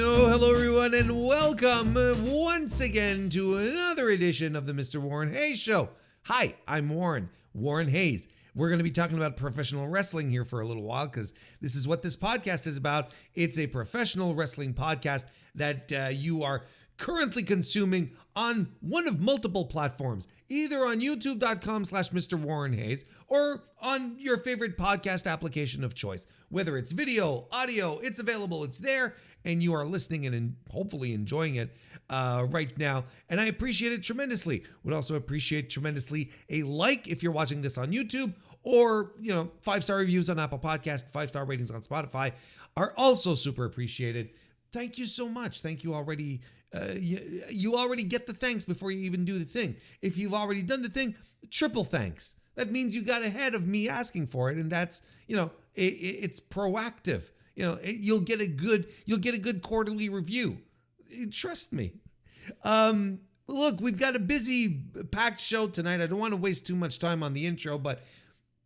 Hello everyone, and welcome once again to another edition of the Mr. Warren Hayes Show. Hi, I'm Warren Hayes. We're going to be talking about professional wrestling here for a little while because this is what this podcast is about. It's a professional wrestling podcast that you are currently consuming on one of multiple platforms, either on youtube.com/MrWarrenHayes or on your favorite podcast application of choice. Whether it's video, audio, it's available, it's there, and you are listening and hopefully enjoying it right now. And I appreciate it tremendously. Would also appreciate tremendously a like if you're watching this on YouTube, or 5-star reviews on Apple Podcast, 5-star ratings on Spotify are also super appreciated. Thank you so much. Thank you already. You already get the thanks before you even do the thing. If you've already done the thing, triple thanks. That means you got ahead of me asking for it, and that's it's proactive. You'll get a good quarterly review. Trust me. Look, we've got a busy, packed show tonight. I don't want to waste too much time on the intro, but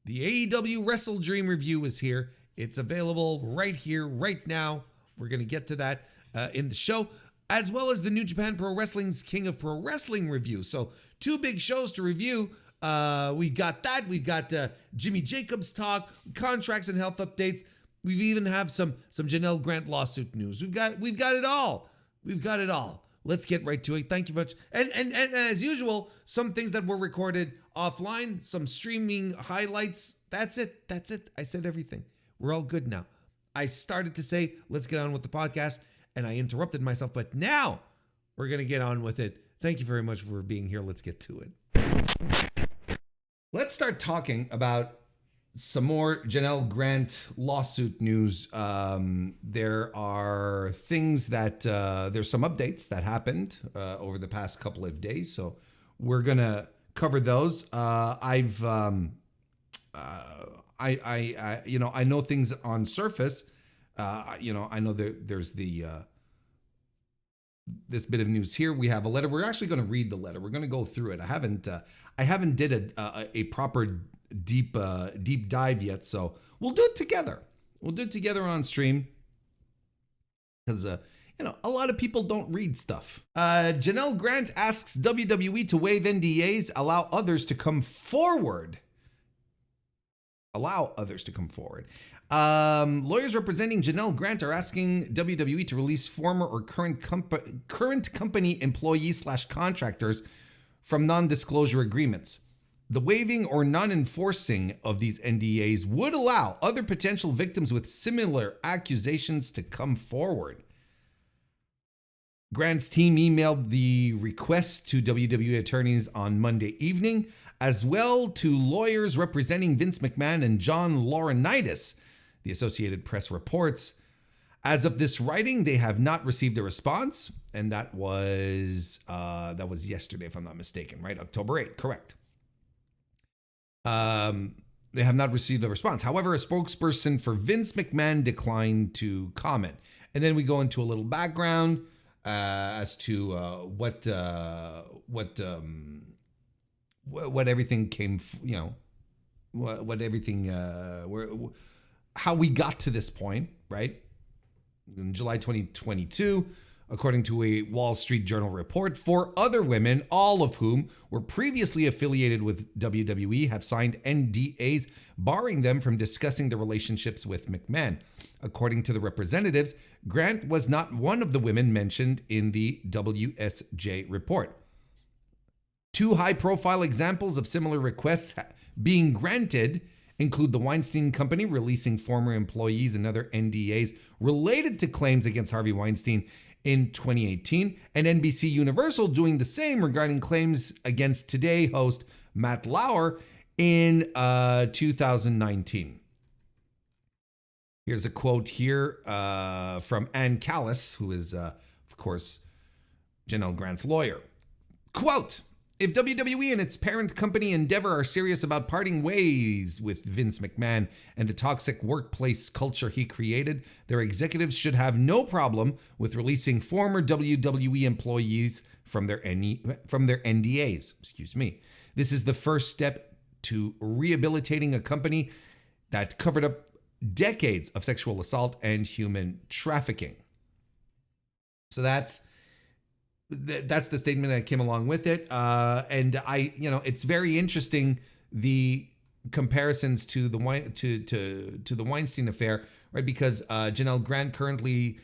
the AEW WrestleDream review is here. It's available right here, right now. We're going to get to that in the show, as well as the New Japan Pro Wrestling's King of Pro Wrestling review. So 2 big shows to review. We've got that. We've got Jimmy Jacobs talk, contracts and health updates. We even have some Janel Grant lawsuit news. We've got it all. We've got it all. Let's get right to it. Thank you much. And as usual, some things that were recorded offline, some streaming highlights. That's it. I said everything. We're all good now. I started to say, let's get on with the podcast, and I interrupted myself, but now we're going to get on with it. Thank you very much for being here. Let's get to it. Let's start talking about some more Janel Grant lawsuit news. There are things that, there's some updates that happened over the past couple of days, so we're going to cover those. I know things on surface. I know there's this bit of news here. We have a letter. We're actually going to read the letter. We're going to go through it. I haven't did a proper deep dive yet, so we'll do it together. We'll do it together on stream because a lot of people don't read stuff. Janel Grant asks WWE to waive NDAs, allow others to come forward. Lawyers representing Janel Grant are asking WWE to release former or current company employees / contractors from non-disclosure agreements. The waiving or non-enforcing of these NDAs would allow other potential victims with similar accusations to come forward. Grant's team emailed the request to WWE attorneys on Monday evening, as well to lawyers representing Vince McMahon and John Laurinaitis, the Associated Press reports. As of this writing, they have not received a response, and that was yesterday, if I'm not mistaken, right? October 8th, correct. They have not received a response. However, a spokesperson for Vince McMahon declined to comment. And then we go into a little background as to what everything came, what everything, how we got to this point, right? In July 2022, according to a Wall Street Journal report, 4 other women, all of whom were previously affiliated with WWE, have signed NDAs barring them from discussing their relationships with McMahon. According to the representatives, Grant was not one of the women mentioned in the WSJ report. 2 high-profile examples of similar requests being granted include the Weinstein Company releasing former employees and other NDAs related to claims against Harvey Weinstein in 2018, and NBC Universal doing the same regarding claims against Today host Matt Lauer in 2019. Here's a quote here from Ann Callis, who is, of course, Janel Grant's lawyer. Quote, "If WWE and its parent company Endeavor are serious about parting ways with Vince McMahon and the toxic workplace culture he created, their executives should have no problem with releasing former WWE employees from their NDAs. This is the first step to rehabilitating a company that covered up decades of sexual assault and human trafficking." So that's the statement that came along with it. And it's very interesting, the comparisons to the the Weinstein affair, right? Because Janel Grant currently,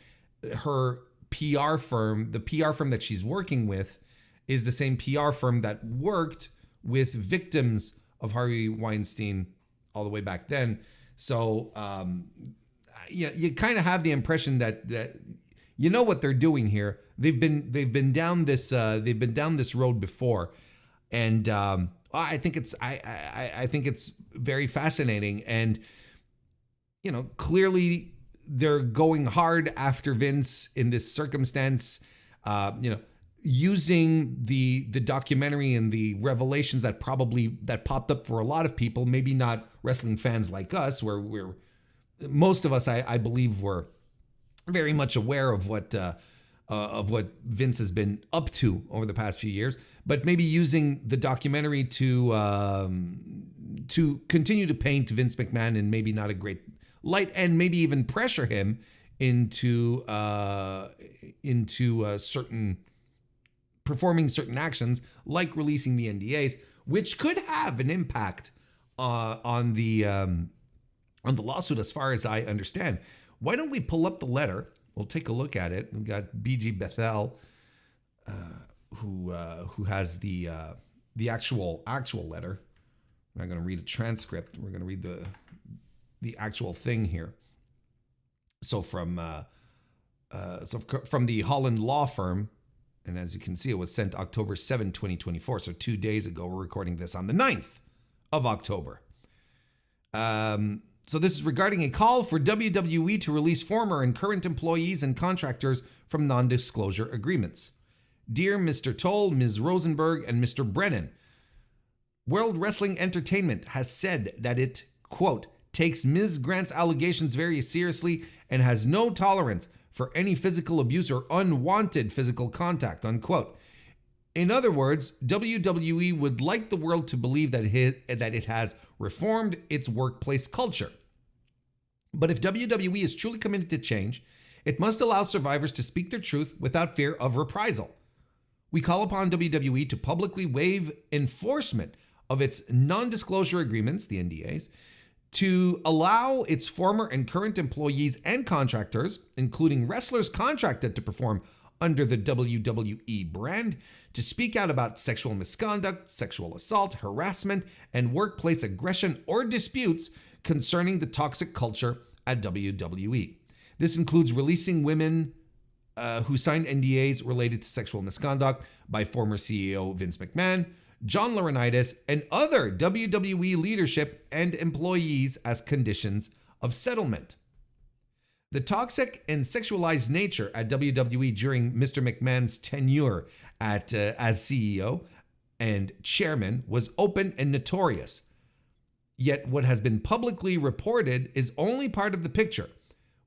her PR firm, the PR firm that she's working with, is the same PR firm that worked with victims of Harvey Weinstein all the way back then. So you kind of have the impression that you know what they're doing here. They've been down this road before, and I think it's very fascinating. And clearly they're going hard after Vince in this circumstance. Using the documentary and the revelations that popped up for a lot of people, maybe not wrestling fans like us, where most of us, I believe, were very much aware of what Vince has been up to over the past few years, but maybe using the documentary to continue to paint Vince McMahon in maybe not a great light, and maybe even pressure him into performing certain actions, like releasing the NDAs, which could have an impact on the lawsuit, as far as I understand. Why don't we pull up the letter? We'll take a look at it. We've got BG Bethel, who has the actual letter. I'm not going to read a transcript. We're going to read the actual thing here. So from the Holland law firm, and as you can see, it was sent October 7, 2024. So 2 days ago. We're recording this on the 9th of October. So this is regarding a call for WWE to release former and current employees and contractors from non-disclosure agreements. Dear Mr. Toll, Ms. Rosenberg, and Mr. Brennan, World Wrestling Entertainment has said that it, quote, takes Ms. Grant's allegations very seriously and has no tolerance for any physical abuse or unwanted physical contact, unquote. In other words, WWE would like the world to believe that it has reformed its workplace culture. But if WWE is truly committed to change, it must allow survivors to speak their truth without fear of reprisal. We call upon WWE to publicly waive enforcement of its non-disclosure agreements, the NDAs, to allow its former and current employees and contractors, including wrestlers contracted to perform under the WWE brand, to speak out about sexual misconduct, sexual assault, harassment, and workplace aggression or disputes concerning the toxic culture at WWE. This includes releasing women who signed NDAs related to sexual misconduct by former CEO Vince McMahon, John Laurinaitis, and other WWE leadership and employees as conditions of settlement. The toxic and sexualized nature at WWE during Mr. McMahon's tenure as CEO and chairman was open and notorious. Yet what has been publicly reported is only part of the picture.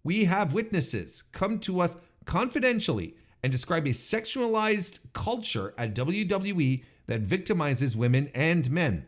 We have witnesses come to us confidentially and describe a sexualized culture at WWE that victimizes women and men.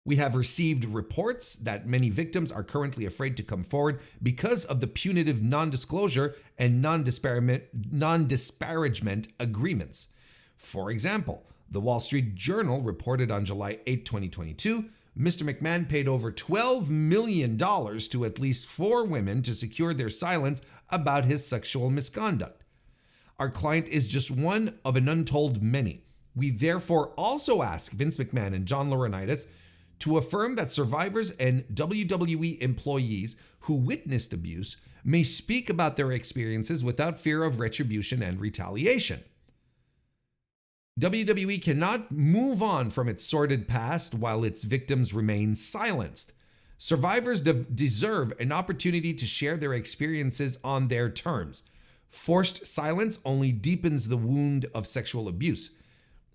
We have received reports that many victims are currently afraid to come forward because of the punitive non-disclosure and non-disparagement agreements. For example, the Wall Street Journal reported on July 8, 2022, Mr. McMahon paid over $12 million to at least 4 women to secure their silence about his sexual misconduct. Our client is just one of an untold many. We therefore also ask Vince McMahon and John Laurinaitis to affirm that survivors and WWE employees who witnessed abuse may speak about their experiences without fear of retribution and retaliation. WWE cannot move on from its sordid past while its victims remain silenced. Survivors deserve an opportunity to share their experiences on their terms. Forced silence only deepens the wound of sexual abuse.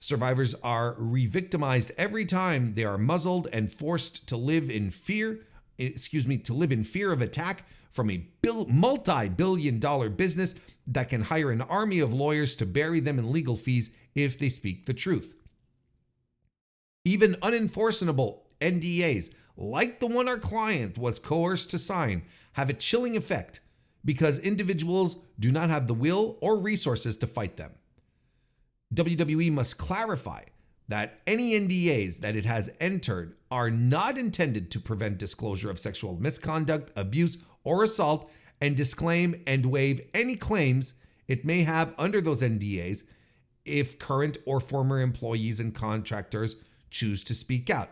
Survivors are re-victimized every time they are muzzled and forced to live in fear of attack from a multi-billion-dollar business that can hire an army of lawyers to bury them in legal fees if they speak the truth. Even unenforceable NDAs, like the one our client was coerced to sign, have a chilling effect. because individuals do not have the will or resources to fight them. WWE must clarify that any NDAs that it has entered are not intended to prevent disclosure of sexual misconduct, abuse, or assault, and disclaim and waive any claims it may have under those NDAs if current or former employees and contractors choose to speak out.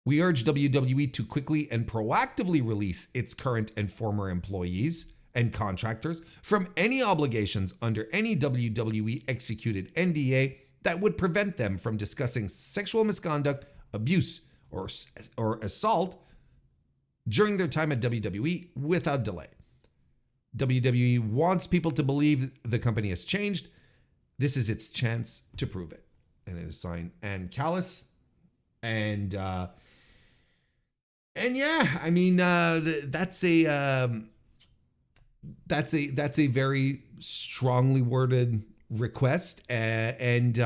We urge WWE to quickly and proactively release its current and former employees and contractors from any obligations under any WWE executed NDA that would prevent them from discussing sexual misconduct, abuse, or assault during their time at WWE without delay. WWE wants people to believe the company has changed. This is its chance to prove it. And it is signed Ann Callis. And yeah, I mean, that's a very strongly worded request. And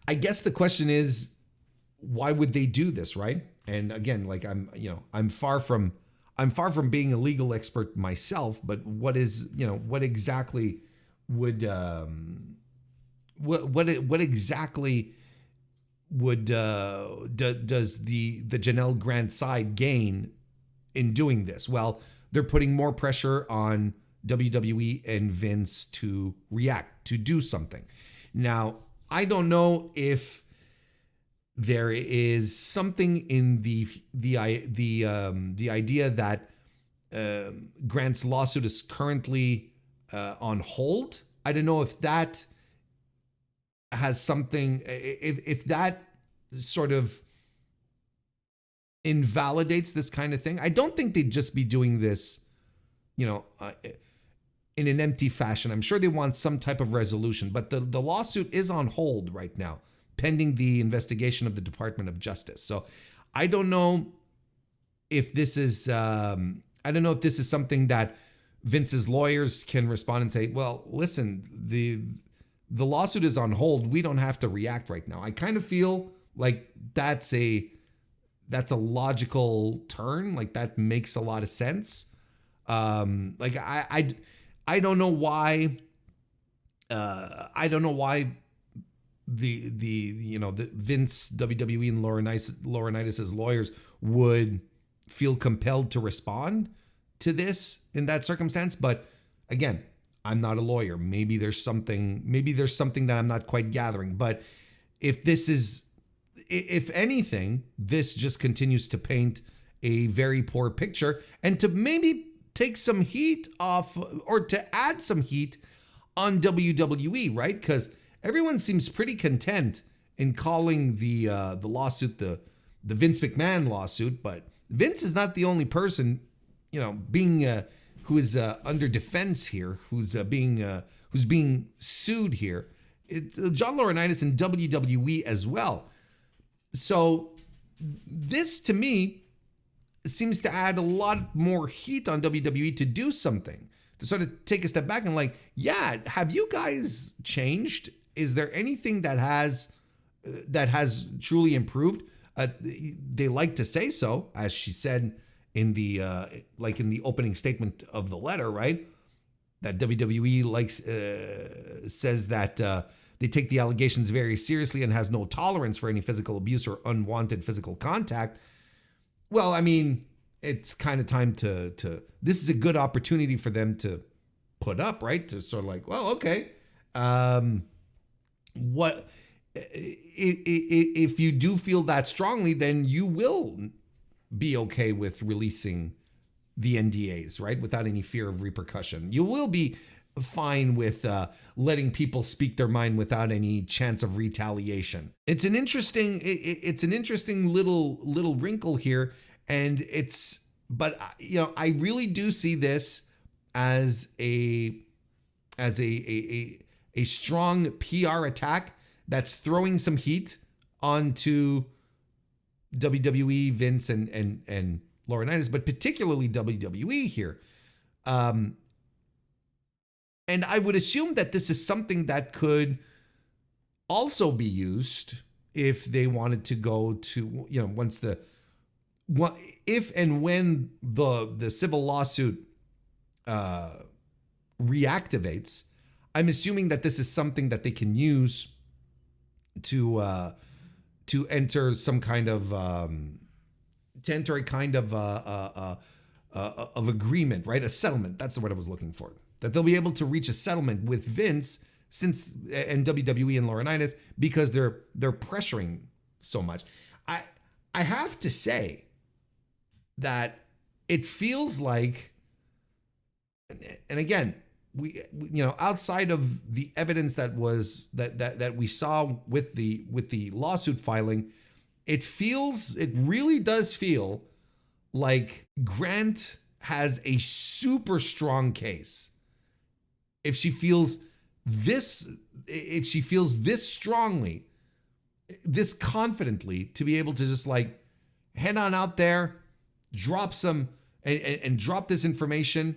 I guess the question is, why would they do this, right? And again, like I'm far from being a legal expert myself, but what exactly would what exactly would does the Janel Grant side gain in doing this? Well, they're putting more pressure on WWE and Vince to react, to do something. Now, I don't know if there is something in the idea that Grant's lawsuit is currently on hold. I don't know if that has something, if that sort of invalidates this kind of thing. I don't think they'd just be doing this, in an empty fashion. I'm sure they want some type of resolution, but the lawsuit is on hold right now, pending the investigation of the Department of Justice. So I don't know if this is something that Vince's lawyers can respond and say, well, listen, the lawsuit is on hold. We don't have to react right now. I kind of feel like that's a logical turn. Like that makes a lot of sense. I don't know why. I don't know why the Vince, WWE, and Laurinaitis' lawyers would feel compelled to respond to this in that circumstance. But again, I'm not a lawyer. Maybe there's something that I'm not quite gathering. But if anything, this just continues to paint a very poor picture, and to maybe take some heat off, or to add some heat on WWE, right? Because everyone seems pretty content in calling the lawsuit the Vince McMahon lawsuit, but Vince is not the only person, being who is under defense here, who's being sued here. It's John Laurinaitis and WWE as well. So this, to me, seems to add a lot more heat on WWE to do something, to sort of take a step back and have you guys changed? Is there anything that has truly improved? They like to say so, as she said in the opening statement of the letter, right? That WWE says that they take the allegations very seriously and has no tolerance for any physical abuse or unwanted physical contact. Well, I mean, it's kind of time to this is a good opportunity for them to put up, right? To sort of well, okay. What if you do feel that strongly, then you will be okay with releasing the NDAs, right? Without any fear of repercussion. You will be fine with letting people speak their mind without any chance of retaliation. It's an interesting little wrinkle here, and I really do see this as a strong PR attack that's throwing some heat onto WWE, Vince, and Laurinaitis, but particularly WWE here. And I would assume that this is something that could also be used if they wanted to go to, once if and when the civil lawsuit reactivates, I'm assuming that this is something that they can use to enter some kind of of agreement, right? A settlement. That's the word I was looking for. That they'll be able to reach a settlement with Vince and WWE and Laurinaitis because they're pressuring so much. I have to say that it feels like, and again, we outside of the evidence that we saw with the lawsuit filing, it really does feel like Grant has a super strong case. If she feels this strongly, this confidently, to be able to just like head on out there, drop some and drop this information.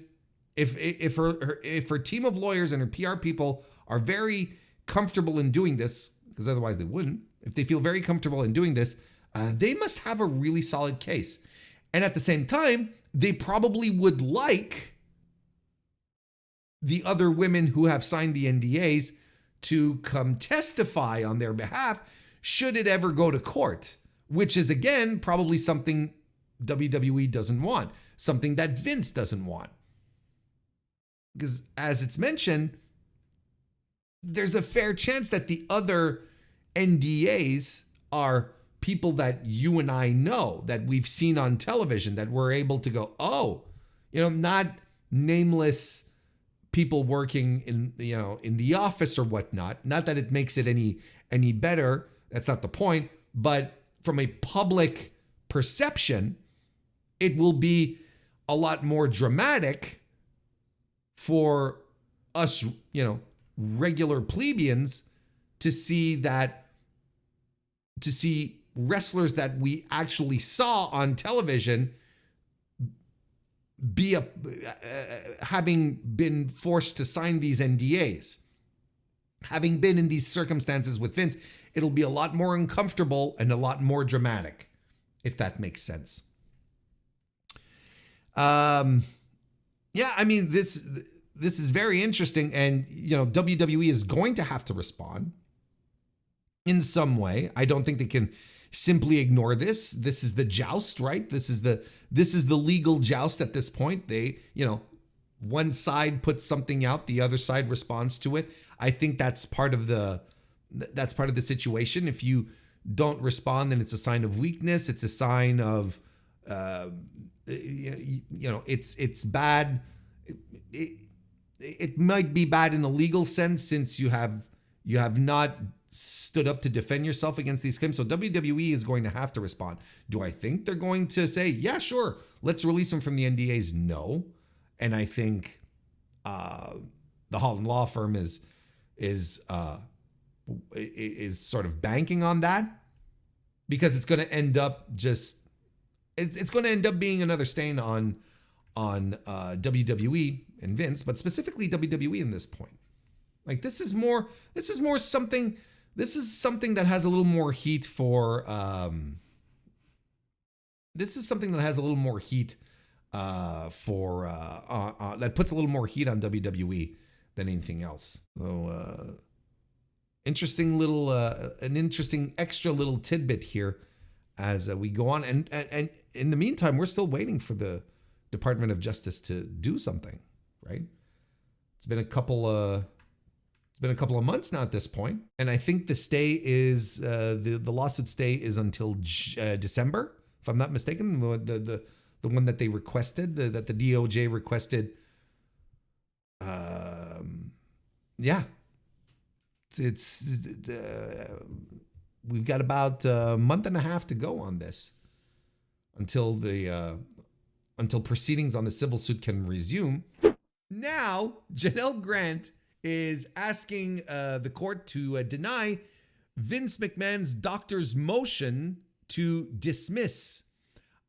If her team of lawyers and her PR people are very comfortable in doing this, because otherwise they wouldn't. If they feel very comfortable in doing this, they must have a really solid case. And at the same time, they probably would like the other women who have signed the NDAs to come testify on their behalf should it ever go to court, which is, again, probably something WWE doesn't want, something that Vince doesn't want. Because as it's mentioned, there's a fair chance that the other NDAs are people that you and I know, that we've seen on television, that we're able to go, oh, not nameless people working in the office or whatnot. Not that it makes it any better. That's not the point. But from a public perception, it will be a lot more dramatic for us, regular plebeians to see wrestlers that we actually saw on television be having been forced to sign these NDAs. Having been in these circumstances with Vince, it'll be a lot more uncomfortable and a lot more dramatic, if that makes sense. Yeah, I mean, this is very interesting, and WWE is going to have to respond in some way. I don't think they can simply ignore this. This is the joust, right? This is the legal joust at this point. They, one side puts something out, the other side responds to it. I think that's part of the situation. If you don't respond, then it's a sign of weakness. It's a sign of it's bad. It might be bad in a legal sense, since you have not stood up to defend yourself against these claims. So WWE is going to have to respond. Do I think they're going to say, yeah, sure, let's release them from the NDAs? No. And I think the Holland law firm is sort of banking on that, because it's going to end up it's going to end up being another stain on WWE and Vince, but specifically WWE in this point. Like, this is something that has a little more heat for that puts a little more heat on WWE than anything else. So an interesting extra little tidbit here as we go on, and in the meantime, we're still waiting for the Department of Justice to do something, right? It's been a couple of months now at this point, and I think the stay is the lawsuit stay is until December, if I'm not mistaken. The one that they requested, that the DOJ requested. Yeah, we've got about a month and a half to go on this until proceedings on the civil suit can resume. Now, Janel Grant is asking the court to deny Vince McMahon's doctor's motion to dismiss.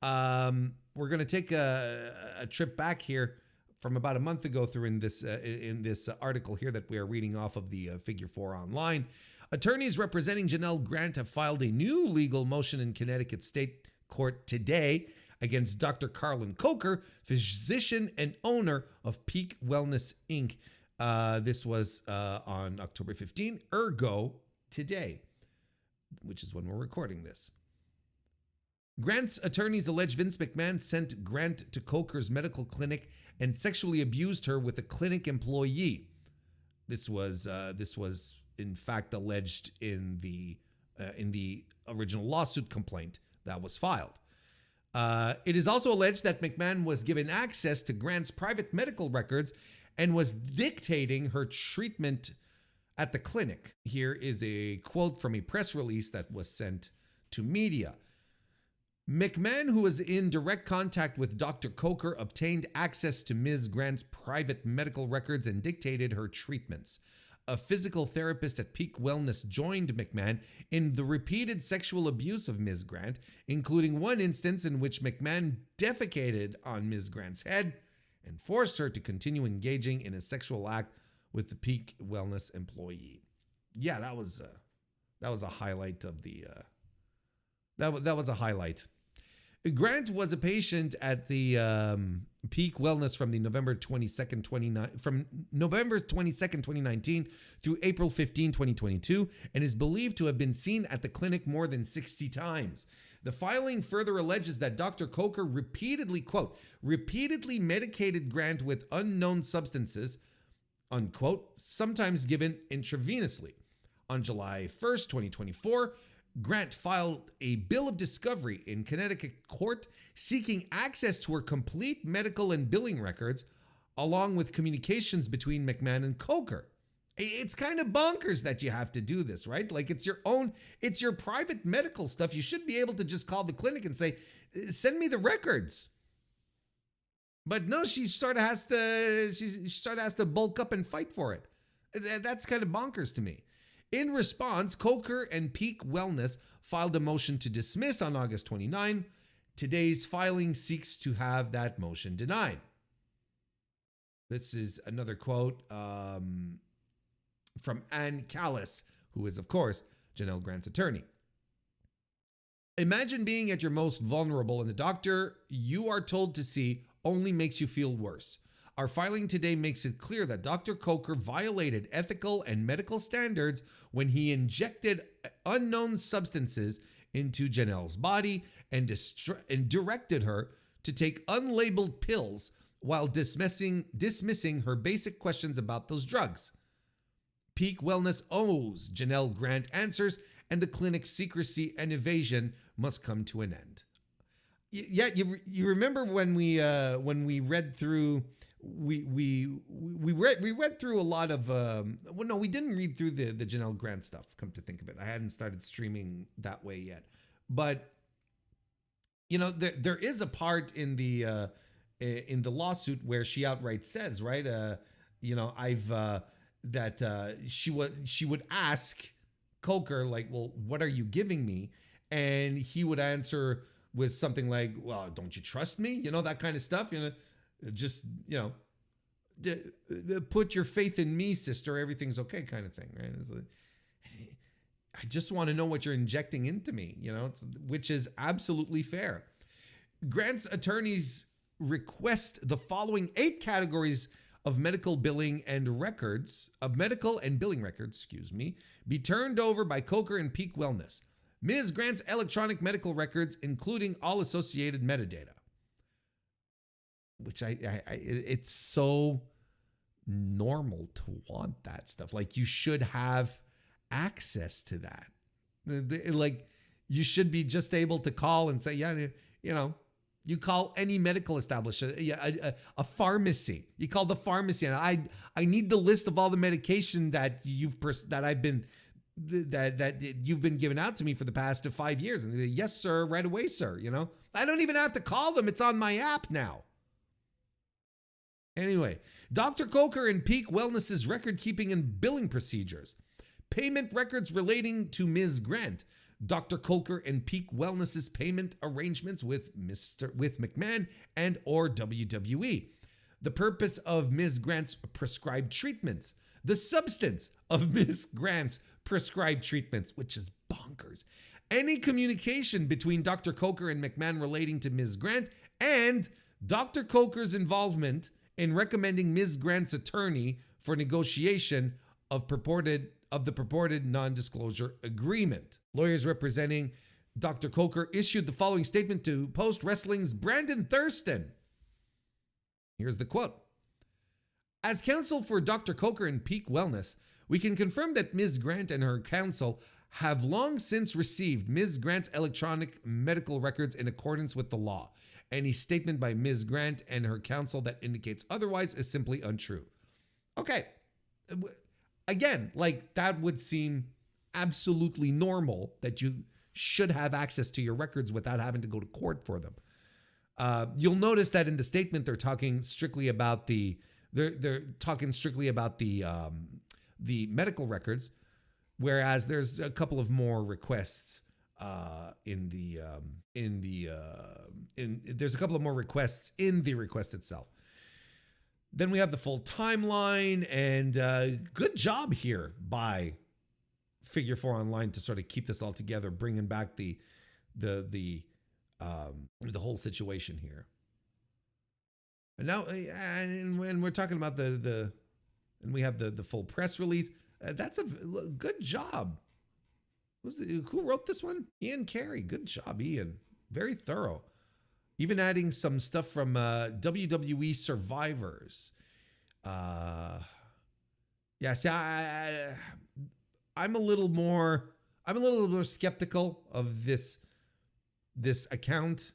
We're going to take a trip back here from about a month ago through in this article here that we are reading off of the Figure 4 online. Attorneys representing Janel Grant have filed a new legal motion in Connecticut State court today against Dr. Carlin Coker, physician and owner of Peak Wellness, Inc. This was on October 15, ergo today, which is when we're recording this. Grant's attorneys allege Vince McMahon sent Grant to Coker's medical clinic and sexually abused her with a clinic employee. This was in fact alleged in the original lawsuit complaint that was filed. It is also alleged that McMahon was given access to Grant's private medical records and was dictating her treatment at the clinic. Here is a quote from a press release that was sent to media. McMahon, who was in direct contact with Dr. Coker, obtained access to Ms. Grant's private medical records and dictated her treatments. A physical therapist at Peak Wellness joined McMahon in the repeated sexual abuse of Ms. Grant, including one instance in which McMahon defecated on Ms. Grant's head and forced her to continue engaging in a sexual act with the Peak Wellness employee. Yeah, that was a highlight of the. That was a highlight. Grant was a patient at the Peak Wellness from November 22nd, 2019 through April 15, 2022, and is believed to have been seen at the clinic more than 60 times. The filing further alleges that Dr. Coker repeatedly medicated Grant with unknown substances, unquote, sometimes given intravenously. On July 1st, 2024, Grant filed a bill of discovery in Connecticut court seeking access to her complete medical and billing records, along with communications between McMahon and Coker. It's kind of bonkers that you have to do this, right? Like it's your private medical stuff. You should be able to just call the clinic and say, send me the records. But no, she sort of has to bulk up and fight for it. That's kind of bonkers to me. In response, Coker and Peak Wellness filed a motion to dismiss on August 29. Today's filing seeks to have that motion denied. This is another quote from Ann Callis, who is, of course, Janel Grant's attorney. Imagine being at your most vulnerable and the doctor you are told to see only makes you feel worse. Our filing today makes it clear that Dr. Coker violated ethical and medical standards when he injected unknown substances into Janel's body and directed her to take unlabeled pills while dismissing her basic questions about those drugs. Peak Wellness owes Janel Grant answers, and the clinic's secrecy and evasion must come to an end. Yeah, you remember when we read through. We read through a lot of well, no, we didn't read through the Janel Grant stuff, come to think of it. I hadn't started streaming that way yet. But you know, there is a part in the lawsuit where she outright says, right, you know, she would ask Coker, like, well, what are you giving me? And he would answer with something like, well, don't you trust me? You know, that kind of stuff, you know. Just, you know, put your faith in me, sister. Everything's okay, kind of thing, right? It's like, I just want to know what you're injecting into me, you know, which is absolutely fair. Grant's attorneys request the following 8 categories of medical billing and billing records, be turned over by Coker and Peak Wellness. Ms. Grant's electronic medical records, including all associated metadata. Which it's so normal to want that stuff. Like, you should have access to that. Like, you should be just able to call and say, yeah, you know, you call any medical establishment, a pharmacy. You call the pharmacy, and I need the list of all the medication that you've been given out to me for the past 5 years. And they say, yes, sir, right away, sir. You know, I don't even have to call them. It's on my app now. Anyway, Dr. Coker and Peak Wellness's record-keeping and billing procedures. Payment records relating to Ms. Grant. Dr. Coker and Peak Wellness's payment arrangements with McMahon and or WWE. The purpose of Ms. Grant's prescribed treatments. The substance of Ms. Grant's prescribed treatments, which is bonkers. any communication between Dr. Coker and McMahon relating to Ms. Grant, and Dr. Coker's involvement in recommending Ms. Grant's attorney for negotiation of the purported non-disclosure agreement. Lawyers representing Dr. Coker issued the following statement to Post Wrestling's Brandon Thurston. Here's the quote. As counsel for Dr. Coker and Peak Wellness, we can confirm that Ms. Grant and her counsel have long since received Ms. Grant's electronic medical records in accordance with the law. Any statement by Ms. Grant and her counsel that indicates otherwise is simply untrue. Okay. Again, like that would seem absolutely normal that you should have access to your records without having to go to court for them. You'll notice that in the statement they're talking strictly about the medical records, whereas there's a couple of more requests there's a couple of more requests in the request itself. Then we have the full timeline, and good job here by Figure 4 Online to sort of keep this all together, bringing back the whole situation here. And now, and when we're talking about and we have the full press release, that's a good job. Who wrote this one? Ian Carey. Good job, Ian. Very thorough. Even adding some stuff from WWE Survivors. See, I'm a little more skeptical of this account.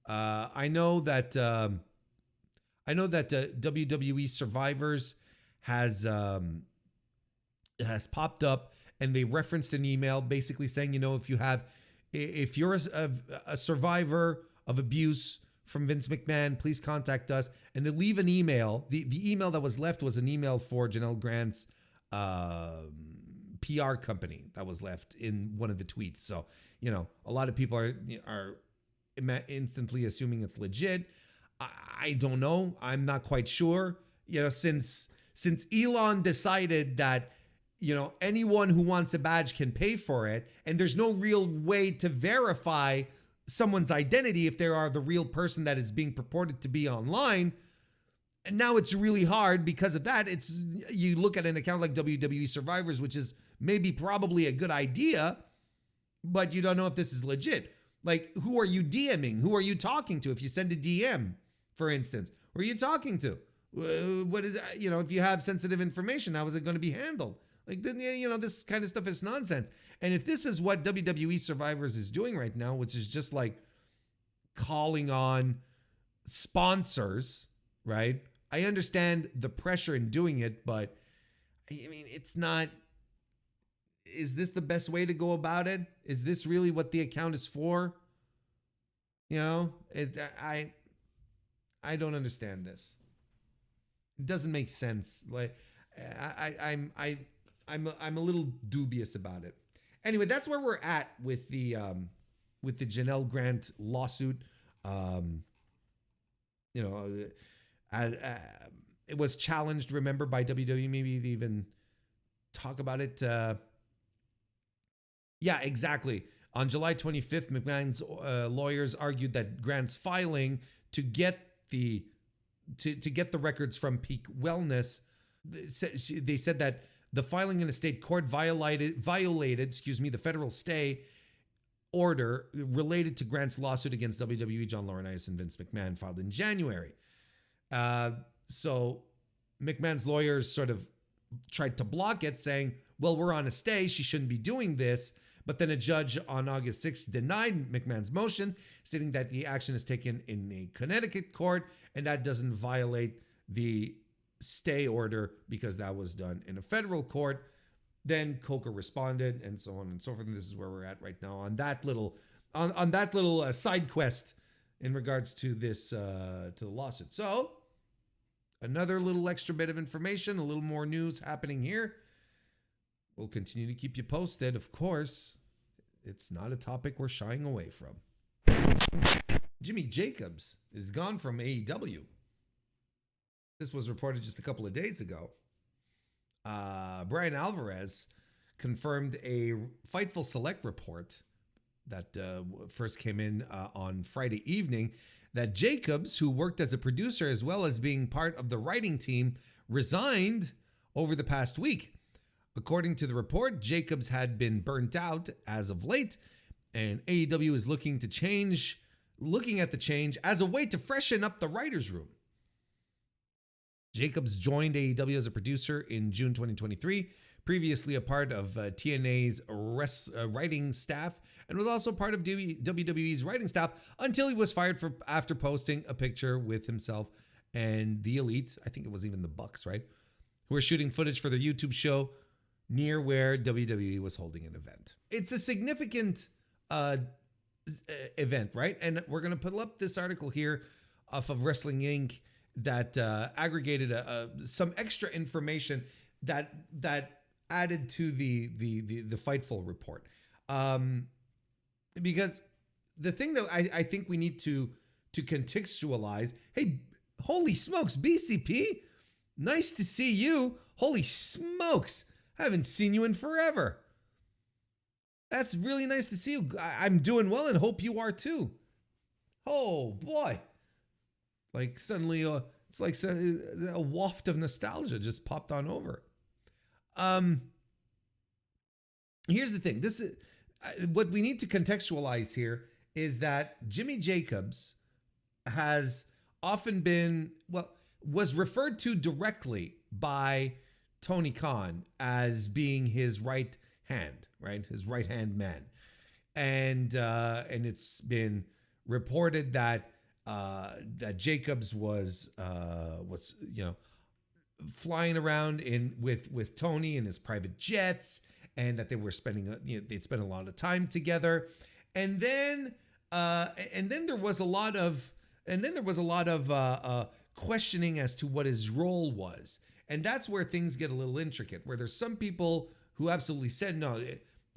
I know that WWE Survivors has popped up, and they referenced an email basically saying, if you're a survivor of abuse from Vince McMahon, please contact us. And they leave an email. The email that was left was an email for Janel Grant's PR company that was left in one of the tweets. So, a lot of people are instantly assuming it's legit. I don't know. I'm not quite sure. Since Elon decided that, anyone who wants a badge can pay for it, and there's no real way to verify someone's identity if they are the real person that is being purported to be online. And now it's really hard because of that. You look at an account like WWE Survivors, which is maybe probably a good idea, but you don't know if this is legit. Like, who are you DMing? Who are you talking to? If you send a DM, for instance, who are you talking to? What is, if you have sensitive information, how is it going to be handled? Like, then, this kind of stuff is nonsense. And if this is what WWE Survivors is doing right now, which is just like calling on sponsors, right? I understand the pressure in doing it, but I mean, it's not. Is this the best way to go about it? Is this really what the account is for? I don't understand this. It doesn't make sense. Like, I'm a little dubious about it. Anyway, that's where we're at with the Janel Grant lawsuit. It was challenged, remember, by WWE. Maybe they even talk about it. Yeah, exactly. On July 25th, McMahon's lawyers argued that Grant's filing to get the records from Peak Wellness. They said that the filing in a state court violated the federal stay order related to Grant's lawsuit against WWE, John Laurinaitis, and Vince McMahon, filed in January. So McMahon's lawyers sort of tried to block it, saying, well, we're on a stay, she shouldn't be doing this. But then a judge on August 6th denied McMahon's motion, stating that the action is taken in a Connecticut court, and that doesn't violate the stay order because that was done in a federal court. Then Coker responded, and so on and so forth. And this is where we're at right now on that little side quest in regards to this to the lawsuit. So another little extra bit of information, a little more news happening here. We'll continue to keep you posted. Of course, it's not a topic we're shying away from. Jimmy Jacobs is gone from AEW. This was reported just a couple of days ago. Brian Alvarez confirmed a Fightful Select report first came in on Friday evening, that Jacobs, who worked as a producer as well as being part of the writing team, resigned over the past week. According to the report, Jacobs had been burnt out as of late, and AEW is looking at the change as a way to freshen up the writers' room. Jacobs joined AEW as a producer in June 2023, previously a part of TNA's writing staff, and was also part of WWE's writing staff until he was fired after posting a picture with himself and the Elite. I think it was even the Bucks, right? Who were shooting footage for their YouTube show near where WWE was holding an event. It's a significant event, right? And we're going to put up this article here off of Wrestling Inc. that aggregated some extra information that added to the Fightful report. Because the thing that I think we need to contextualize, hey, holy smokes, BCP, nice to see you. Holy smokes, I haven't seen you in forever. That's really nice to see you. I'm doing well and hope you are too. Oh boy. Like suddenly, it's like a waft of nostalgia just popped on over. Here's the thing. This is what we need to contextualize here is that Jimmy Jacobs has often been, was referred to directly by Tony Khan as being his right hand, right? His right hand man. And it's been reported that Jacobs was flying around with Tony in his private jets, and that they were they'd spend a lot of time together, and then there was a lot of questioning as to what his role was, and that's where things get a little intricate. Where there's some people who absolutely said no,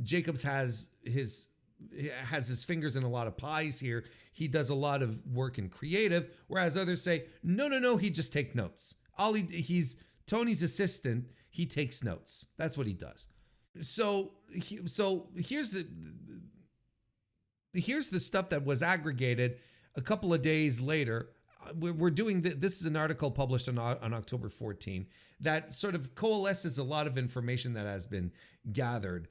Jacobs has his fingers in a lot of pies here. He does a lot of work in creative, whereas others say, no, he just takes notes. He's Tony's assistant. He takes notes. That's what he does. So here's the stuff that was aggregated a couple of days later. We're doing this is an article published on October 14 that sort of coalesces a lot of information that has been gathered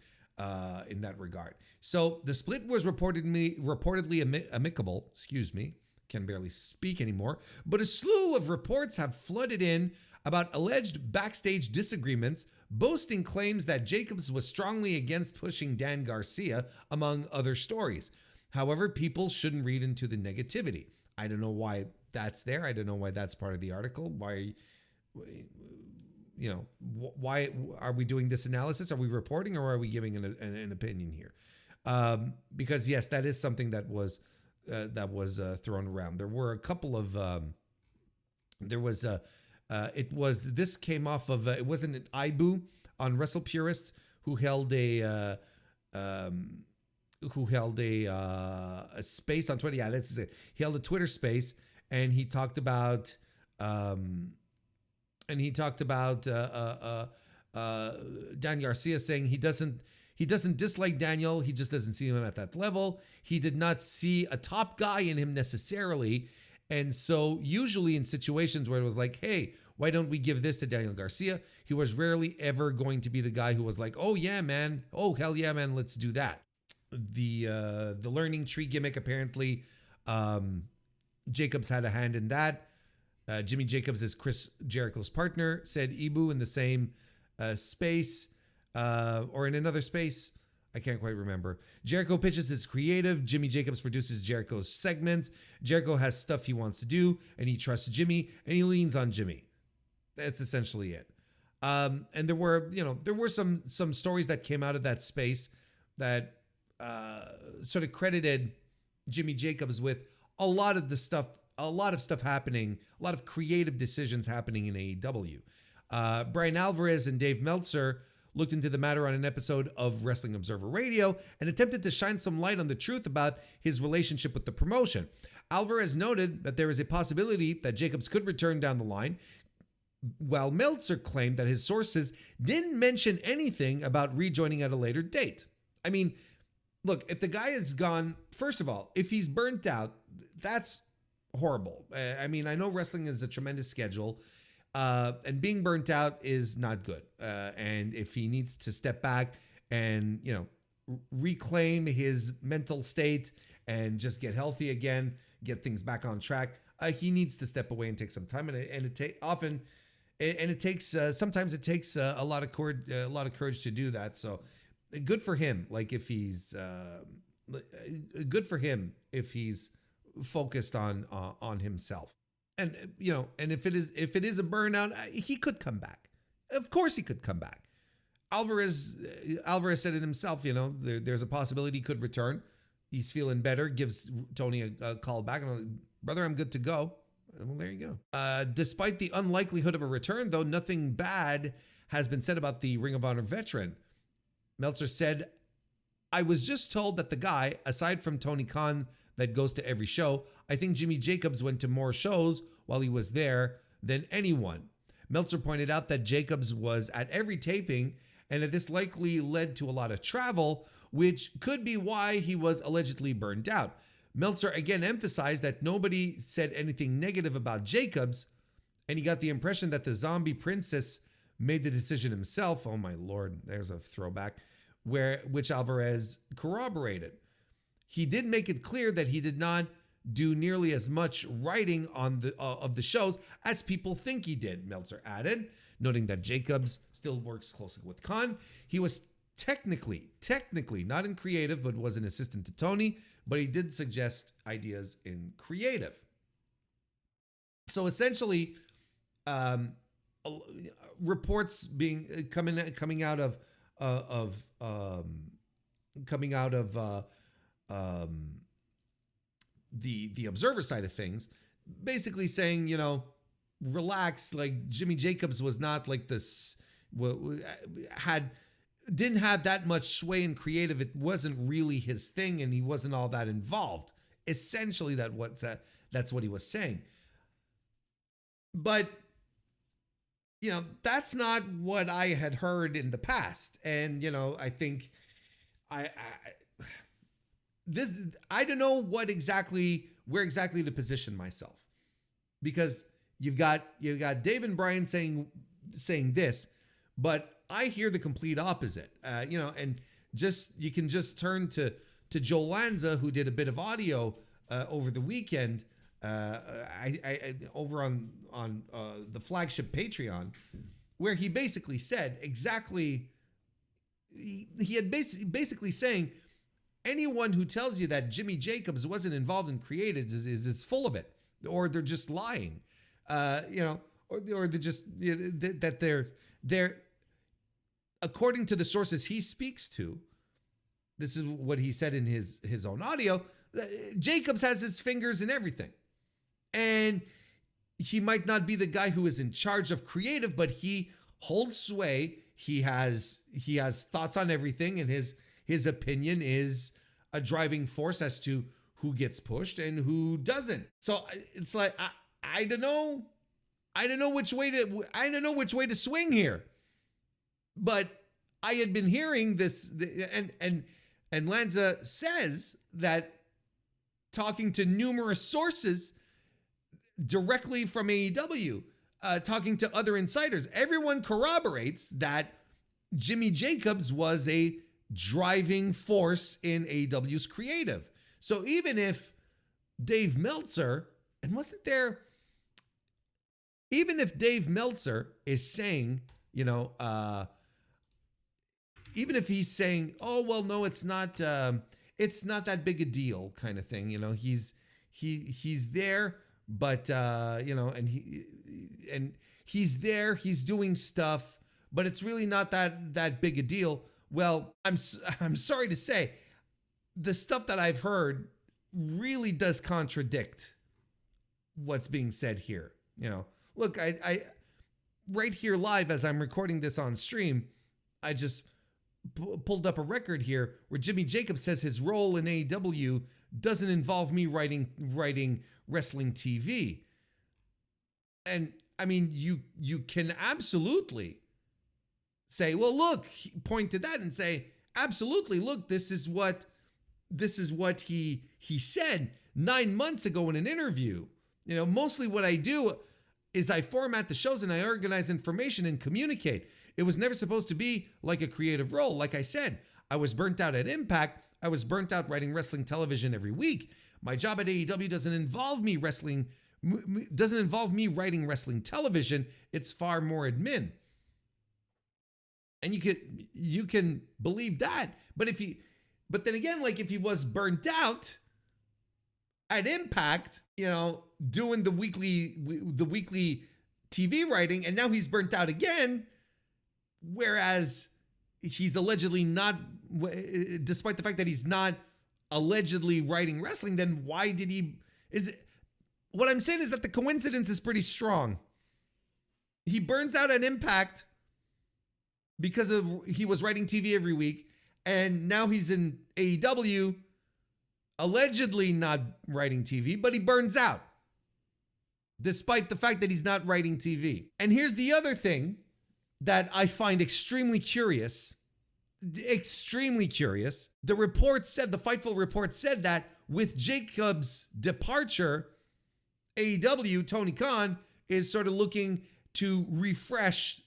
in that regard. So the split was reportedly amicable. Excuse me, can barely speak anymore. But a slew of reports have flooded in about alleged backstage disagreements, boasting claims that Jacobs was strongly against pushing Dan Garcia, among other stories. However, people shouldn't read into the negativity. I don't know why that's there. I don't know why that's part of the article. Why are we doing this analysis? Are we reporting, or are we giving an opinion here? Because yes, that is something that was thrown around. There were a couple of this came off of it wasn't an Ibu on Wrestle Purist who held a space on Twitter. Yeah, that's it. He held a Twitter space, and he talked about Dan Garcia, saying he doesn't dislike Daniel. He just doesn't see him at that level. He did not see a top guy in him necessarily. And so usually in situations where it was like, hey, why don't we give this to Daniel Garcia? He was rarely ever going to be the guy who was like, oh yeah, man. Oh, hell yeah, man. Let's do that. The learning tree gimmick, apparently, Jacobs had a hand in that. Jimmy Jacobs is Chris Jericho's partner, said Ibu in the same space or in another space. I can't quite remember. Jericho pitches his creative. Jimmy Jacobs produces Jericho's segments. Jericho has stuff he wants to do, and he trusts Jimmy, and he leans on Jimmy. That's essentially it. And there were some stories that came out of that space that sort of credited Jimmy Jacobs with a lot of stuff happening, a lot of creative decisions happening in AEW. Brian Alvarez and Dave Meltzer looked into the matter on an episode of Wrestling Observer Radio and attempted to shine some light on the truth about his relationship with the promotion. Alvarez noted that there is a possibility that Jacobs could return down the line, while Meltzer claimed that his sources didn't mention anything about rejoining at a later date. I mean, look, if the guy is gone, first of all, if he's burnt out, that's horrible. I mean, I know wrestling is a tremendous schedule, and being burnt out is not good. And if he needs to step back and, reclaim his mental state and just get healthy again, get things back on track, he needs to step away and take some time. Sometimes it takes a lot of courage to do that. So good for him. Like if he's good for him if he's focused on himself. And and if it is a burnout, he could come back. Of course he could come back. Alvarez said it himself, there's a possibility he could return. He's feeling better, gives Tony a call back, and I'm like, brother, I'm good to go. Well, there you go. Despite the unlikelihood of a return, though, nothing bad has been said about the Ring of Honor veteran. Meltzer said, I was just told that the guy, aside from Tony Khan, that goes to every show, I think Jimmy Jacobs went to more shows while he was there than anyone. Meltzer pointed out that Jacobs was at every taping and that this likely led to a lot of travel, which could be why he was allegedly burned out. Meltzer again emphasized that nobody said anything negative about Jacobs, and he got the impression that the Zombie Princess made the decision himself. Oh my Lord, there's a throwback, which Alvarez corroborated. He did make it clear that he did not do nearly as much writing on of the shows as people think he did, Meltzer added, noting that Jacobs still works closely with Khan. He was technically not in creative, but was an assistant to Tony, but he did suggest ideas in creative. So essentially, reports coming out of the Observer side of things, basically saying, relax, like Jimmy Jacobs was not like this, didn't have that much sway in creative. It wasn't really his thing, and he wasn't all that involved. Essentially, that's what he was saying. But that's not what I had heard in the past, and I think I don't know where exactly to position myself, because you've got Dave and Brian saying this, but I hear the complete opposite. And you can just turn to Joe Lanza, who did a bit of audio over the weekend, over on the flagship Patreon, where he basically said exactly. He had basically saying, anyone who tells you that Jimmy Jacobs wasn't involved in creative is full of it, or they're just lying, or they're just that they're according to the sources he speaks to. This is what he said in his own audio. Jacobs has his fingers in everything, and he might not be the guy who is in charge of creative, but he holds sway. He has thoughts on everything, and his opinion is a driving force as to who gets pushed and who doesn't. So it's like I don't know which way to swing here. But I had been hearing this, and Lanza says that, talking to numerous sources directly from AEW, talking to other insiders, everyone corroborates that Jimmy Jacobs was a driving force in AEW's creative. So even if Dave Meltzer, even if Dave Meltzer is saying, even if he's saying, oh, well, no, it's not that big a deal kind of thing, he's there, but and he's there, he's doing stuff, but it's really not that big a deal. Well, I'm sorry to say, the stuff that I've heard really does contradict what's being said here. Look, I right here live as I'm recording this on stream, I just pulled up a record here where Jimmy Jacobs says his role in AEW doesn't involve me writing wrestling TV. And I mean, you can absolutely say, well, look, point to that and say, absolutely, look, this is what this is what he said 9 months ago in an interview. Mostly what I do is I format the shows and I organize information and communicate. It was never supposed to be like a creative role. Like I said, I was burnt out at Impact. I was burnt out writing wrestling television every week. My job at AEW doesn't involve me writing wrestling television. It's far more admin. And you can believe that. But then again, like if he was burnt out at Impact, doing the weekly TV writing, and now he's burnt out again, whereas he's allegedly not, despite the fact that he's not allegedly writing wrestling, then why did he, what I'm saying is that the coincidence is pretty strong. He burns out at Impact because he was writing TV every week, and now he's in AEW, allegedly not writing TV, but he burns out, despite the fact that he's not writing TV. And here's the other thing that I find extremely curious. The report said, the Fightful report said that with Jacob's departure, AEW, Tony Khan, is sort of looking to refresh,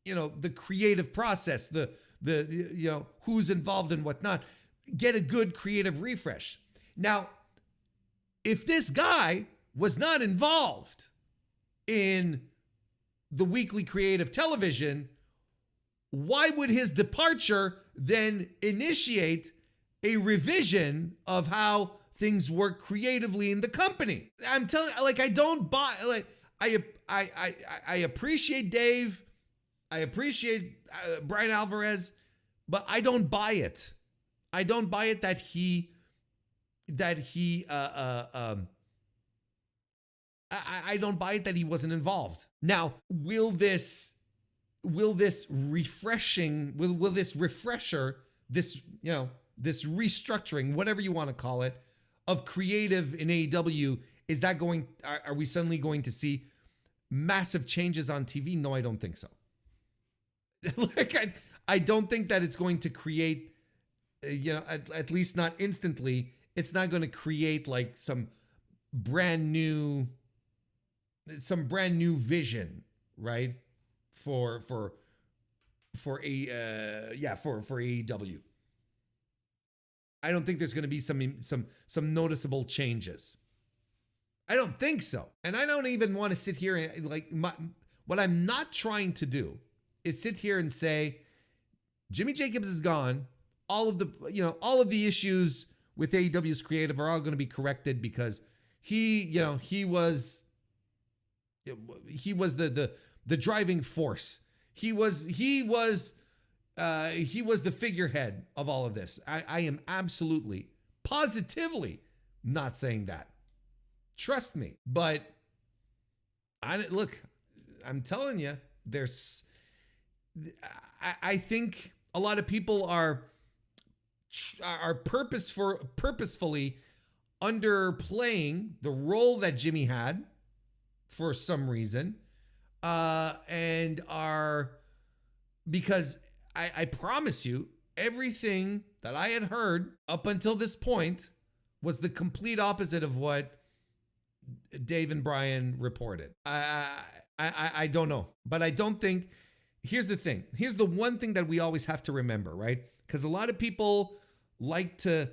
the creative process, the who's involved and whatnot, get a good creative refresh. Now, if this guy was not involved in the weekly creative television, why would his departure then initiate a revision of how things work creatively in the company? I'm telling you, like, I don't buy, like, I appreciate Dave. I appreciate Brian Alvarez, but I don't buy it. I don't buy it that I don't buy it that he wasn't involved. Now, will this refresher, this restructuring, whatever you want to call it, of creative in AEW, are we suddenly going to see massive changes on TV? No, I don't think so. I don't think that it's going to create, at least not instantly, it's not going to create like some brand new vision, right? For AEW. I don't think there's going to be some noticeable changes. I don't think so. And I don't even want to sit here and what I'm not trying to do is sit here and say Jimmy Jacobs is gone. All of the issues with AEW's creative are all going to be corrected because he was the driving force. He was the figurehead of all of this. I am absolutely, positively not saying that. Trust me. But I'm telling you, I think a lot of people are purposefully underplaying the role that Jimmy had for some reason, and because I promise you, everything that I had heard up until this point was the complete opposite of what Dave and Brian reported. I don't know, but I don't think. Here's the thing. Here's the one thing that we always have to remember, right? Because a lot of people like to,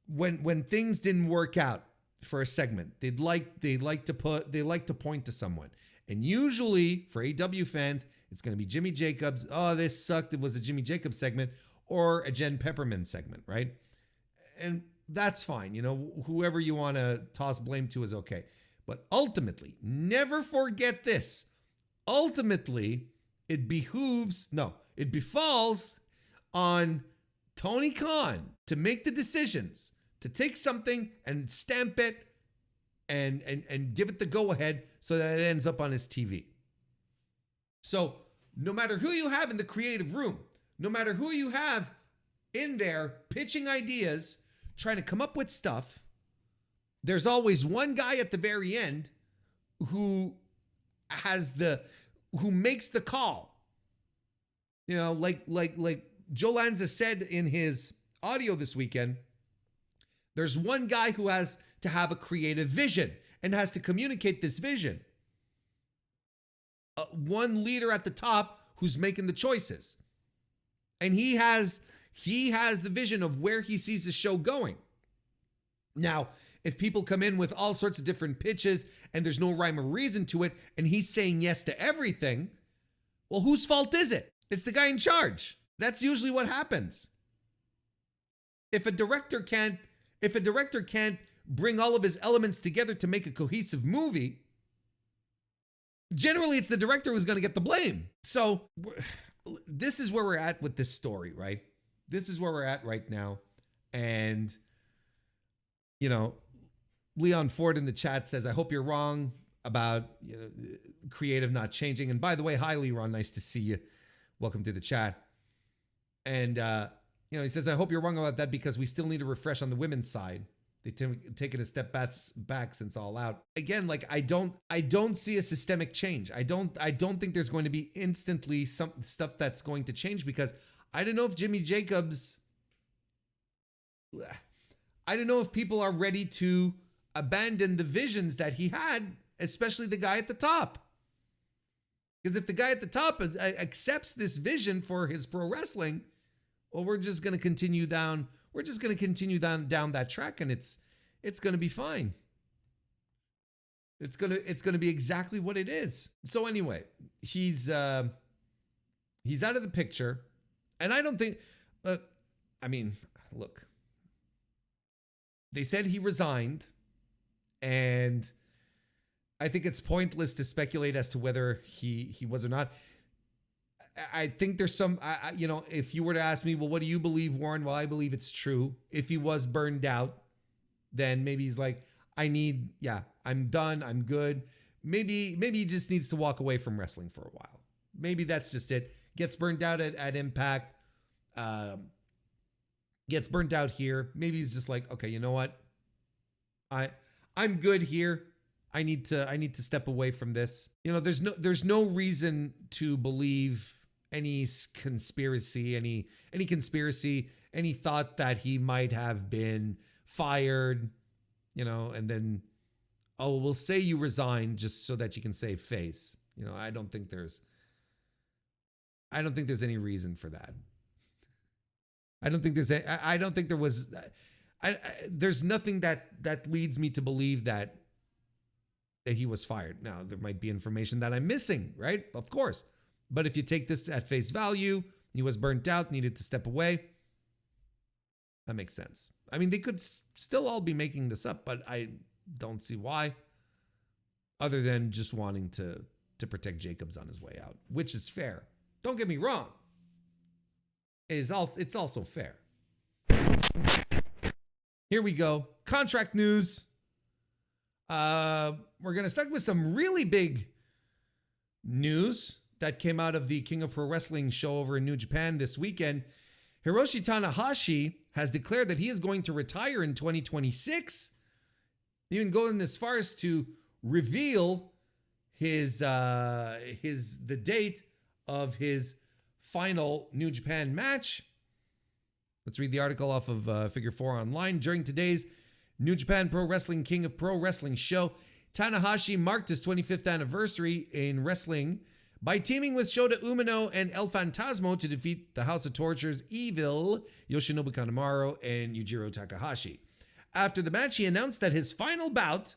when things didn't work out for a segment, they'd like to point to someone, and usually for AEW fans, it's going to be Jimmy Jacobs. Oh, this sucked. It was a Jimmy Jacobs segment or a Jen Pepperman segment, right? And that's fine. Whoever you want to toss blame to is okay. But ultimately, never forget this. Ultimately, it befalls on Tony Khan to make the decisions, to take something and stamp it and give it the go-ahead so that it ends up on his TV. So no matter who you have in the creative room, no matter who you have in there pitching ideas, trying to come up with stuff, there's always one guy at the very end who makes the call. Like Joe Lanza said in his audio this weekend, There's one guy who has to have a creative vision and has to communicate this vision. One leader at the top who's making the choices. And he has the vision of where he sees the show going. Now, if people come in with all sorts of different pitches and there's no rhyme or reason to it, and he's saying yes to everything, well, whose fault is it? It's the guy in charge. That's usually what happens. If a director can't bring all of his elements together to make a cohesive movie, generally it's the director who's going to get the blame. So this is where we're at with this story, right? This is where we're at right now. And, you know, Leon Ford in the chat says, I hope you're wrong about creative not changing. And by the way, hi, Leron. Nice to see you. Welcome to the chat. And, he says, I hope you're wrong about that because we still need a refresh on the women's side. They taken a step back since All Out. Again, like I don't see a systemic change. I don't think there's going to be instantly some stuff that's going to change because I don't know if Jimmy Jacobs, I don't know if people are ready to abandon the visions that he had, especially the guy at the top. Because if the guy at the top accepts this vision for his pro wrestling, well, we're just going to continue down that track, and it's going to be fine. It's going to be exactly what it is. So anyway, he's out of the picture, and I don't think. Look, they said he resigned, and I think it's pointless to speculate as to whether he was or not. I think there's some, if you were to ask me, well, what do you believe, Warren? Well, I believe it's true. If he was burned out, then maybe he's like, I'm done. I'm good. Maybe he just needs to walk away from wrestling for a while. Maybe that's just it. Gets burned out at Impact. Gets burnt out here. Maybe he's just like, okay, you know what? I'm good here. I need to step away from this. There's no reason to believe any conspiracy, any thought that he might have been fired, and then, we'll say you resigned just so that you can save face. I don't think there's any reason for that. There's nothing that leads me to believe that he was fired. Now, there might be information that I'm missing, right? Of course. But if you take this at face value, he was burnt out, needed to step away. That makes sense. I mean, they could still all be making this up, but I don't see why, other than just wanting to protect Jacobs on his way out, which is fair. Don't get me wrong. It's also fair. Here we go. Contract news. We're going to start with some really big news that came out of the King of Pro Wrestling show over in New Japan this weekend. Hiroshi Tanahashi has declared that he is going to retire in 2026, even going as far as to reveal the date of his final New Japan match. Let's read the article off of Figure 4 Online. During today's New Japan Pro Wrestling King of Pro Wrestling show, Tanahashi marked his 25th anniversary in wrestling by teaming with Shota Umino and El Phantasmo to defeat the House of Torture's Evil, Yoshinobu Kanemaru, and Yujiro Takahashi. After the match, he announced that his final bout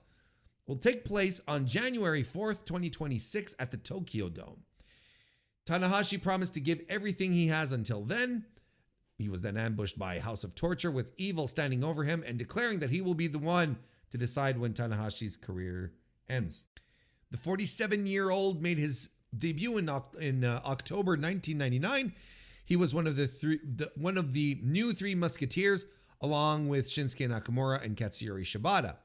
will take place on January 4th, 2026 at the Tokyo Dome. Tanahashi promised to give everything he has until then. He was then ambushed by House of Torture with Evil standing over him and declaring that he will be the one to decide when Tanahashi's career ends. The 47-year-old made his debut in October 1999. He was one of the new Three Musketeers, along with Shinsuke Nakamura and Katsuyori Shibata.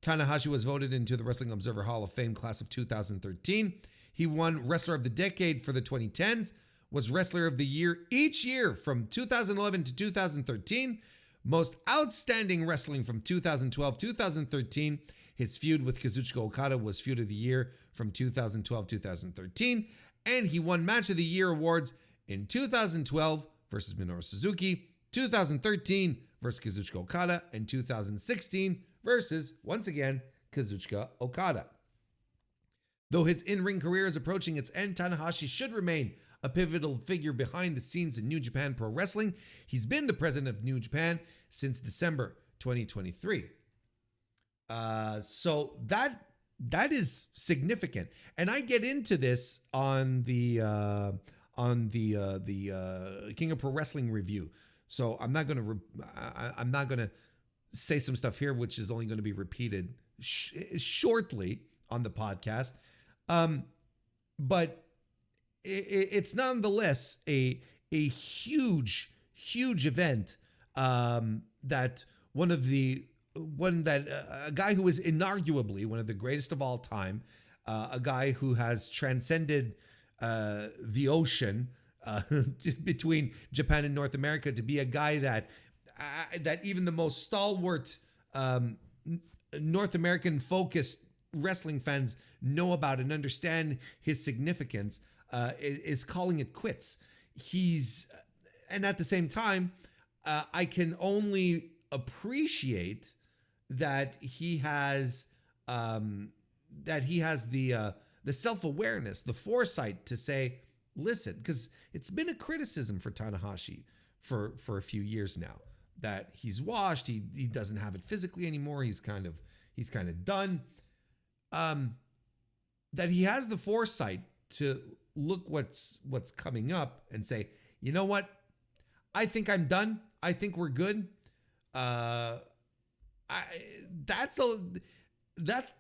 Tanahashi was voted into the Wrestling Observer Hall of Fame class of 2013. He won Wrestler of the Decade for the 2010s, was Wrestler of the Year each year from 2011 to 2013, Most Outstanding Wrestling from 2012-2013. His feud with Kazuchika Okada was Feud of the Year from 2012-2013, and he won Match of the Year awards in 2012 versus Minoru Suzuki, 2013 versus Kazuchika Okada, and 2016 versus, once again, Kazuchika Okada. Though his in-ring career is approaching its end, Tanahashi should remain a pivotal figure behind the scenes in New Japan Pro Wrestling. He's been the president of New Japan since December 2023. So that is significant, and I get into this on the King of Pro Wrestling review. So I'm not gonna say some stuff here, which is only going to be repeated shortly on the podcast. But it's nonetheless a huge event. That a guy who is inarguably one of the greatest of all time, a guy who has transcended the ocean between Japan and North America, to be a guy that even the most stalwart North American focused wrestling fans know about and understand his significance, is calling it quits. And at the same time, I can only appreciate that he has the self-awareness, the foresight to say, listen, because it's been a criticism for Tanahashi for a few years now, that he's washed, he doesn't have it physically anymore, he's kind of done. That he has the foresight to look what's coming up and say, you know what, I think I'm done. I think we're good. That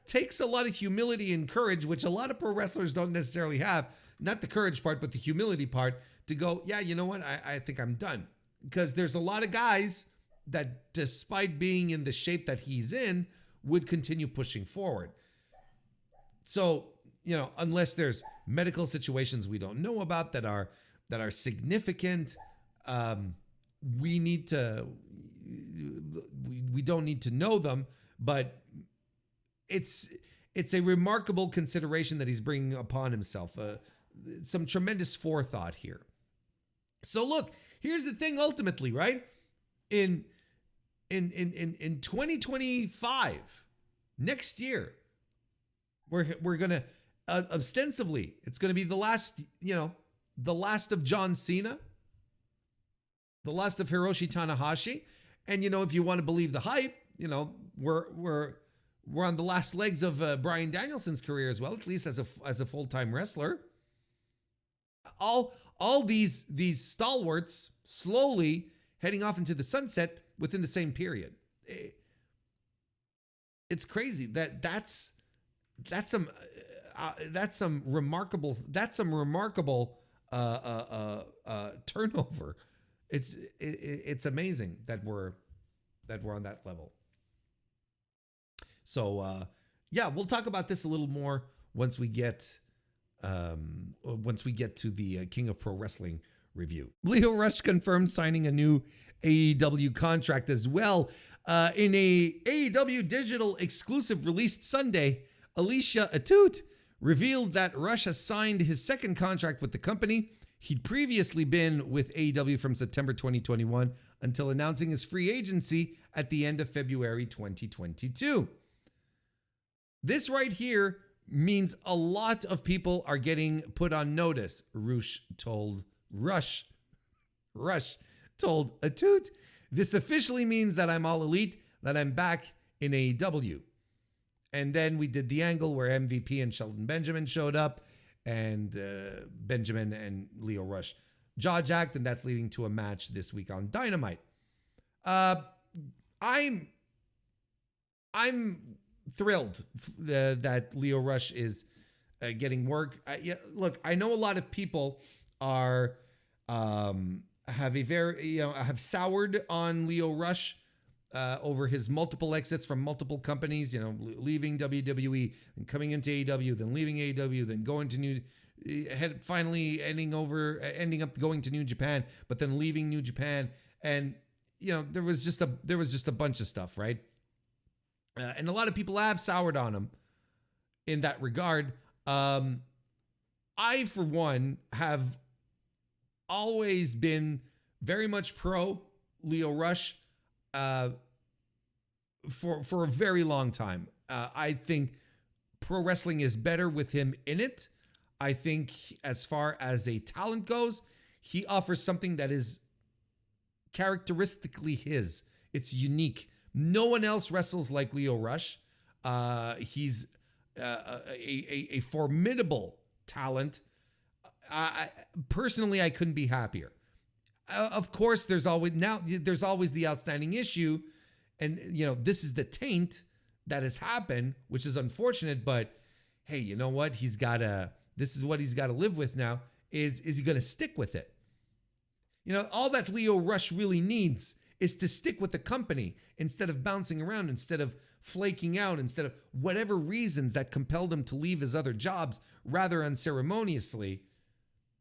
takes a lot of humility and courage, which a lot of pro wrestlers don't necessarily have. Not the courage part, but the humility part, to go, yeah, you know what, I think I'm done. Because there's a lot of guys that, despite being in the shape that he's in, would continue pushing forward. So, unless there's medical situations we don't know about that are significant, we don't need to know them, but it's a remarkable consideration that he's bringing upon himself. Some tremendous forethought here. So look, here's the thing ultimately, right? In 2025, next year, we're going to ostensibly, it's going to be the last of John Cena, the last of Hiroshi Tanahashi. And, if you want to believe the hype, we're on the last legs of Bryan Danielson's career as well, at least as a full-time wrestler. All these stalwarts slowly heading off into the sunset within the same period. It's crazy that's some remarkable turnover. It's amazing that we're on that level. So we'll talk about this a little more once we get to the King of Pro Wrestling review. Lio Rush confirmed signing a new AEW contract as well. In a AEW digital exclusive released Sunday, Alicia Atout revealed that Rush has signed his second contract with the company. He'd previously been with AEW from September 2021 until announcing his free agency at the end of February 2022. This right here means a lot of people are getting put on notice, Rush told Atout. This officially means that I'm all elite, that I'm back in AEW. And then we did the angle where MVP and Shelton Benjamin showed up, and Benjamin and Lio Rush jaw-jacked, and that's leading to a match this week on Dynamite. I'm thrilled that Lio Rush is getting work. Look, I know a lot of people have soured on Lio Rush over his multiple exits from multiple companies, leaving WWE and coming into AEW, then leaving AEW, then going to finally ending up going to New Japan, but then leaving New Japan. And, there was just a bunch of stuff, right? And a lot of people have soured on him in that regard. I, for one, have always been very much pro Lio Rush. uh, for a very long time. I think pro wrestling is better with him in it. I think as far as a talent goes, he offers something that is characteristically his. It's unique. No one else wrestles like Lio Rush. He's a formidable talent. Personally, I couldn't be happier. Of course, there's always the outstanding issue, and this is the taint that has happened, which is unfortunate. But hey, you know what? This is what he's got to live with now. Is he going to stick with it? All that Lio Rush really needs is to stick with the company instead of bouncing around, instead of flaking out, instead of whatever reasons that compelled him to leave his other jobs rather unceremoniously.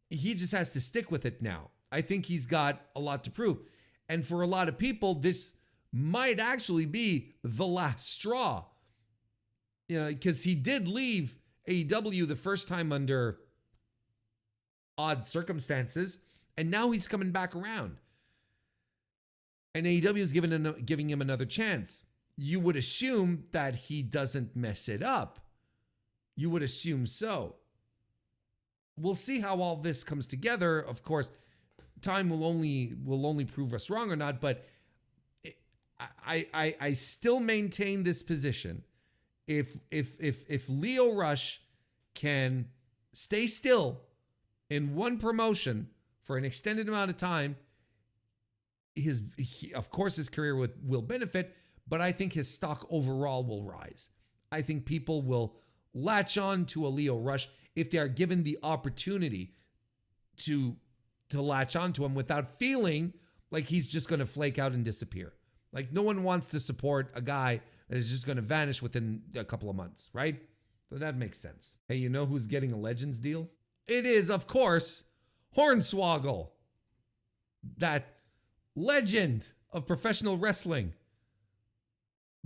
He just has to stick with it now. I think he's got a lot to prove. And for a lot of people, this might actually be the last straw. Because he did leave AEW the first time under odd circumstances, and now he's coming back around. And AEW is giving him another chance. You would assume that he doesn't mess it up. You would assume so. We'll see how all this comes together. Of course, time will only prove us wrong or not, but I still maintain this position. If Lio Rush can stay still in one promotion for an extended amount of time, of course his career will benefit, but I think his stock overall will rise. I think people will latch on to a Lio Rush if they are given the opportunity to latch on to him without feeling like he's just going to flake out and disappear. Like, no one wants to support a guy that is just going to vanish within a couple of months, right? So that makes sense. Hey, you know who's getting a Legends deal? It is, of course, Hornswoggle, that legend of professional wrestling.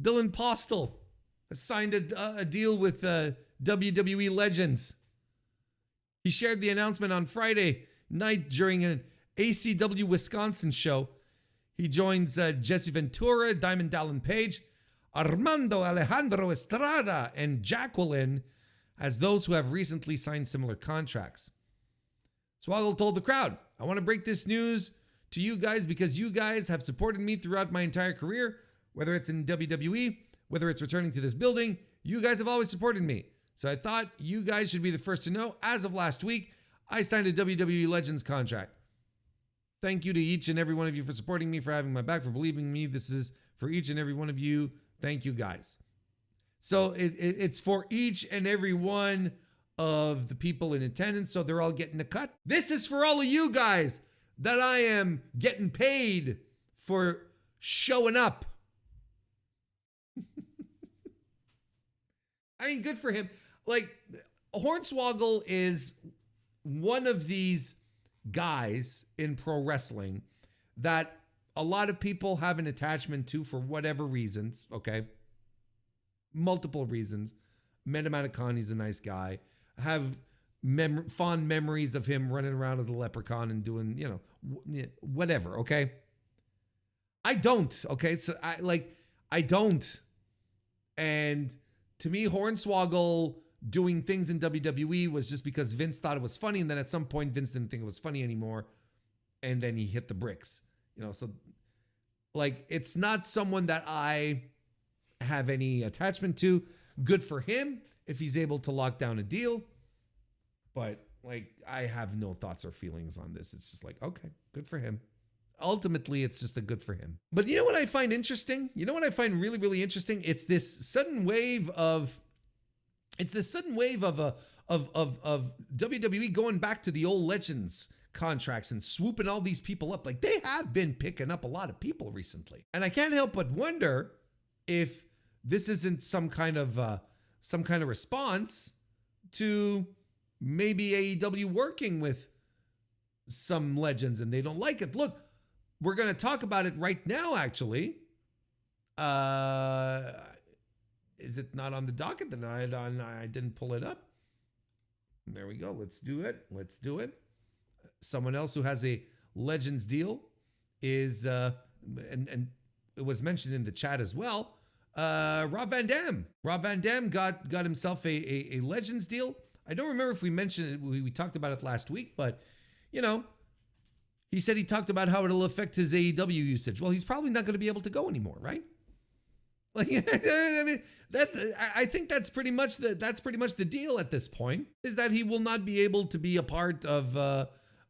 Dylan Postel has signed a deal with WWE Legends. He shared the announcement on Friday night during an ACW Wisconsin show. He joins Jesse Ventura, Diamond Dallas Page, Armando Alejandro Estrada, and Jacqueline as those who have recently signed similar contracts. Swoggle told the crowd, "I want to break this news to you guys because you guys have supported me throughout my entire career, whether it's in WWE, whether it's returning to this building. You guys have always supported me. So I thought you guys should be the first to know. As of last week, I signed a WWE Legends contract. Thank you to each and every one of you for supporting me, for having my back, for believing in me. This is for each and every one of you. Thank you, guys." So it's for each and every one of the people in attendance, so they're all getting a cut. This is for all of you guys that I am getting paid for showing up. I mean, good for him. Like, Hornswoggle is one of these guys in pro wrestling that a lot of people have an attachment to for whatever reasons, okay? Multiple reasons. Met him at a con, he's a nice guy. Have fond memories of him running around as a leprechaun and doing, whatever, okay? I don't, okay? So I don't. And to me, Hornswoggle doing things in WWE was just because Vince thought it was funny, and then at some point Vince didn't think it was funny anymore, and then he hit the bricks. So it's not someone that I have any attachment to. Good for him if he's able to lock down a deal, but I have no thoughts or feelings on this. It's just okay, good for him. Ultimately, it's just a good for him. But you know what I find interesting? You know what I find really, really interesting? It's this sudden wave of WWE going back to the old Legends contracts and swooping all these people up. They have been picking up a lot of people recently. And I can't help but wonder if this isn't some kind of response to maybe AEW working with some legends and they don't like it. Look, we're going to talk about it right now, actually. Is it not on the docket? Then I didn't pull it up. There we go. Let's do it. Someone else who has a Legends deal is, and it was mentioned in the chat as well. Rob Van Dam. Rob Van Dam got himself a Legends deal. I don't remember if we mentioned it. We talked about it last week, but he said he talked about how it'll affect his AEW usage. Well, he's probably not going to be able to go anymore, right? Like, I mean, I think that's pretty much the deal at this point, is that he will not be able to be a part of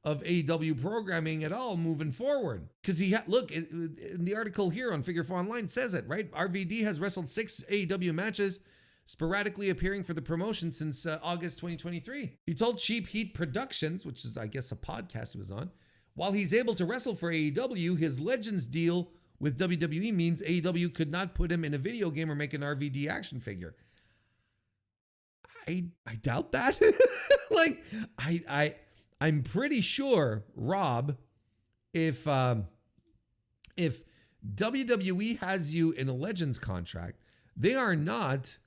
AEW programming at all moving forward. Because look, in the article here on Figure 4 Online says it, right? RVD has wrestled 6 AEW matches, sporadically appearing for the promotion since August 2023. He told Cheap Heat Productions, which is, I guess, a podcast he was on, while he's able to wrestle for AEW, his Legends deal with WWE means AEW could not put him in a video game or make an RVD action figure. I doubt that. Like, I'm pretty sure, Rob, if WWE has you in a Legends contract, they are not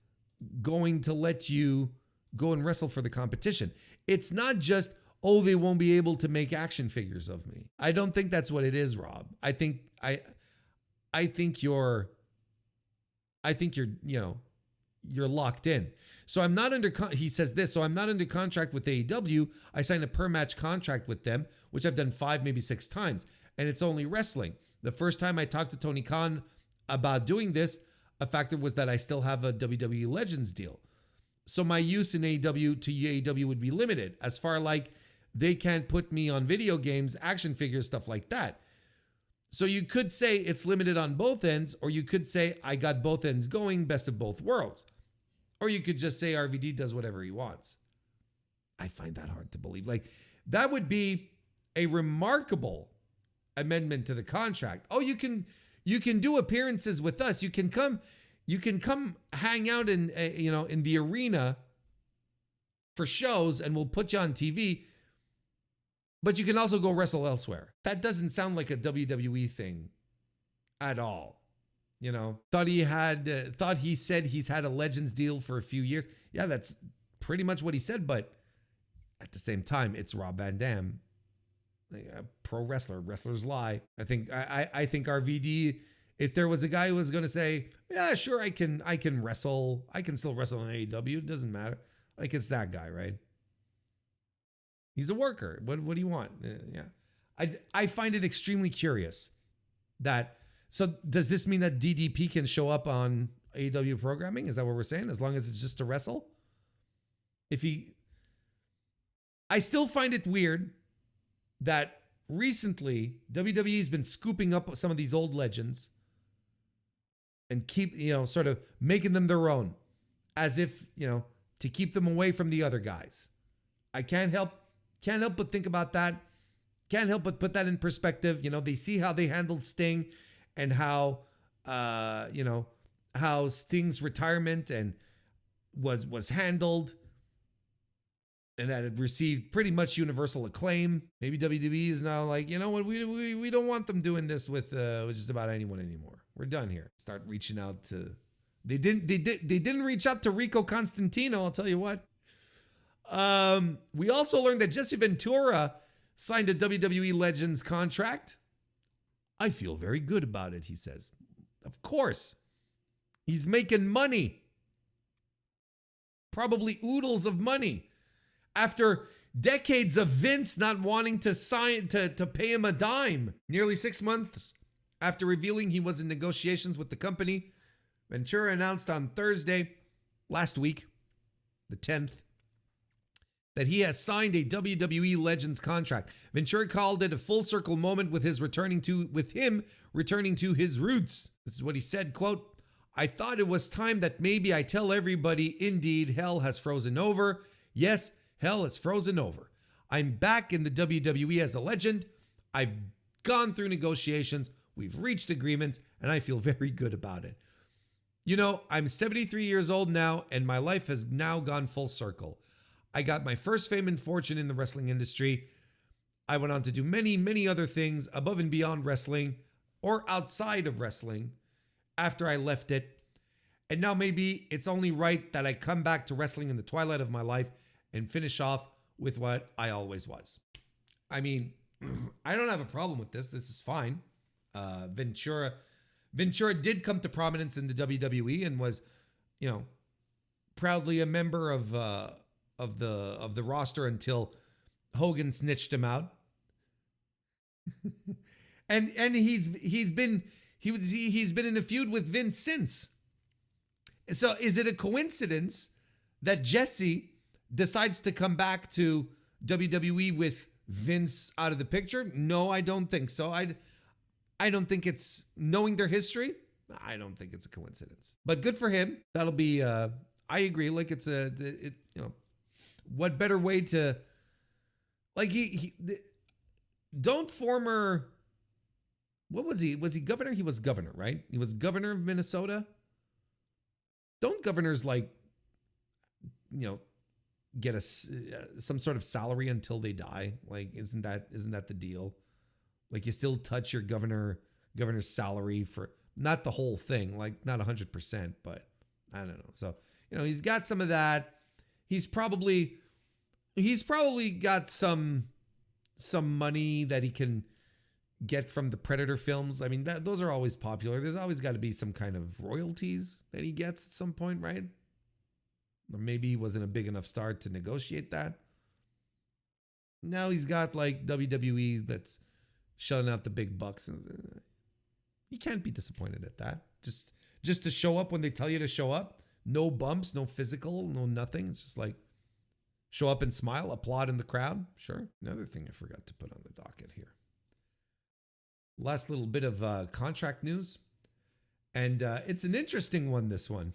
going to let you go and wrestle for the competition. It's not just, oh, they won't be able to make action figures of me. I don't think that's what it is, Rob. I think you're locked in. So I'm not under, he says this, so I'm not under contract with AEW. I signed a per match contract with them, which I've done 5, maybe 6 times, and it's only wrestling. The first time I talked to Tony Khan about doing this, a factor was that I still have a WWE Legends deal. So my use in AEW to AEW would be limited, as far like they can't put me on video games, action figures, stuff like that. So you could say it's limited on both ends, or you could say I got both ends going, best of both worlds. Or you could just say RVD does whatever he wants. I find that hard to believe. Like, that would be a remarkable amendment to the contract. Oh, you can do appearances with us. You can come hang out in in the arena for shows, and we'll put you on TV. But you can also go wrestle elsewhere. That doesn't sound like a WWE thing at all. Thought he said he's had a Legends deal for a few years. Yeah, that's pretty much what he said. But at the same time, it's Rob Van Dam, a pro wrestler. Wrestlers lie. I think RVD, if there was a guy who was going to say, yeah, sure, I can wrestle. I can still wrestle in AEW. It doesn't matter. Like, it's that guy, right? He's a worker. What do you want? Yeah. I find it extremely curious that, so does this mean that DDP can show up on AEW programming? Is that what we're saying? As long as it's just to wrestle? I still find it weird that recently WWE's been scooping up some of these old legends and keep, sort of making them their own, as if, to keep them away from the other guys. I can't help but think about that. Can't help but put that in perspective. They see how they handled Sting and how Sting's retirement and was handled, and that it received pretty much universal acclaim. Maybe WWE is now like, you know what, we don't want them doing this with just about anyone anymore. We're done here. Start reaching out to. They didn't reach out to Rico Constantino. I'll tell you what. We also learned that Jesse Ventura signed a WWE Legends contract. I feel very good about it, he says. Of course. He's making money. Probably oodles of money. After decades of Vince not wanting to pay him a dime. Nearly 6 months after revealing he was in negotiations with the company, Ventura announced on Thursday, last week, the 10th, that he has signed a WWE Legends contract. Ventura called it a full circle moment with him returning to his roots. This is what he said, quote, "I thought it was time that maybe I tell everybody, indeed, hell has frozen over. Yes, hell has frozen over. I'm back in the WWE as a legend. I've gone through negotiations. We've reached agreements, and I feel very good about it. I'm 73 years old now, and my life has now gone full circle. I got my first fame and fortune in the wrestling industry. I went on to do many, many other things above and beyond wrestling or outside of wrestling after I left it. And now maybe it's only right that I come back to wrestling in the twilight of my life and finish off with what I always was." I mean, I don't have a problem with this. This is fine. Ventura Ventura did come to prominence in the WWE and was, proudly a member of the roster until Hogan snitched him out. and he's been in a feud with Vince since. So is it a coincidence that Jesse decides to come back to WWE with Vince out of the picture? No, I don't think so. I don't think it's, knowing their history, I don't think it's a coincidence. But good for him. That'll be I agree, like what better way to, like don't former, what was he? Was he governor? He was governor, right? He was governor of Minnesota. Don't governors get some sort of salary until they die? Like, isn't that the deal? Like, you still touch your governor's salary for not the whole thing, like not 100%, but I don't know. So, he's got some of that. He's probably got some money that he can get from the Predator films. I mean, those are always popular. There's always got to be some kind of royalties that he gets at some point, right? Or maybe he wasn't a big enough star to negotiate that. Now he's got like WWE that's shutting out the big bucks. You can't be disappointed at that. Just to show up when they tell you to show up. No bumps, no physical, no nothing. It's just like show up and smile, applaud in the crowd. Sure. Another thing I forgot to put on the docket here. Last little bit of contract news. And it's an interesting one, this one.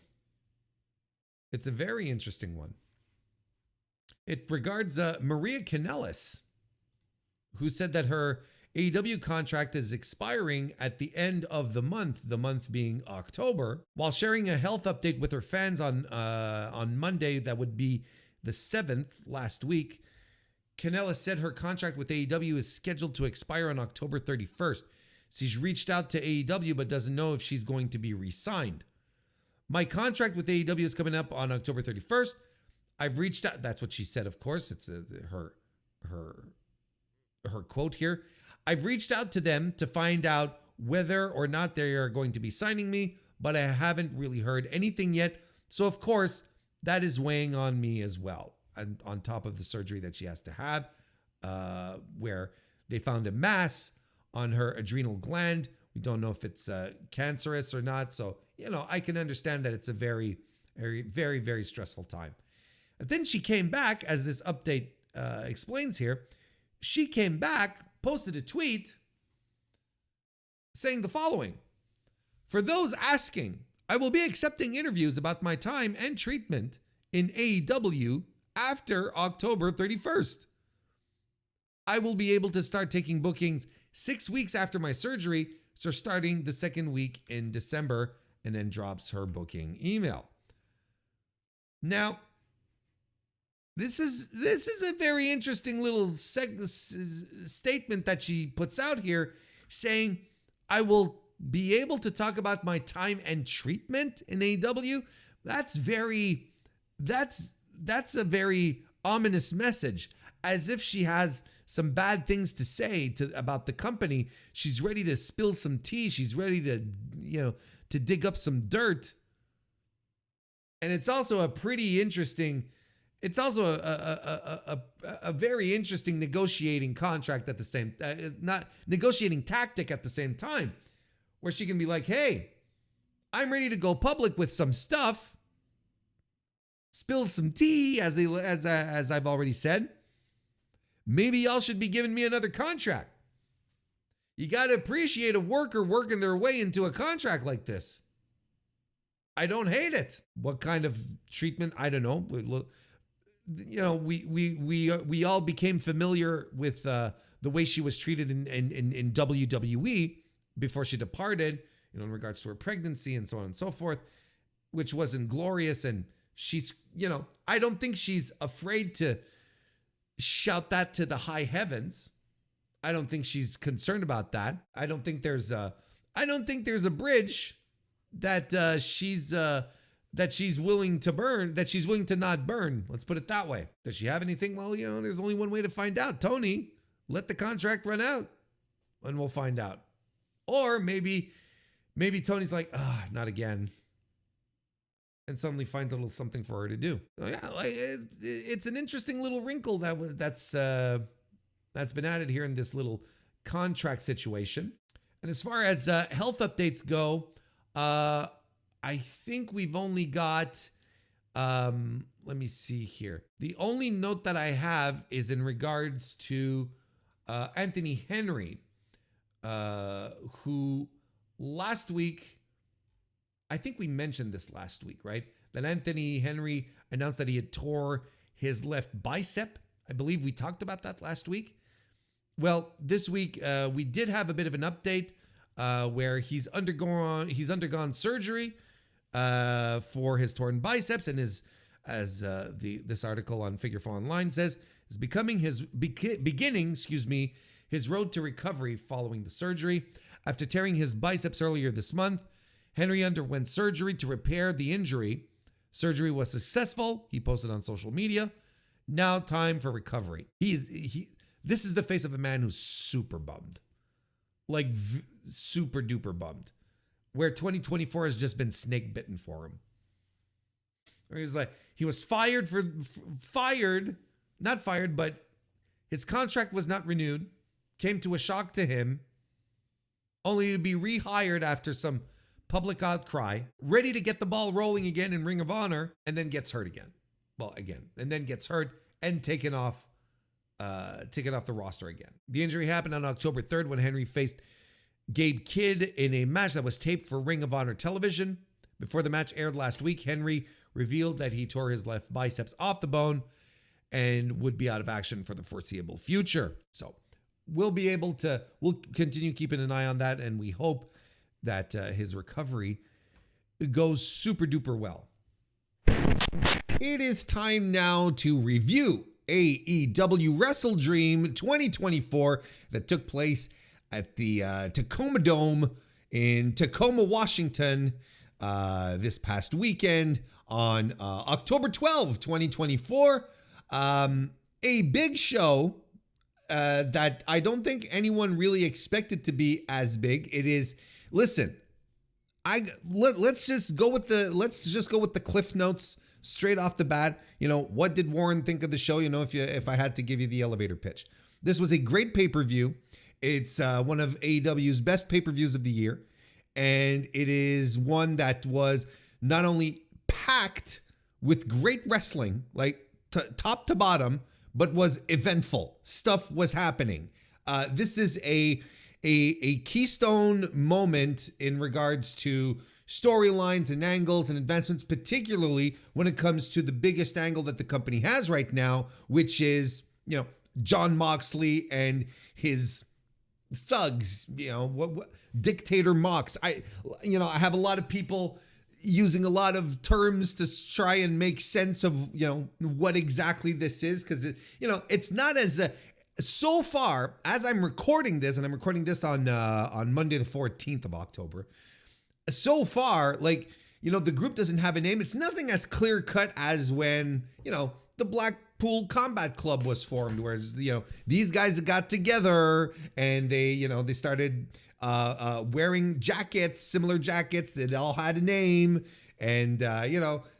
It's a very interesting one. It regards Maria Kanellis, who said that her AEW contract is expiring at the end of the month being October, while sharing a health update with her fans on Monday, that would be the 7th last week. Kanellis said her contract with AEW is scheduled to expire on October 31st. She's reached out to AEW but doesn't know if she's going to be re-signed. My contract with AEW is coming up on October 31st. I've reached out. That's what she said, of course. It's her quote here. I've reached out to them to find out whether or not they are going to be signing me, but I haven't really heard anything yet. So, of course, that is weighing on me as well. And on top of the surgery that she has to have, where they found a mass on her adrenal gland. We don't know if it's cancerous or not. So, I can understand that it's a very, very, very, very stressful time. And then she came back, as this update explains here. She came back, posted a tweet saying the following: for those asking, I will be accepting interviews about my time and treatment in AEW after October 31st. I will be able to start taking bookings 6 weeks after my surgery, so starting the second week in December, and then drops her booking email. Now, this is a very interesting little statement that she puts out here, saying, I will be able to talk about my time and treatment in AEW. That's a very ominous message, as if she has some bad things to say about the company. She's ready to spill some tea. She's ready to dig up some dirt. And it's also a pretty interesting, it's also a very interesting negotiating contract at the same, not negotiating tactic at the same time, where she can be like, hey, I'm ready to go public with some stuff. Spill some tea, as I've already said. Maybe y'all should be giving me another contract. You got to appreciate a worker working their way into a contract like this. I don't hate it. What kind of treatment? I don't know. We all became familiar with the way she was treated in WWE before she departed, in regards to her pregnancy and so on and so forth, which wasn't glorious. And she's, I don't think she's afraid to shout that to the high heavens. I don't think she's concerned about that. I don't think there's a bridge that she's willing to burn, that she's willing to not burn. Let's put it that way. Does she have anything? Well, there's only one way to find out. Tony, let the contract run out and we'll find out. Or maybe maybe Tony's like, not again. And suddenly finds a little something for her to do. So yeah, like it's an interesting little wrinkle that's been added here in this little contract situation. And as far as health updates go, I think we've only got, let me see here. The only note that I have is in regards to Anthony Henry, who last week, I think we mentioned this last week, right? That Anthony Henry announced that he had tore his left bicep. I believe we talked about that last week. Well, this week we did have a bit of an update where he's undergone surgery for his torn biceps, and this article on Figure 4 Online says is beginning his road to recovery following the surgery. After tearing his biceps earlier this month, Henry underwent surgery to repair the injury. Surgery was successful, he posted on social media. Now time for recovery. This is the face of a man who's super bummed. Like super duper bummed. Where 2024 has just been snake bitten for him. Or he was not fired, but his contract was not renewed. Came to a shock to him, only to be rehired after some public outcry, ready to get the ball rolling again in Ring of Honor, and then gets hurt again. And then gets hurt and taken off the roster again. The injury happened on October 3rd when Henry faced Gabe Kidd in a match that was taped for Ring of Honor television. Before the match aired last week, Henry revealed that he tore his left biceps off the bone and would be out of action for the foreseeable future. So we'll continue keeping an eye on that, and we hope that his recovery goes super duper well. It is time now to review AEW WrestleDream 2024 that took place at the Tacoma Dome in Tacoma, Washington this past weekend on October 12, 2024. A big show that I don't think anyone really expected to be as big. It is. Listen, let's just go with the cliff notes straight off the bat. What did Warren think of the show? If I had to give you the elevator pitch, this was a great pay-per-view. It's one of AEW's best pay-per-views of the year, and it is one that was not only packed with great wrestling, like top to bottom, but was eventful. Stuff was happening. This is a keystone moment in regards to storylines and angles and advancements, particularly when it comes to the biggest angle that the company has right now, which is, Jon Moxley and his thugs, Dictator Mox. I have a lot of people using a lot of terms to try and make sense of, what exactly this is. Cause it's not as so far as I'm recording this, and I'm recording this on Monday, the 14th of October. So far, the group doesn't have a name. It's nothing as clear cut as when, the Blackpool Combat Club was formed, whereas, these guys got together and they started wearing jackets, similar jackets that all had a name. And,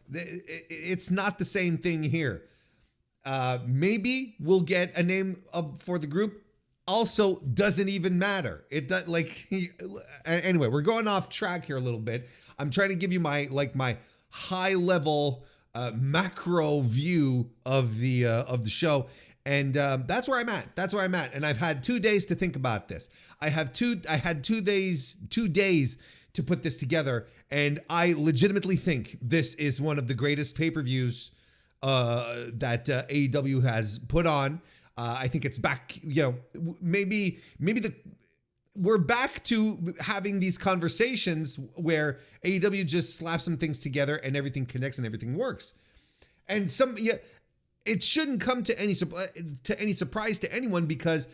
it's not the same thing here. Maybe we'll get a name for the group. Also, doesn't even matter. Anyway, we're going off track here a little bit. I'm trying to give you my high level macro view of the show, and that's where I'm at. And I've had 2 days to think about this. I had 2 days to put this together, and I legitimately think this is one of the greatest pay-per-views that AEW has put on. I think it's back, maybe we're back to having these conversations where AEW just slaps some things together and everything connects and everything works. And it shouldn't come to any surprise to anyone, because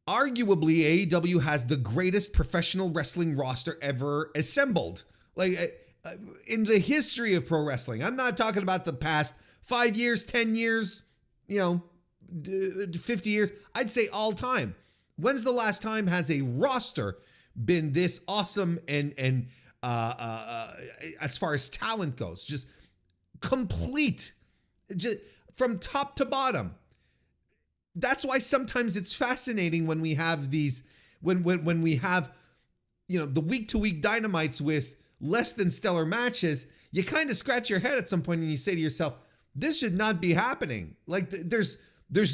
arguably AEW has the greatest professional wrestling roster ever assembled. In the history of pro wrestling. I'm not talking about the past 5 years, 10 years, 50 years. I'd say all time. When's the last time has a roster been this awesome and as far as talent goes, just complete, just from top to bottom. That's why sometimes it's fascinating when we have these, when we have, the week-to-week dynamites with less than stellar matches. You kind of scratch your head at some point and you say to yourself, this should not be happening. Like there's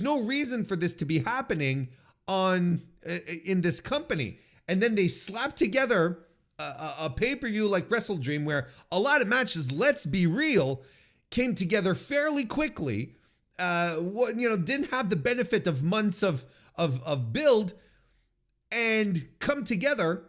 no reason for this to be happening in this company. And then they slap together a pay-per-view like WrestleDream, where a lot of matches, let's be real, came together fairly quickly. Didn't have the benefit of months of build, and come together,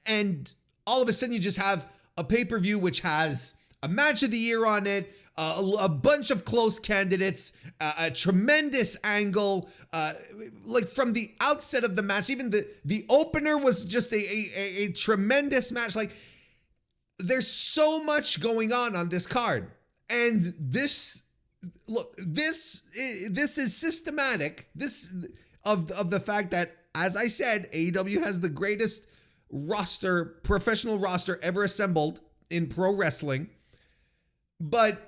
and all of a sudden you just have a pay-per-view which has a match of the year on it, a bunch of close candidates, a tremendous angle, like from the outset of the match. Even the opener was just a tremendous match. Like, there's so much going on this card, and this is systematic. This of the fact that, as I said, AEW has the greatest professional roster ever assembled in pro wrestling, but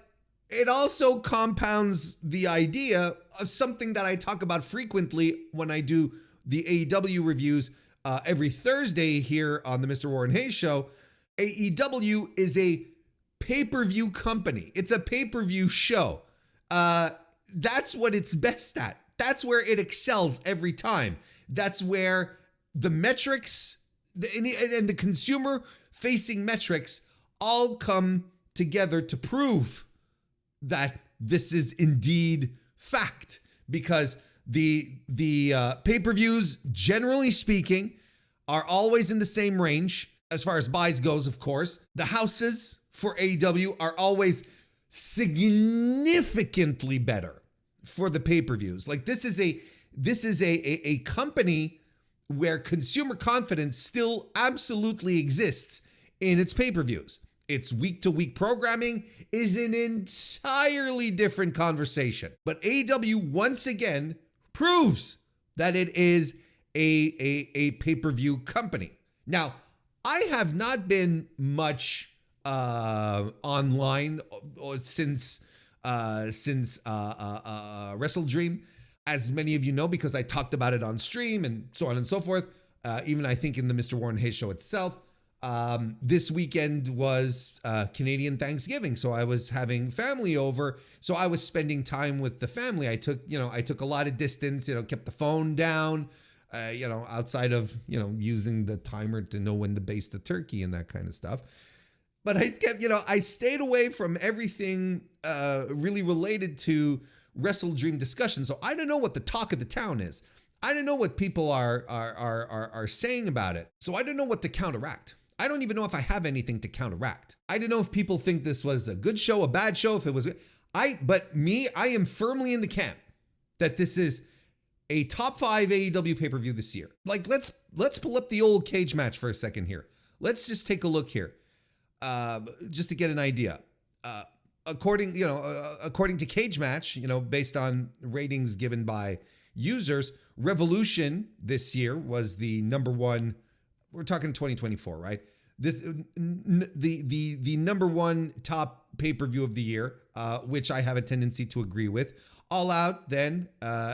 it also compounds the idea of something that I talk about frequently when I do the AEW reviews every Thursday here on the Mr. Warren Hayes Show. AEW is a pay-per-view company. It's a pay-per-view show. That's what it's best at. That's where it excels every time. That's where the metrics and the consumer-facing metrics all come together to prove that this is indeed fact, because the pay-per-views, generally speaking, are always in the same range as far as buys goes. Of course, the houses for AEW are always significantly better for the pay-per-views. Like, this is a company where consumer confidence still absolutely exists in its pay-per-views. Its week-to-week programming is an entirely different conversation. But AEW once again proves that it is a pay-per-view company. Now, I have not been much online since WrestleDream, as many of you know, because I talked about it on stream and so on and so forth. Even I think in the Mr. Warren Hayes Show itself. This weekend was Canadian Thanksgiving, so I was having family over. So I was spending time with the family. I took a lot of distance. Kept the phone down. Outside of using the timer to know when to baste the turkey and that kind of stuff. But I kept I stayed away from everything really related to WrestleDream discussion. So I don't know what the talk of the town is. I don't know what people are saying about it. So I don't know what to counteract. I don't even know if I have anything to counteract. I don't know if people think this was a good show, a bad show, if it was. I am firmly in the camp that this is a top 5 AEW pay-per-view this year. Like, let's pull up the old cage match for a second here. Let's just take a look here, just to get an idea. According to Cage Match, based on ratings given by users, Revolution this year was the number one. We're talking 2024, right? The number one top pay-per-view of the year, which I have a tendency to agree with. All Out then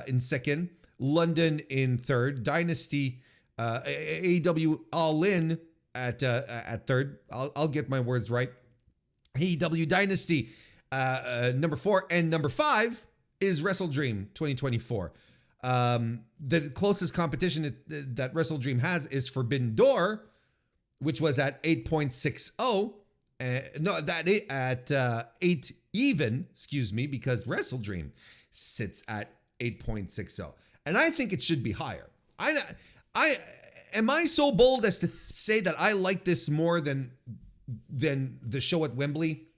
in second, London in third, Dynasty, AEW All In at third. I'll get my words right. AEW Dynasty number 4, and number 5 is WrestleDream 2024. The closest competition that WrestleDream has is Forbidden Door, which was at 8.60. At 8 even, excuse me, because WrestleDream sits at 8.60. And I think it should be higher. Am I so bold as to say that I like this more than the show at Wembley?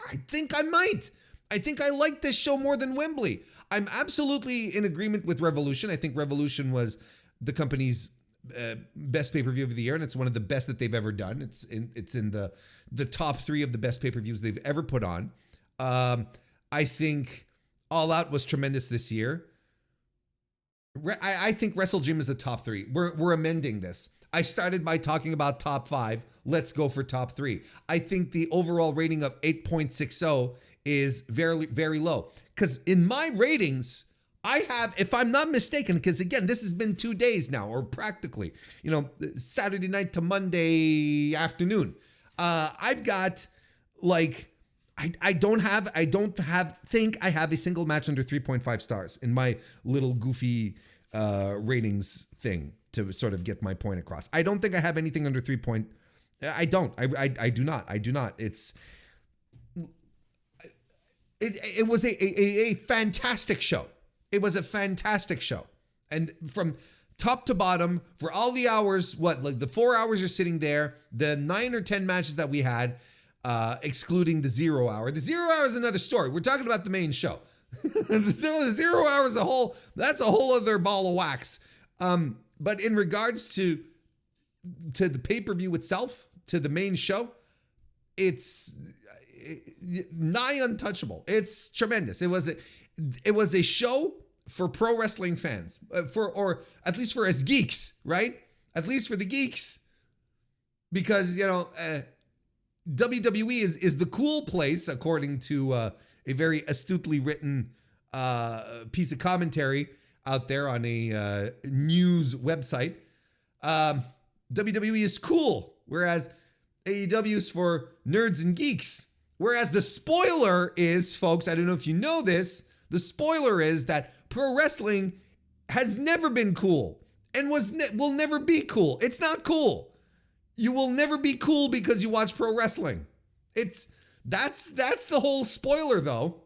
I think I might. I think I like this show more than Wembley. I'm absolutely in agreement with Revolution. I think Revolution was the company's best pay-per-view of the year, and it's one of the best that they've ever done. It's in the top 3 of the best pay-per-views they've ever put on. I think All Out was tremendous this year. I think WrestleDream is the top 3. We're amending this. I started by talking about top 5. Let's go for top 3. I think the overall rating of 8.60 is very, very low. Because in my ratings, I have, if I'm not mistaken, because again, this has been 2 days now, or practically, Saturday night to Monday afternoon. I've got like, I don't think I have a single match under 3.5 stars in my little goofy ratings thing to sort of get my point across. I don't think I have anything under 3 point. I don't. I do not. It was a fantastic show. It was a fantastic show. And from top to bottom, for all the hours, like the 4 hours you're sitting there, the 9 or 10 matches that we had, excluding the 0 hour. The 0 hour is another story. We're talking about the main show. The 0 hour is that's a whole other ball of wax. But in regards to the pay-per-view itself, to the main show, it's nigh untouchable. It's tremendous. It was a show for pro wrestling fans, or at least for us geeks, right? At least for the geeks, because WWE is the cool place, according to a very astutely written piece of commentary out there on a news website. WWE is cool, whereas AEW is for nerds and geeks. Whereas the spoiler is, folks, I don't know if you know this, the spoiler is that pro wrestling has never been cool and will never be cool. It's not cool. You will never be cool because you watch pro wrestling. That's the whole spoiler, though.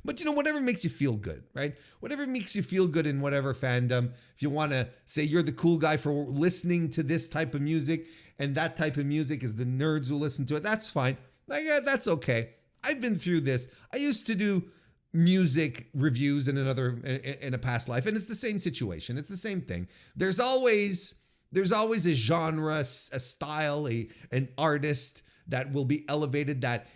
But whatever makes you feel good, right? Whatever makes you feel good in whatever fandom. If you want to say you're the cool guy for listening to this type of music, and that type of music is the nerds who listen to it, that's fine. That's okay. I've been through this. I used to do music reviews in a past life, and it's the same situation. It's the same thing. There's always a genre, a style, an artist that will be elevated that,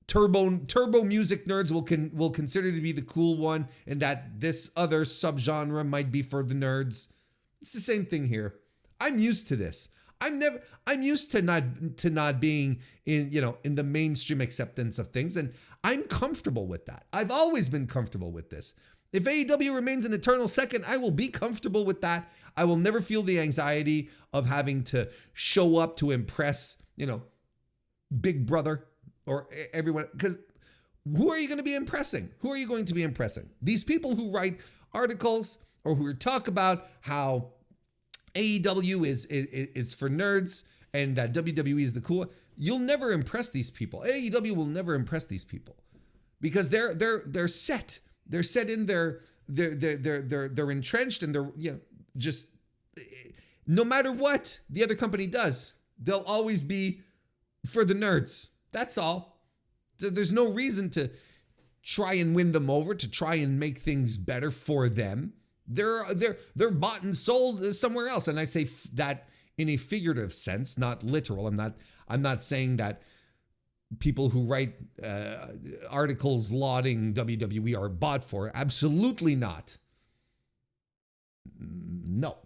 turbo music nerds will consider to be the cool one, and that this other subgenre might be for the nerds. It's the same thing here. I'm used to this. I'm used to not being in the mainstream acceptance of things, and I'm comfortable with that. I've always been comfortable with this. If AEW remains an eternal second, I will be comfortable with that. I will never feel the anxiety of having to show up to impress, Big Brother or everyone, because who are you going to be impressing? Who are you going to be impressing? These people who write articles or who talk about how AEW is for nerds and that WWE is the cool. You'll never impress these people. AEW will never impress these people because they're set. They're set in they're entrenched, and they're just no matter what the other company does, they'll always be for the nerds. That's all. There's no reason to try and win them over, to try and make things better for them. They're bought and sold somewhere else, and I say that in a figurative sense, not literal. I'm not saying that people who write articles lauding WWE are bought for. Absolutely not. No,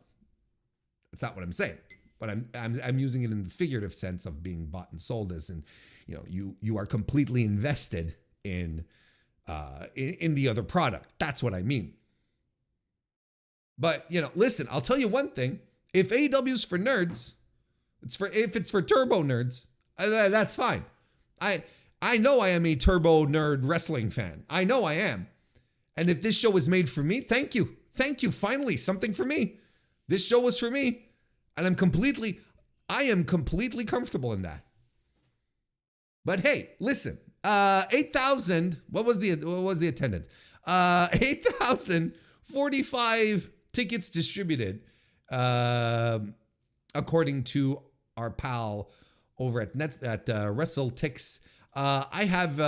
that's not what I'm saying. But I'm using it in the figurative sense of being bought and sold, as in, you are completely invested in the other product. That's what I mean. But listen, I'll tell you one thing: if AEW is for nerds, if it's for turbo nerds, that's fine. I know I am a turbo nerd wrestling fan. I know I am. And if this show was made for me, thank you. Finally, something for me. This show was for me. And I am completely comfortable in that. But hey, listen, 8,000, what was the attendance? 8,045 tickets distributed, according to our pal over at WrestleTix. I have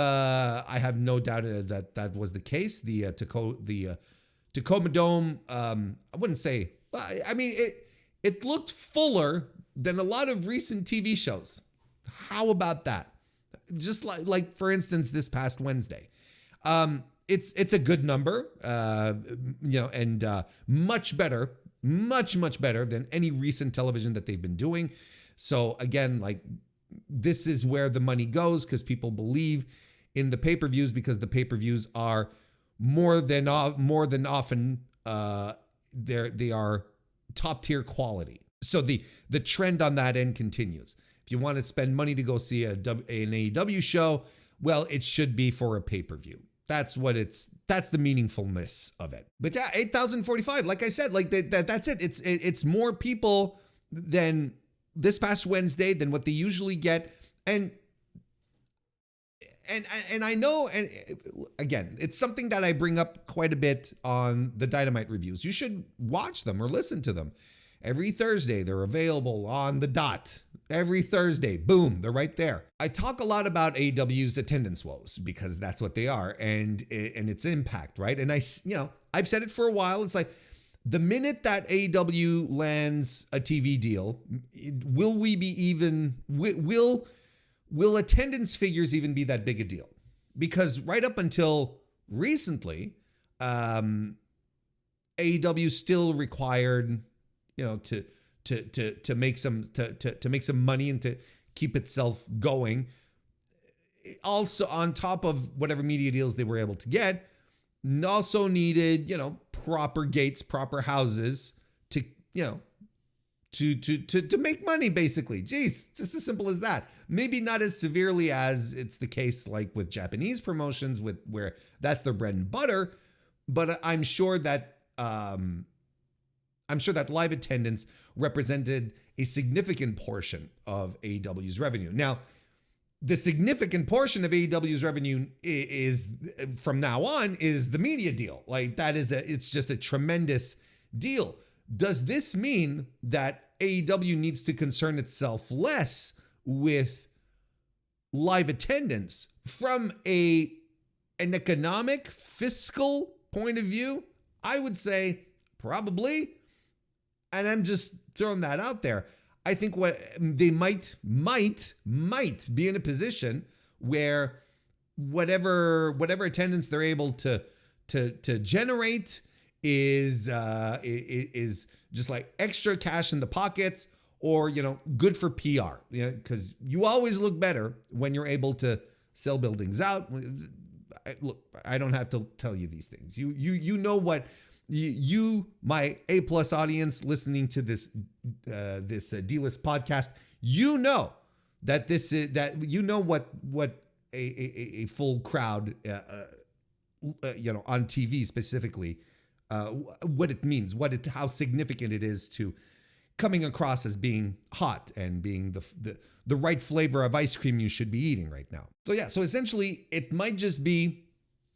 no doubt that was the case. The Tacoma Dome, I wouldn't say, I mean, it looked fuller than a lot of recent TV shows. How about that? Just like for instance, this past Wednesday. It's a good number, and much better much, much better than any recent television that they've been doing. So again, like, this is where the money goes because people believe in the pay-per-views, because the pay-per-views are more than often they are top tier quality. So the trend on that end continues. If you want to spend money to go see an AEW show, well, it should be for a pay-per-view. That's the meaningfulness of it. But yeah, 8,045, like I said, like that's it. It's more people than this past Wednesday than what they usually get. And I know, and again, it's something that I bring up quite a bit on the Dynamite reviews. You should watch them or listen to them. Every Thursday, they're available on the dot. Every Thursday, boom, they're right there. I talk a lot about AEW's attendance woes because that's what they are, and its impact, right? And I've said it for a while. It's like, the minute that AEW lands a TV deal, will attendance figures even be that big a deal? Because right up until recently, AEW still required, to make some money and to keep itself going. Also, on top of whatever media deals they were able to get, also needed, proper gates, proper houses to make money, basically. Jeez, just as simple as that. Maybe not as severely as it's the case like with Japanese promotions, where that's their bread and butter, but I'm sure that live attendance represented a significant portion of AEW's revenue. Now, the significant portion of AEW's revenue is from now on is the media deal. Like, it's just a tremendous deal. Does this mean that AEW needs to concern itself less with live attendance from an economic, fiscal point of view? I would say probably. And I'm just throwing that out there. I think what they might be in a position where whatever attendance they're able to generate is just like extra cash in the pockets, or good for PR. Because you always look better when you're able to sell buildings out. Look, I don't have to tell you these things. You know what. You, my A+ audience listening to this D-List podcast, what a full crowd, on TV specifically, what it means, how significant it is to coming across as being hot and being the right flavor of ice cream you should be eating right now. So essentially, it might just be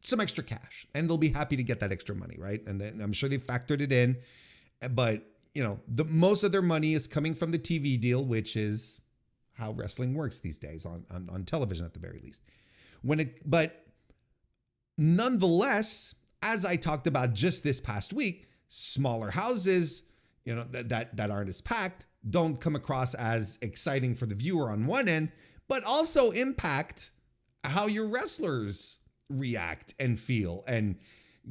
some extra cash, and they'll be happy to get that extra money, right? And then I'm sure they factored it in, but the most of their money is coming from the TV deal, which is how wrestling works these days on television at the very least. But nonetheless, as I talked about just this past week, smaller houses, that aren't as packed, don't come across as exciting for the viewer on one end, but also impact how your wrestlers react and feel and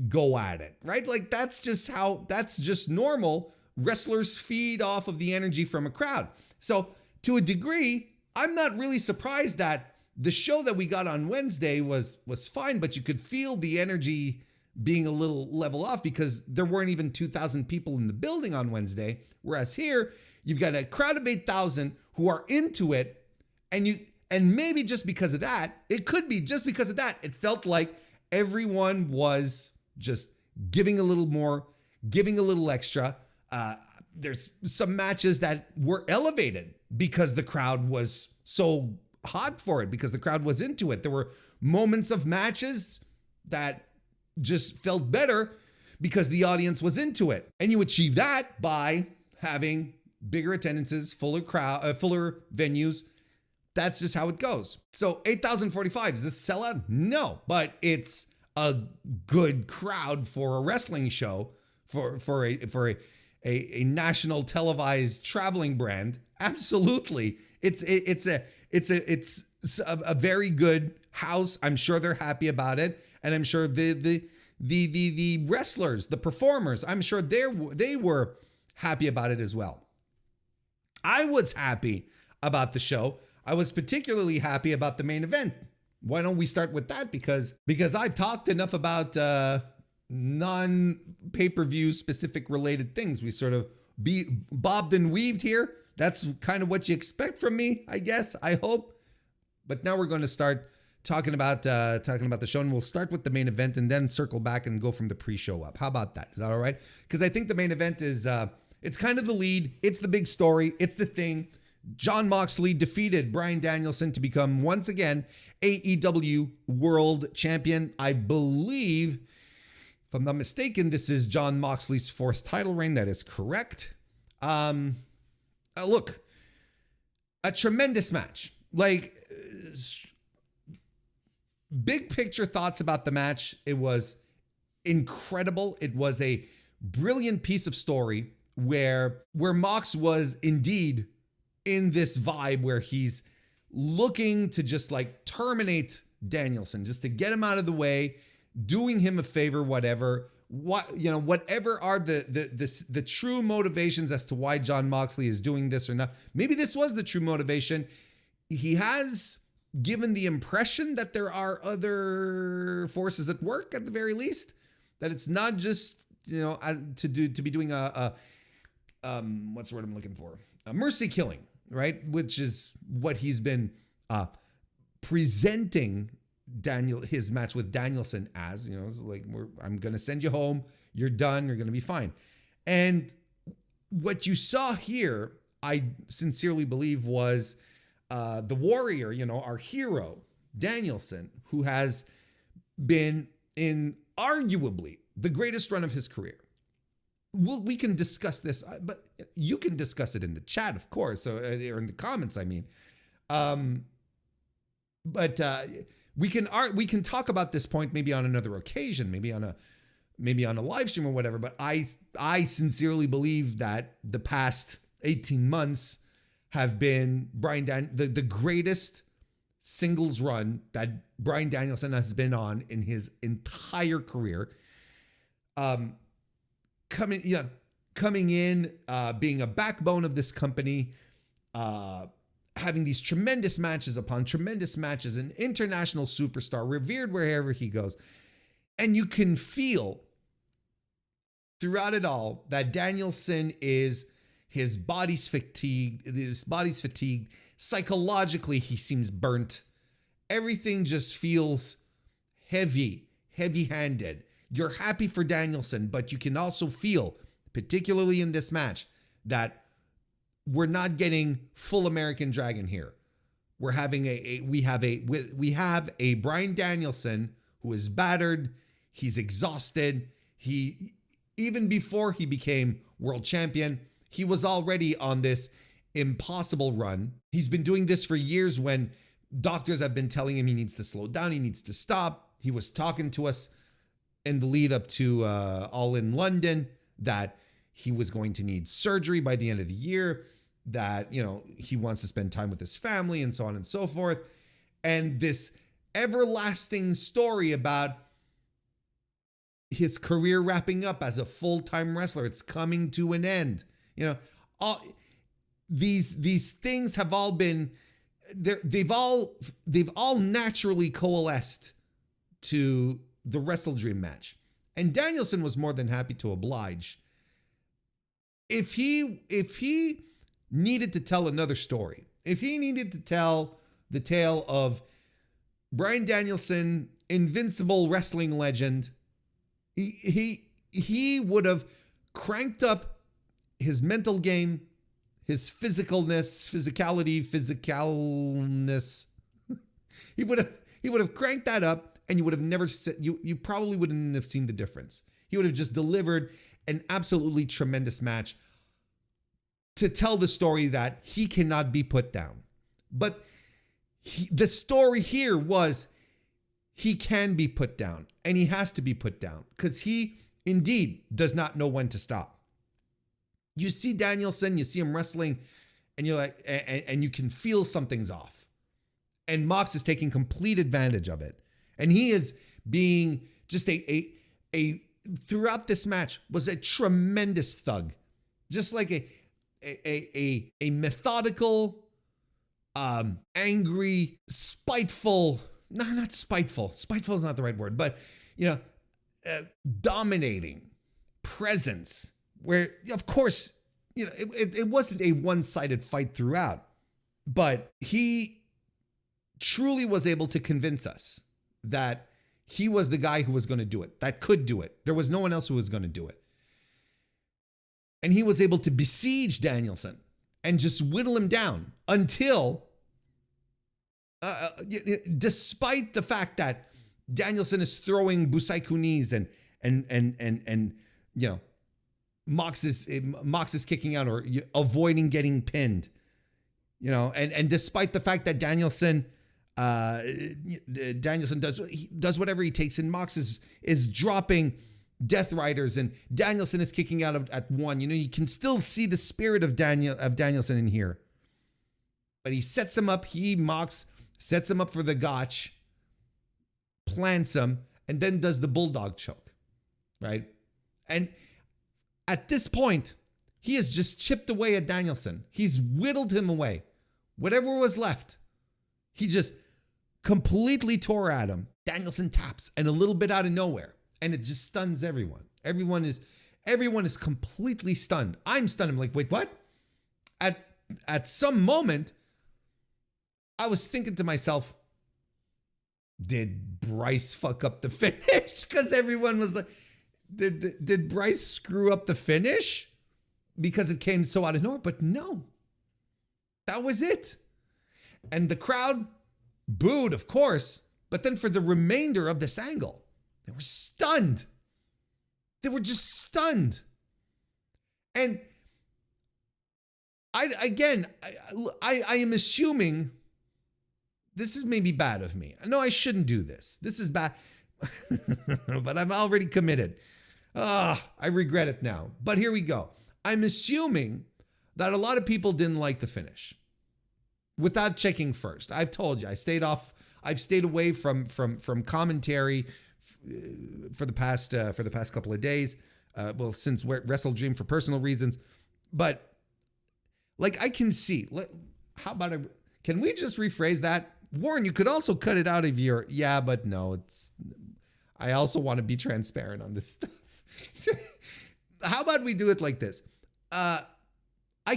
go at it, right? Like, that's just normal. Wrestlers feed off of the energy from a crowd. So to a degree, I'm not really surprised that the show that we got on Wednesday was fine, but you could feel the energy being a little level off because there weren't even 2,000 people in the building on Wednesday. Whereas here, you've got a crowd of 8,000 who are into it, and maybe just because of that, it felt like everyone was just giving a little more, giving a little extra. There's some matches that were elevated because the crowd was so hot for it, because the crowd was into it. There were moments of matches that just felt better because the audience was into it. And you achieve that by having bigger attendances, fuller venues. That's just how it goes. So 8,045, is this a sellout? No, but it's a good crowd for a wrestling show, for a national televised traveling brand. Absolutely. It's a very good house. I'm sure they're happy about it. And I'm sure the wrestlers, the performers, I'm sure they were happy about it as well. I was happy about the show. I was particularly happy about the main event. Why don't we start with that? Because I've talked enough about non-pay-per-view specific related things. We sort of bobbed and weaved here. That's kind of what you expect from me, I guess, I hope. But now we're going to start talking about the show, and we'll start with the main event and then circle back and go from the pre-show up. How about that? Is that all right? Because I think the main event is it's kind of the lead. It's the big story. It's the thing. Jon Moxley defeated Bryan Danielson to become once again AEW World Champion. I believe, if I'm not mistaken, this is Jon Moxley's 4th title reign. That is correct. Look, a tremendous match. Like, big picture thoughts about the match. It was incredible. It was a brilliant piece of story where Mox was indeed in this vibe where he's looking to just like terminate Danielson, just to get him out of the way, doing him a favor, whatever are the true motivations as to why Jon Moxley is doing this or not. Maybe this was the true motivation. He has given the impression that there are other forces at work, at the very least, that it's not just, to be doing what's the word I'm looking for? A mercy killing, right? Which is what he's been presenting his match with Danielson as, it's like, I'm going to send you home. You're done. You're going to be fine. And what you saw here, I sincerely believe, was the warrior, our hero, Danielson, who has been in arguably the greatest run of his career. We can discuss this, but you can discuss it in the chat, of course, or in the comments, I mean. But we can talk about this point maybe on another occasion, maybe on a live stream or whatever. But I sincerely believe that the past 18 months have been the greatest singles run that Bryan Danielson has been on in his entire career. Coming in, being a backbone of this company, having these tremendous matches upon tremendous matches, an international superstar, revered wherever he goes. And you can feel throughout it all that Danielson his body's fatigued. Psychologically, he seems burnt. Everything just feels heavy-handed. You're happy for Danielson, but you can also feel, particularly in this match, that we're not getting full American Dragon here. We have a Bryan Danielson who is battered. He's exhausted. Even before he became world champion, he was already on this impossible run. He's been doing this for years when doctors have been telling him he needs to slow down, he needs to stop. He was talking to us in the lead up to All in London that he was going to need surgery by the end of the year, that, he wants to spend time with his family and so on and so forth. And this everlasting story about his career wrapping up as a full-time wrestler. It's coming to an end. All these things have all been, they've all naturally coalesced to the WrestleDream match. And Danielson was more than happy to oblige. If he needed to tell another story, if he needed to tell the tale of Bryan Danielson, invincible wrestling legend, he would have cranked up his mental game, his physicalness. He would have cranked that up, and you would have never said, you probably wouldn't have seen the difference. He would have just delivered an absolutely tremendous match to tell the story that he cannot be put down. But the story here was he can be put down, and he has to be put down because he indeed does not know when to stop. You see Danielson, you see him wrestling, and you're like, and you can feel something's off. And Mox is taking complete advantage of it. And he is being just throughout this match was a tremendous thug. just like a methodical, angry, spiteful, no, not spiteful. Spiteful is not the right word, but, dominating presence where, of course, it wasn't a one-sided fight throughout, but he truly was able to convince us that he was the guy who was going to do it, that could do it. There was no one else who was going to do it. And he was able to besiege Danielson and just whittle him down until, despite the fact that Danielson is throwing Busaiku knees and Mox is kicking out or avoiding getting pinned, and despite the fact that Danielson does whatever he takes, and Mox is dropping Death Riders, and Danielson is kicking out at one. You can still see the spirit of Danielson in here. But he sets him up. Mox sets him up for the gotch, plants him, and then does the bulldog choke, right? And at this point, he has just chipped away at Danielson. He's whittled him away. Whatever was left, he just completely tore at him. Danielson taps, and a little bit out of nowhere, and it just stuns everyone. Everyone is completely stunned. I'm stunned. I'm like, wait, what? At some moment, I was thinking to myself, did Bryce fuck up the finish? Because everyone was like, did Bryce screw up the finish? Because it came so out of nowhere. But no, that was it. And the crowd booed, of course. But then for the remainder of this angle, they were stunned. They were just stunned. And I am assuming this is maybe bad of me. No, I shouldn't do this. This is bad. But I'm already committed. I regret it now. But here we go. I'm assuming that a lot of people didn't like the finish without checking first. I've told you, I've stayed away from commentary for the past couple of days. Since WrestleDream for personal reasons. But like I can see, how about can we just rephrase that? Warren, you could also cut it out of your, but no, I also want to be transparent on this stuff. How about we do it like this? I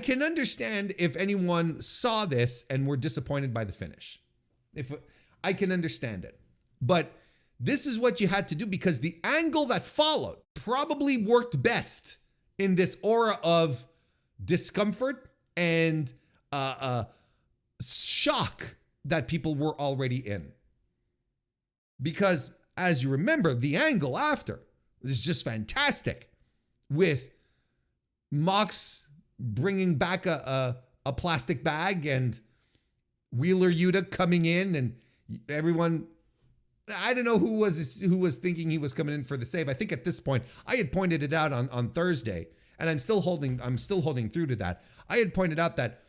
can understand if anyone saw this and were disappointed by the finish. If I can understand it. But this is what you had to do because the angle that followed probably worked best in this aura of discomfort and shock that people were already in. Because as you remember, the angle after is just fantastic with Mox bringing back a plastic bag and Wheeler Yuta coming in and everyone, I don't know who was thinking he was coming in for the save. I think at this point, I had pointed it out on Thursday, and I'm still holding through to that. I had pointed out that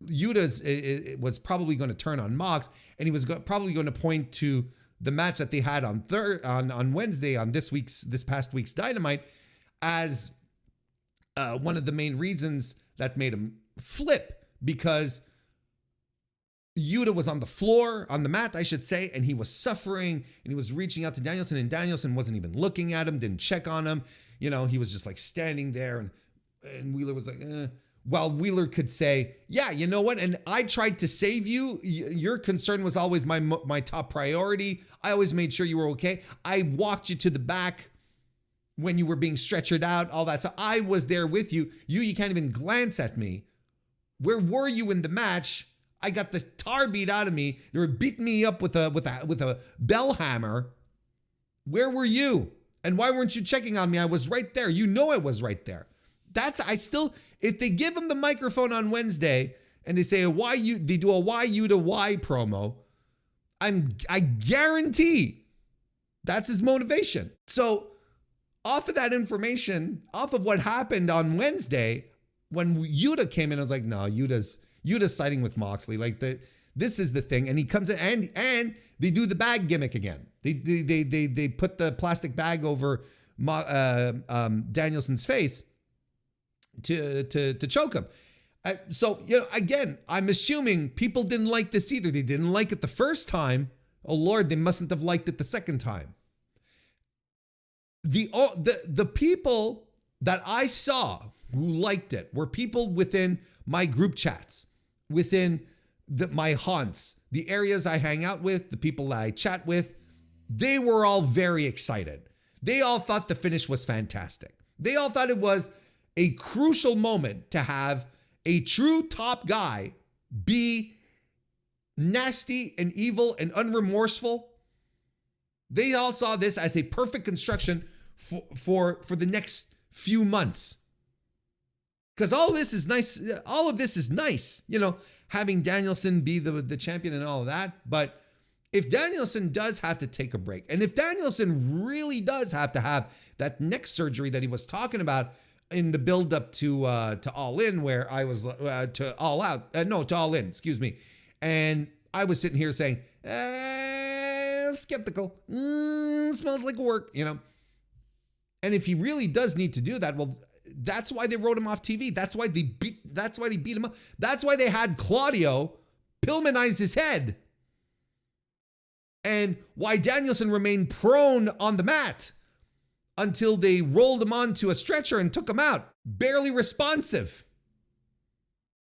Yuta was probably going to turn on Mox, and he was probably going to point to the match that they had on Wednesday on this past week's Dynamite as one of the main reasons that made him flip, because Yuta was on the mat, I should say, and he was suffering, and he was reaching out to Danielson, and Danielson wasn't even looking at him, didn't check on him. He was just like standing there, and Wheeler was like, While Wheeler could say, yeah, you know what? And I tried to save you. Your concern was always my top priority. I always made sure you were okay. I walked you to the back when you were being stretchered out, all that. So I was there with you. You can't even glance at me. Where were you in the match? I got the tar beat out of me. They were beating me up with a bell hammer. Where were you? And why weren't you checking on me? I was right there. I was right there. If they give him the microphone on Wednesday and they say they do a why you to why promo, I guarantee that's his motivation. So off of that information, off of what happened on Wednesday, when Yuta came in, I was like, no, Yuta's siding with Moxley. Like this is the thing. And he comes in and they do the bag gimmick again. They put the plastic bag over Danielson's face. to choke him. So, again, I'm assuming people didn't like this either. They didn't like it the first time. Oh, Lord, they mustn't have liked it the second time. The people that I saw who liked it were people within my group chats, within my haunts, the areas I hang out with, the people that I chat with. They were all very excited. They all thought the finish was fantastic. They all thought it was a crucial moment to have a true top guy be nasty and evil and unremorseful. They all saw this as a perfect construction for the next few months. Because all of this is nice. All of this is nice, having Danielson be the champion and all of that. But if Danielson does have to take a break, and if Danielson really does have to have that neck surgery that he was talking about in the build up to All In, where I was to All Out, to All In, excuse me. And I was sitting here saying, skeptical, smells like work, And if he really does need to do that, well, that's why they wrote him off TV. That's why they beat him up. That's why they had Claudio Pillmanize his head. And why Danielson remained prone on the mat until they rolled him onto a stretcher and took him out. Barely responsive.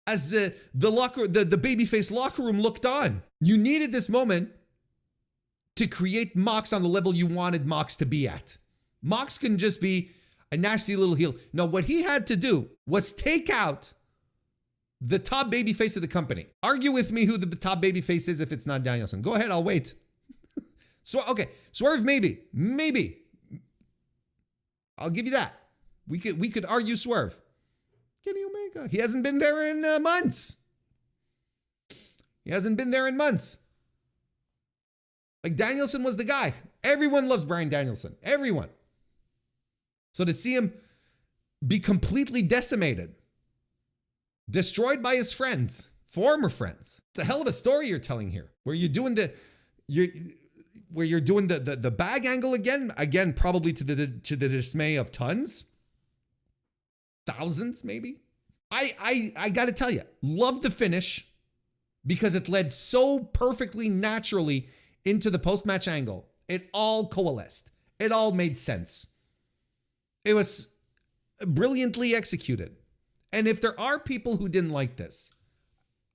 As the babyface locker room looked on. You needed this moment to create Mox on the level you wanted Mox to be at. Mox can just be a nasty little heel. No, what he had to do was take out the top babyface of the company. Argue with me who the top babyface is if it's not Danielson. Go ahead, I'll wait. So, okay, Swerve maybe. I'll give you that. We could argue Swerve. Kenny Omega. He hasn't been there in months. Like, Danielson was the guy. Everyone loves Bryan Danielson. Everyone. So to see him be completely decimated, destroyed by his friends, former friends. It's a hell of a story you're telling here, where you're doing the bag angle again, probably to the dismay of tons, thousands maybe. I got to tell you, love the finish because it led so perfectly naturally into the post-match angle. It all coalesced. It all made sense. It was brilliantly executed. And if there are people who didn't like this,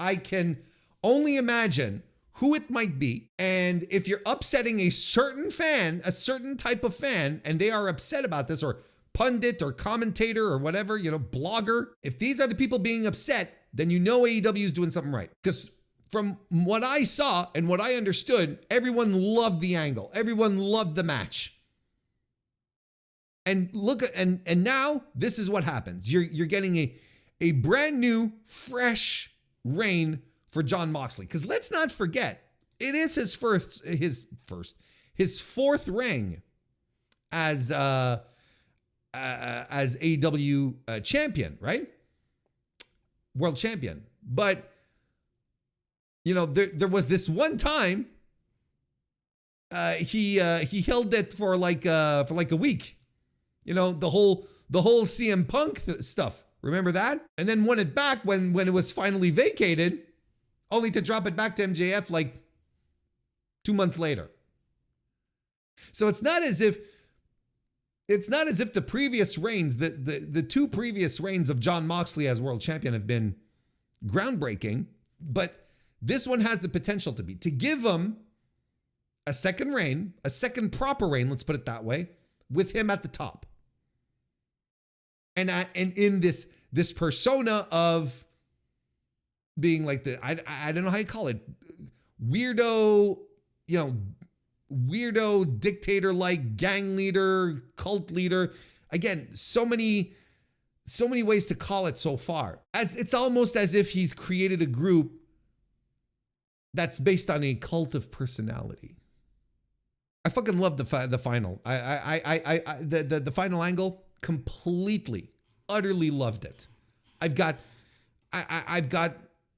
I can only imagine who it might be. And if you're upsetting a certain fan, a certain type of fan, and they are upset about this, or pundit or commentator or whatever, blogger, if these are the people being upset, then AEW is doing something right. Because from what I saw and what I understood, everyone loved the angle. Everyone loved the match. And look, and now this is what happens. You're getting a brand new, fresh reign for Jon Moxley. Because let's not forget, it is his fourth ring as AEW champion, right? World champion. But there was this one time he held it for like a week. The whole CM Punk stuff. Remember that? And then won it back when it was finally vacated, only to drop it back to MJF like 2 months later. So it's not as if the previous reigns, the two previous reigns of Jon Moxley as world champion have been groundbreaking, but this one has the potential to give him a second reign, a second proper reign, let's put it that way, with him at the top. And in this persona of being like I don't know how you call it, weirdo, weirdo dictator-like gang leader, cult leader. Again, so many ways to call it so far. It's almost as if he's created a group that's based on a cult of personality. I fucking love the final. The final angle. Completely, utterly loved it. I've got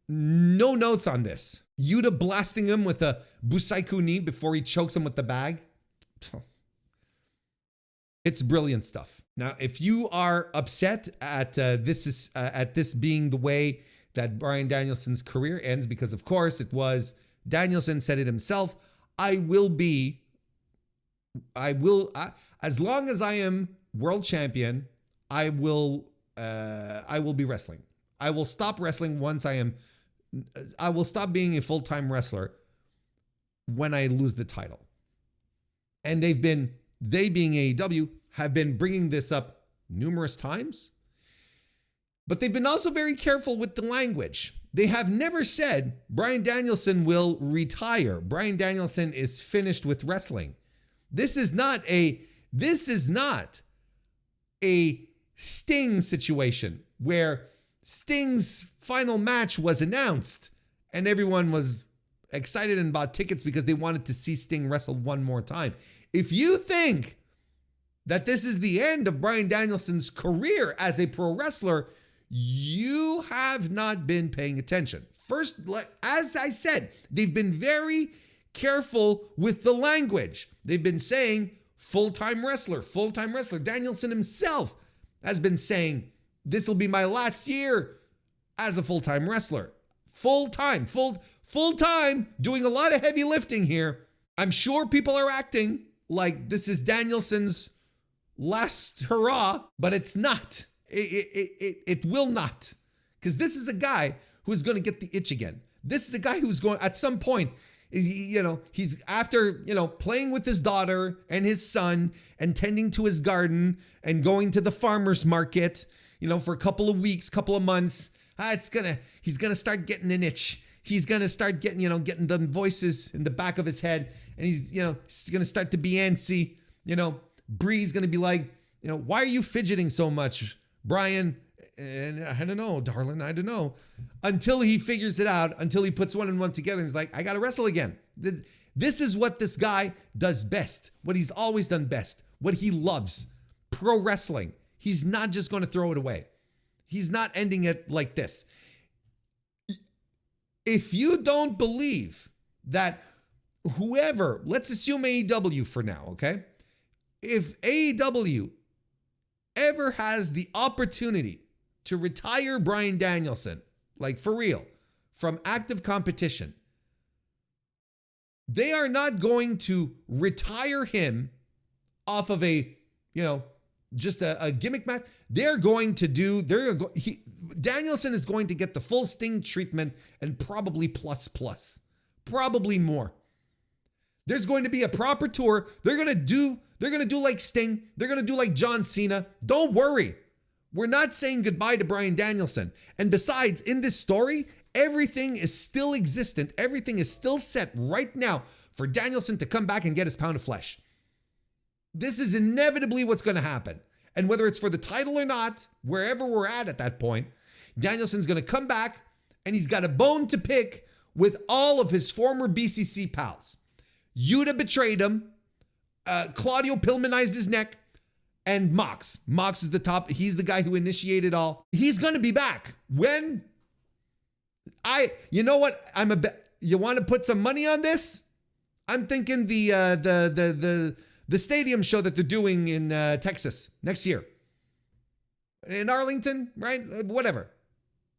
no notes on this. Yuta blasting him with a Busaiku knee before he chokes him with the bag. It's brilliant stuff. Now, if you are upset at this being the way that Bryan Danielson's career ends, because of course it was, Danielson said it himself, as long as I am world champion, I will be wrestling. I will stop wrestling I will stop being a full-time wrestler when I lose the title. And they being AEW have been bringing this up numerous times, but they've been also very careful with the language. They have never said Bryan Danielson will retire. Bryan Danielson is finished with wrestling. This is not a Sting situation where Sting's final match was announced and everyone was excited and bought tickets because they wanted to see Sting wrestle one more time. If you think that this is the end of Bryan Danielson's career as a pro wrestler, you have not been paying attention. First, as I said, they've been very careful with the language. They've been saying full-time wrestler, full-time wrestler. Danielson himself has been saying, this will be my last year as a full-time wrestler. Full-time, doing a lot of heavy lifting here. I'm sure people are acting like this is Danielson's last hurrah, but it's not. It will not. Because this is a guy who's going to get the itch again. This is a guy who's going, at some point, he's after, playing with his daughter and his son and tending to his garden and going to the farmer's market, for a couple of weeks, couple of months. He's going to start getting an itch. He's going to start getting the voices in the back of his head. And he's going to start to be antsy. Bree's going to be like, why are you fidgeting so much, Bryan? And I don't know, darling, I don't know. Until he figures it out, until he puts one and one together and he's like, I got to wrestle again. This is what this guy does best, what he's always done best, what he loves, pro wrestling. He's not just going to throw it away. He's not ending it like this. If you don't believe that whoever, let's assume AEW for now, okay? If AEW ever has the opportunity to retire Bryan Danielson, like for real, from active competition, they are not going to retire him off of a, just a gimmick match. Danielson is going to get the full Sting treatment and probably plus, probably more. There's going to be a proper tour. They're going to do like Sting. They're going to do like John Cena. Don't worry. We're not saying goodbye to Bryan Danielson. And besides, in this story, everything is still existent. Everything is still set right now for Danielson to come back and get his pound of flesh. This is inevitably what's going to happen. And whether it's for the title or not, wherever we're at that point, Danielson's going to come back and he's got a bone to pick with all of his former BCC pals. Yuta betrayed him. Claudio Pillmanized his neck. And Mox. Mox is the top. He's the guy who initiated all. He's going to be back. When? You know what? You want to put some money on this? I'm thinking the stadium show that they're doing in Texas next year. In Arlington, right? Whatever.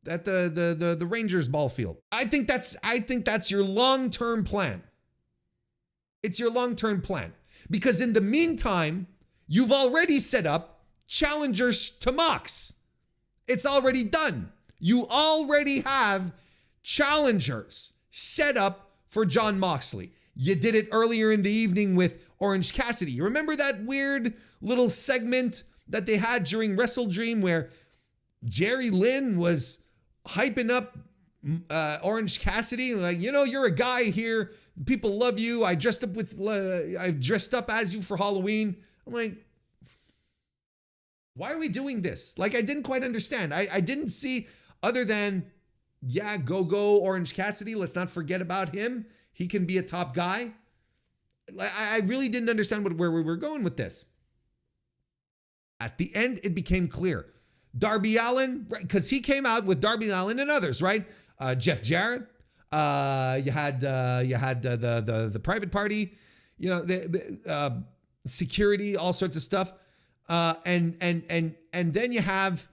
At the Rangers ball field. I think that's your long-term plan. It's your long-term plan. Because in the meantime, you've already set up challengers to Mox. It's already done. You already have challengers set up for Jon Moxley. You did it earlier in the evening with Orange Cassidy. You remember that weird little segment that they had during WrestleDream where Jerry Lynn was hyping up Orange Cassidy? Like, you're a guy here. People love you. I dressed up as you for Halloween. I'm like, why are we doing this? Like, I didn't quite understand. I didn't see, other than, go Orange Cassidy. Let's not forget about him. He can be a top guy. I really didn't understand where we were going with this. At the end, it became clear. Darby Allin, because he came out with Darby Allin and others, right? Jeff Jarrett. You had the private party. The security, all sorts of stuff. And then you have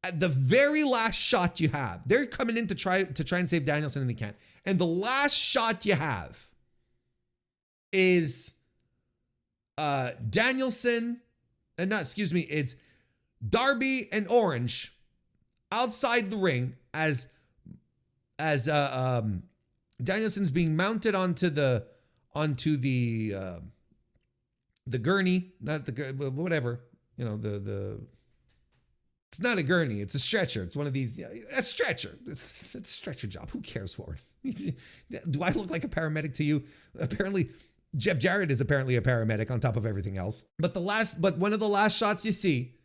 at the very last shot you have. They're coming in to try and save Danielson, and they can't. And the last shot you have is Danielson, it's Darby and Orange outside the ring as Danielson's being mounted onto the gurney, not the whatever, it's not a gurney, it's a stretcher. It's one of these, a stretcher. It's a stretcher job. Who cares, Warren? Do I look like a paramedic to you? Apparently, Jeff Jarrett is apparently a paramedic on top of everything else. But one of the last shots you see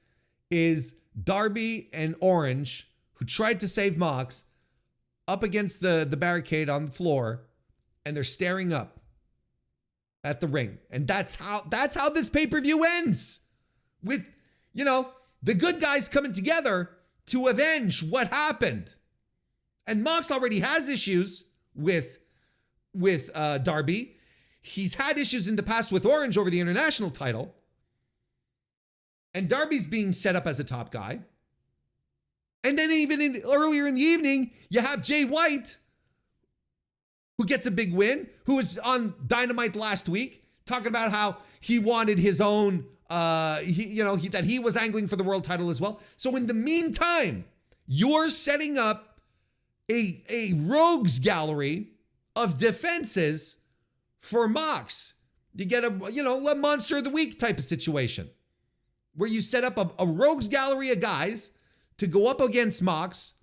is Darby and Orange, who tried to save Mox, up against the barricade on the floor, and they're staring up at the ring. And that's how this pay-per-view ends. With, the good guys coming together to avenge what happened. And Mox already has issues with Darby. He's had issues in the past with Orange over the international title. And Darby's being set up as a top guy. And then even earlier in the evening, you have Jay White, who gets a big win, who was on Dynamite last week, talking about how he wanted his own, that he was angling for the world title as well. So in the meantime, you're setting up a rogues gallery of defenses for Mox. You get a Monster of the Week type of situation where you set up a rogues gallery of guys to go up against Mox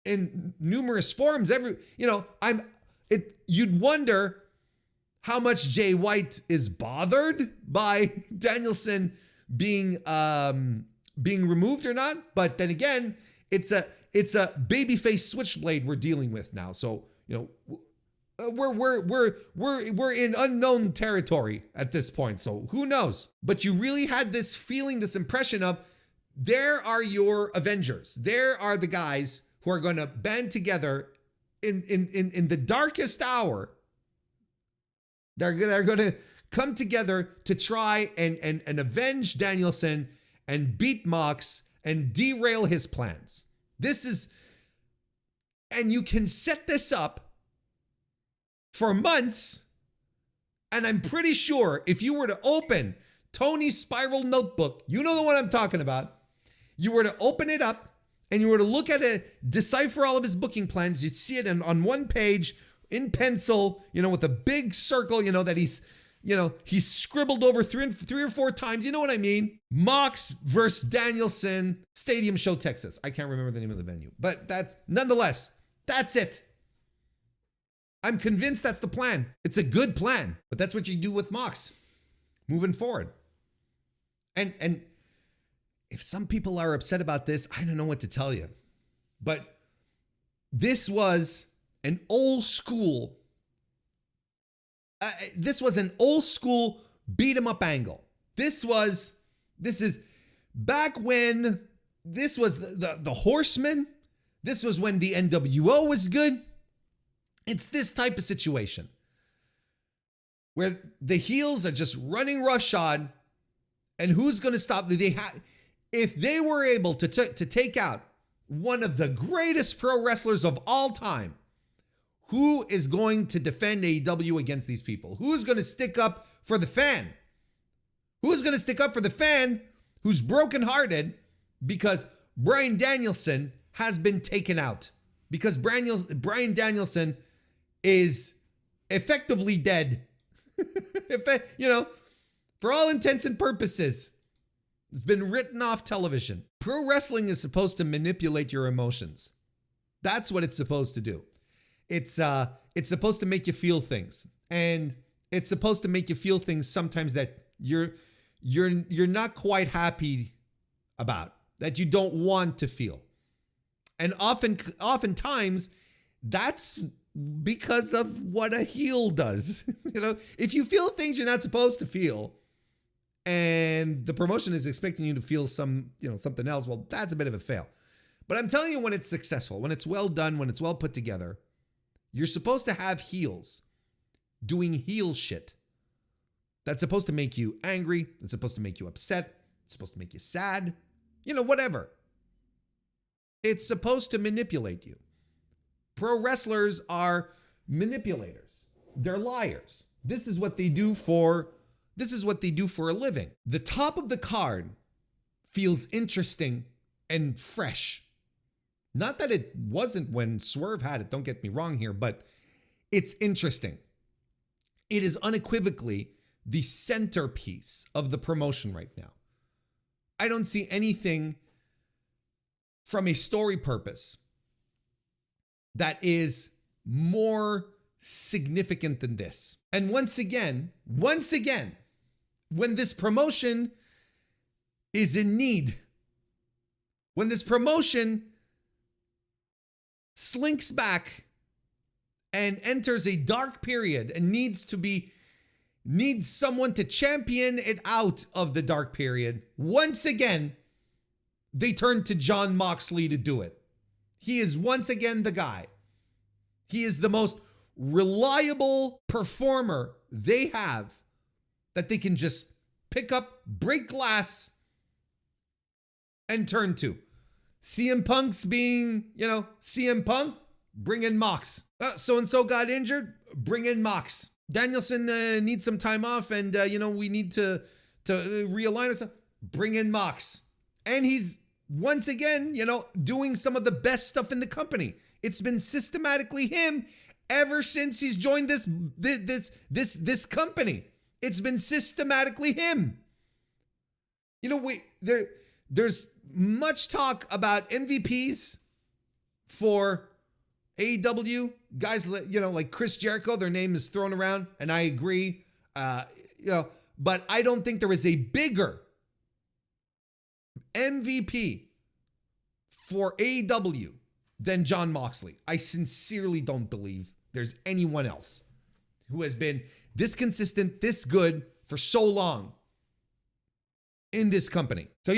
in numerous forms. You'd wonder how much Jay White is bothered by Danielson being removed or not. But then again, it's a babyface switchblade we're dealing with now. So, we're in unknown territory at this point. So who knows? But you really had this feeling, this impression of, there are your Avengers. There are the guys who are going to band together in the darkest hour. They're going to come together to try and avenge Danielson and beat Mox and derail his plans. And you can set this up for months. And I'm pretty sure if you were to open Tony's spiral notebook, you know the one I'm talking about. You were to open it up and you were to look at it, decipher all of his booking plans, you'd see it on one page in pencil, with a big circle, that he's scribbled over three or four times. You know what I mean? Mox versus Danielson, Stadium Show, Texas. I can't remember the name of the venue, but nonetheless, that's it. I'm convinced that's the plan. It's a good plan, but that's what you do with Mox moving forward. And if some people are upset about this, I don't know what to tell you. But this was an old school. Beat 'em up angle. This is back when this was the Horsemen. This was when the NWO was good. It's this type of situation where the heels are just running roughshod, and who's going to stop? If they were able to take out one of the greatest pro wrestlers of all time, who is going to defend AEW against these people? Who's going to stick up for the fan? Who's going to stick up for the fan who's brokenhearted because Bryan Danielson has been taken out? Because Bryan Danielson is effectively dead. For all intents and purposes, it's been written off television. Pro wrestling is supposed to manipulate your emotions. That's what it's supposed to do. It's supposed to make you feel things, and it's supposed to make you feel things sometimes that you're not quite happy about, that you don't want to feel. And oftentimes that's because of what a heel does. If you feel things you're not supposed to feel, and the promotion is expecting you to feel something else, well, that's a bit of a fail. But I'm telling you, when it's successful, when it's well done, when it's well put together, you're supposed to have heels doing heel shit That's supposed to make you angry. It's supposed to make you upset. It's supposed to make you sad. Whatever. It's supposed to manipulate you. Pro wrestlers are manipulators. They're liars. This is what they do for a living. The top of the card feels interesting and fresh. Not that it wasn't when Swerve had it, don't get me wrong here, but it's interesting. It is unequivocally the centerpiece of the promotion right now. I don't see anything from a story purpose that is more significant than this. And once again, when this promotion is in need, when this promotion slinks back and enters a dark period and needs someone to champion it out of the dark period, once again, they turn to Jon Moxley to do it. He is once again the guy. He is the most reliable performer they have that they can just pick up, break glass, and turn to. CM Punk's being, CM Punk, bring in Mox. So-and-so got injured, bring in Mox. Danielson needs some time off and, we need to realign ourselves, bring in Mox. And he's, once again, doing some of the best stuff in the company. It's been systematically him ever since he's joined this company. It's been systematically him. There's much talk about MVPs for AEW. Guys, like Chris Jericho, their name is thrown around, and I agree. But I don't think there is a bigger MVP for AEW than Jon Moxley. I sincerely don't believe there's anyone else who has been this consistent, this good for so long in this company. So,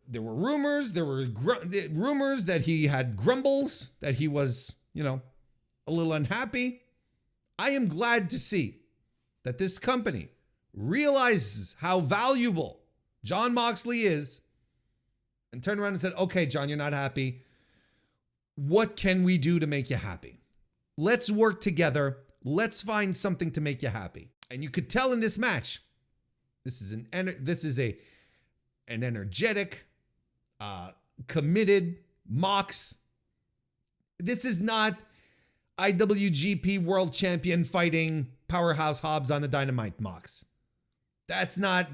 there were rumors, rumors that he had grumbles, that he was, a little unhappy. I am glad to see that this company realizes how valuable Jon Moxley is and turned around and said, okay, Jon, you're not happy. What can we do to make you happy? Let's work together. Let's find something to make you happy. And you could tell in this match, this is an energetic, committed Mox. This is not IWGP World Champion fighting Powerhouse Hobbs on the Dynamite Mox. That's not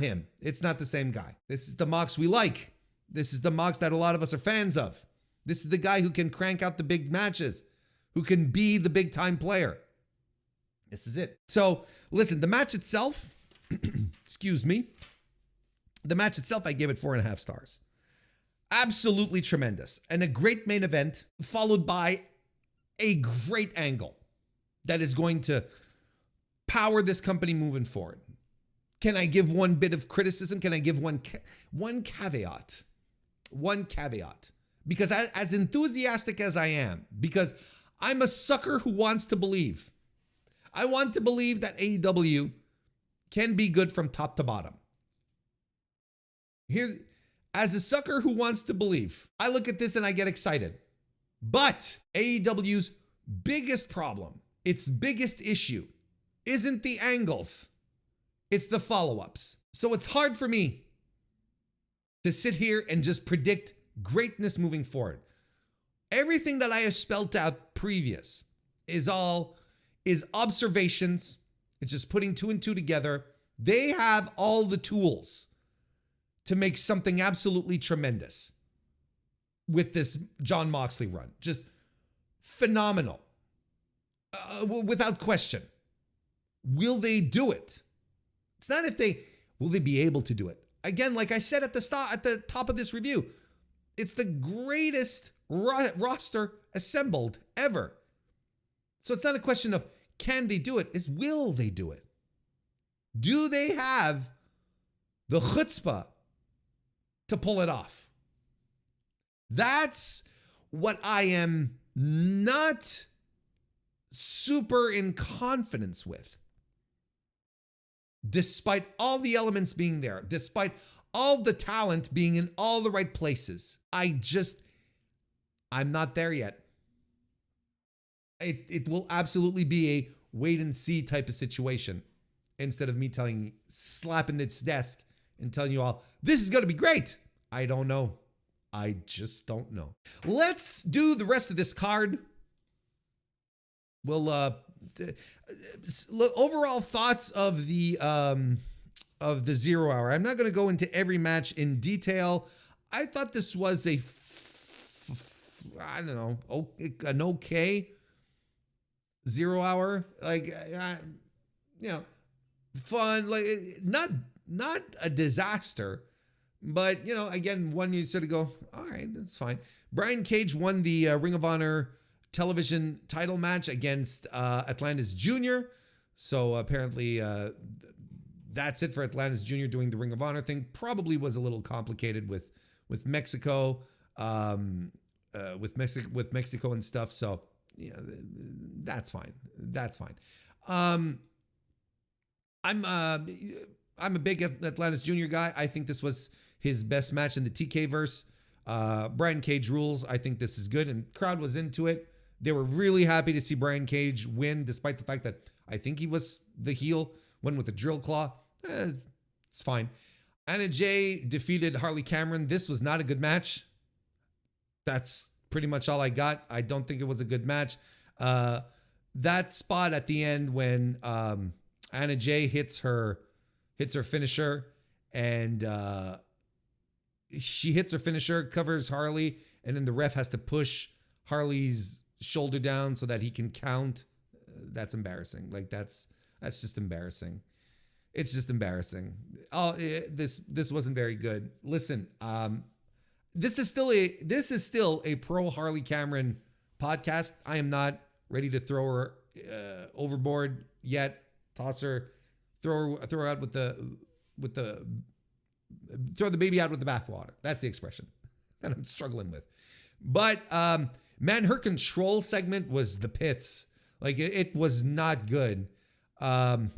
him. It's not the same guy. This is the Mox we like. This is the Mox that a lot of us are fans of. This is the guy who can crank out the big matches, who can be the big time player. This is it. So listen, the match itself, excuse me, the match itself, I gave it 4.5 stars. Absolutely tremendous. And a great main event followed by a great angle that is going to power this company moving forward. Can I give one bit of criticism? Can I give one caveat? One caveat. Because as enthusiastic as I am, because I'm a sucker who wants to believe. I want to believe that AEW can be good from top to bottom. Here, as a sucker who wants to believe, I look at this and I get excited. But AEW's biggest problem, its biggest issue, isn't the angles. It's the follow-ups. So it's hard for me to sit here and just predict greatness moving forward. Everything that I have spelt out previous is observations. It's just putting two and two together. They have all the tools to make something absolutely tremendous with this Jon Moxley run. Just phenomenal. Without question. Will they do it? It's not will they be able to do it? Again, like I said at the top of this review, it's the greatest roster assembled ever. So it's not a question of can they do it, it's will they do it? Do they have the chutzpah to pull it off? That's what I am not super in confidence with. despite all the elements being there, despite all the talent being in all the right places. I'm not there yet. It will absolutely be a wait and see type of situation instead of me slapping this desk and telling you all, this is going to be great. I don't know. I just don't know. Let's do the rest of this card. We'll overall thoughts of the 0 hour. I'm not going to go into every match in detail. I thought this was an okay 0 hour, fun, not a disaster, but again, one you sort of go, all right, that's fine. Brian Cage won the Ring of Honor television title match against Atlantis Jr. So apparently that's it for Atlantis Jr. doing the Ring of Honor thing. Probably was a little complicated with Mexico, with Mexico and stuff. So that's fine. That's fine. I'm a big Atlantis Jr. guy. I think this was his best match in the TK verse. Brian Cage rules. I think this is good, and crowd was into it. They were really happy to see Brian Cage win, despite the fact that I think he was the heel, won with a drill claw. It's fine. Anna Jay defeated Harley Cameron. This was not a good match. That's pretty much all I got. I don't think it was a good match. That spot at the end when Anna Jay hits her finisher, and she hits her finisher, covers Harley, and then the ref has to push Harley's shoulder down so that he can count. That's embarrassing. That's just embarrassing. It's just embarrassing. Oh, this wasn't very good. Listen, this is still a pro Harley Cameron podcast. I am not ready to throw her overboard yet. Toss her, throw her out throw the baby out with the bathwater. That's the expression that I'm struggling with. But man, her control segment was the pits. It was not good. I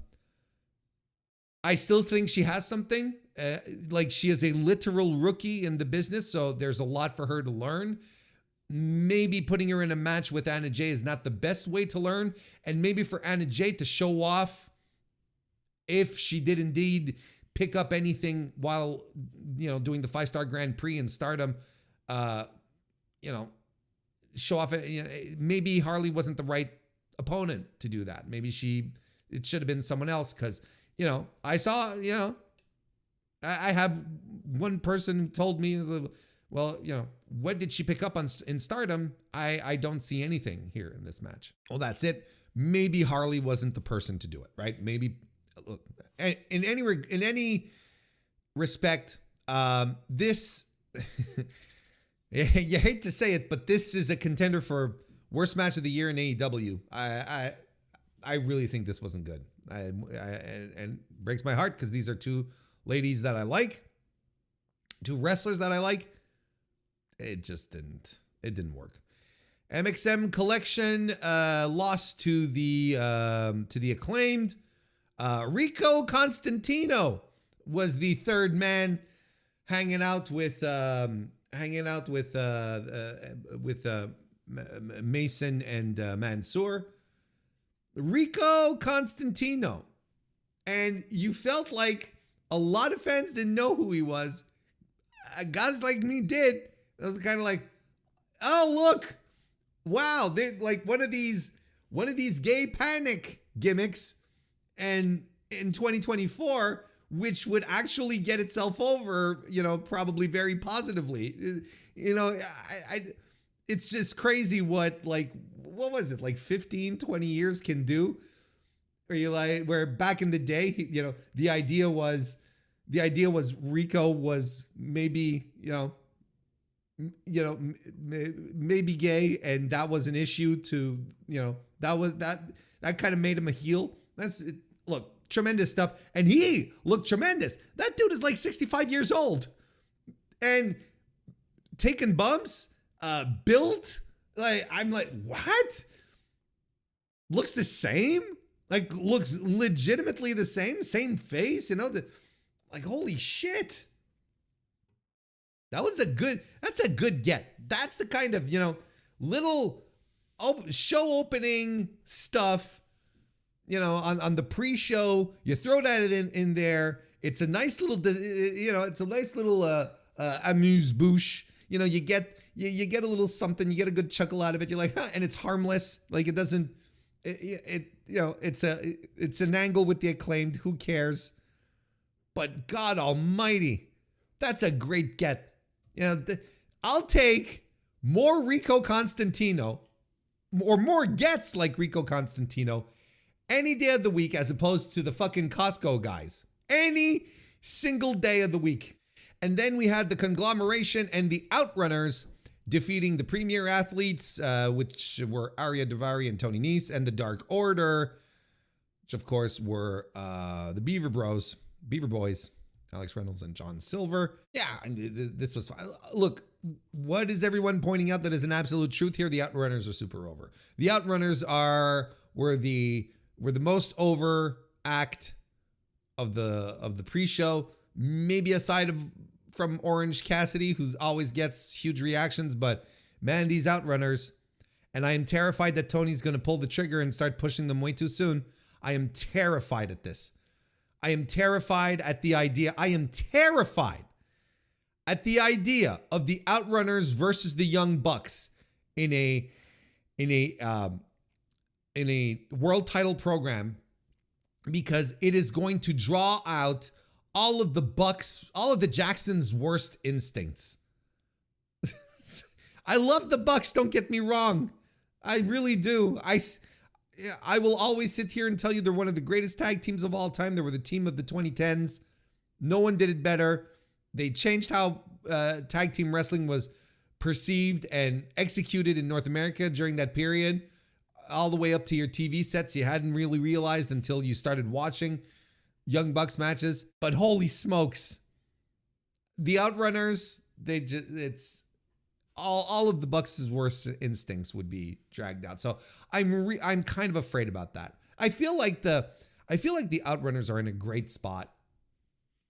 still think she has something. She is a literal rookie in the business, so there's a lot for her to learn. Maybe putting her in a match with Anna Jay is not the best way to learn, and maybe for Anna Jay to show off if she did indeed pick up anything while doing the 5-star Grand Prix in Stardom, show off. Maybe Harley wasn't the right opponent to do that. Maybe it should have been someone else, because I saw, I have one person who told me, well, what did she pick up in Stardom? I don't see anything here in this match. Well, that's it. Maybe Harley wasn't the person to do it, right? Maybe in any respect, this, you hate to say it, but this is a contender for worst match of the year in AEW. I really think this wasn't good. And breaks my heart, because these are two ladies that I like, two wrestlers that I like. It didn't work. MXM Collection lost to the Acclaimed. Rico Constantino was the third man, hanging out with Mason and Mansoor. Rico Constantino. And you felt like a lot of fans didn't know who he was. Guys like me did. It was kind of like, oh, look, wow, they like one of these gay panic gimmicks, and in 2024, which would actually get itself over, probably very positively. It's just crazy what was it, 15, 20 years can do? Where back in the day, the idea was Rico was maybe, maybe gay, and that was an issue to, that kind of made him a heel. Look, tremendous stuff. And he looked tremendous. That dude is 65 years old and taking bumps, built. I'm like, what? Looks the same? Like, looks legitimately the same face, like, holy shit. That's a good get. That's the kind of, little show opening stuff, on the pre-show. You throw that in there. It's a nice little, amuse-bouche. You get a little something, you get a good chuckle out of it. You're like, huh, and it's harmless. Like, it doesn't, it's an angle with the Acclaimed. Who cares? But God almighty, that's a great get. I'll take more Rico Constantino or more gets like Rico Constantino any day of the week as opposed to the fucking Costco guys. Any single day of the week. And then we had the conglomeration and the Outrunners defeating the Premier Athletes, which were Arya Daivari and Tony Nese, and the Dark Order, which of course were the Beaver Boys, Alex Reynolds and John Silver. Yeah, and this was fine. Look, what is everyone pointing out that is an absolute truth here? The Outrunners are super over. The Outrunners were the most over act of the pre-show, maybe aside from Orange Cassidy, who always gets huge reactions. But man, these Outrunners, and I am terrified that Tony's going to pull the trigger and start pushing them way too soon. I am terrified at this. I am terrified at the idea. I am terrified at the idea of the Outrunners versus the Young Bucks in a world title program, because it is going to draw out all of the Jackson's worst instincts. I love the Bucks, don't get me wrong. I really do. I will always sit here and tell you they're one of the greatest tag teams of all time. They were the team of the 2010s. No one did it better. They changed how tag team wrestling was perceived and executed in North America during that period, all the way up to your TV sets. You hadn't really realized until you started watching Young Bucks matches. But holy smokes, the Outrunners, it's all of the Bucks' worst instincts would be dragged out. So I'm kind of afraid about that. I feel like the Outrunners are in a great spot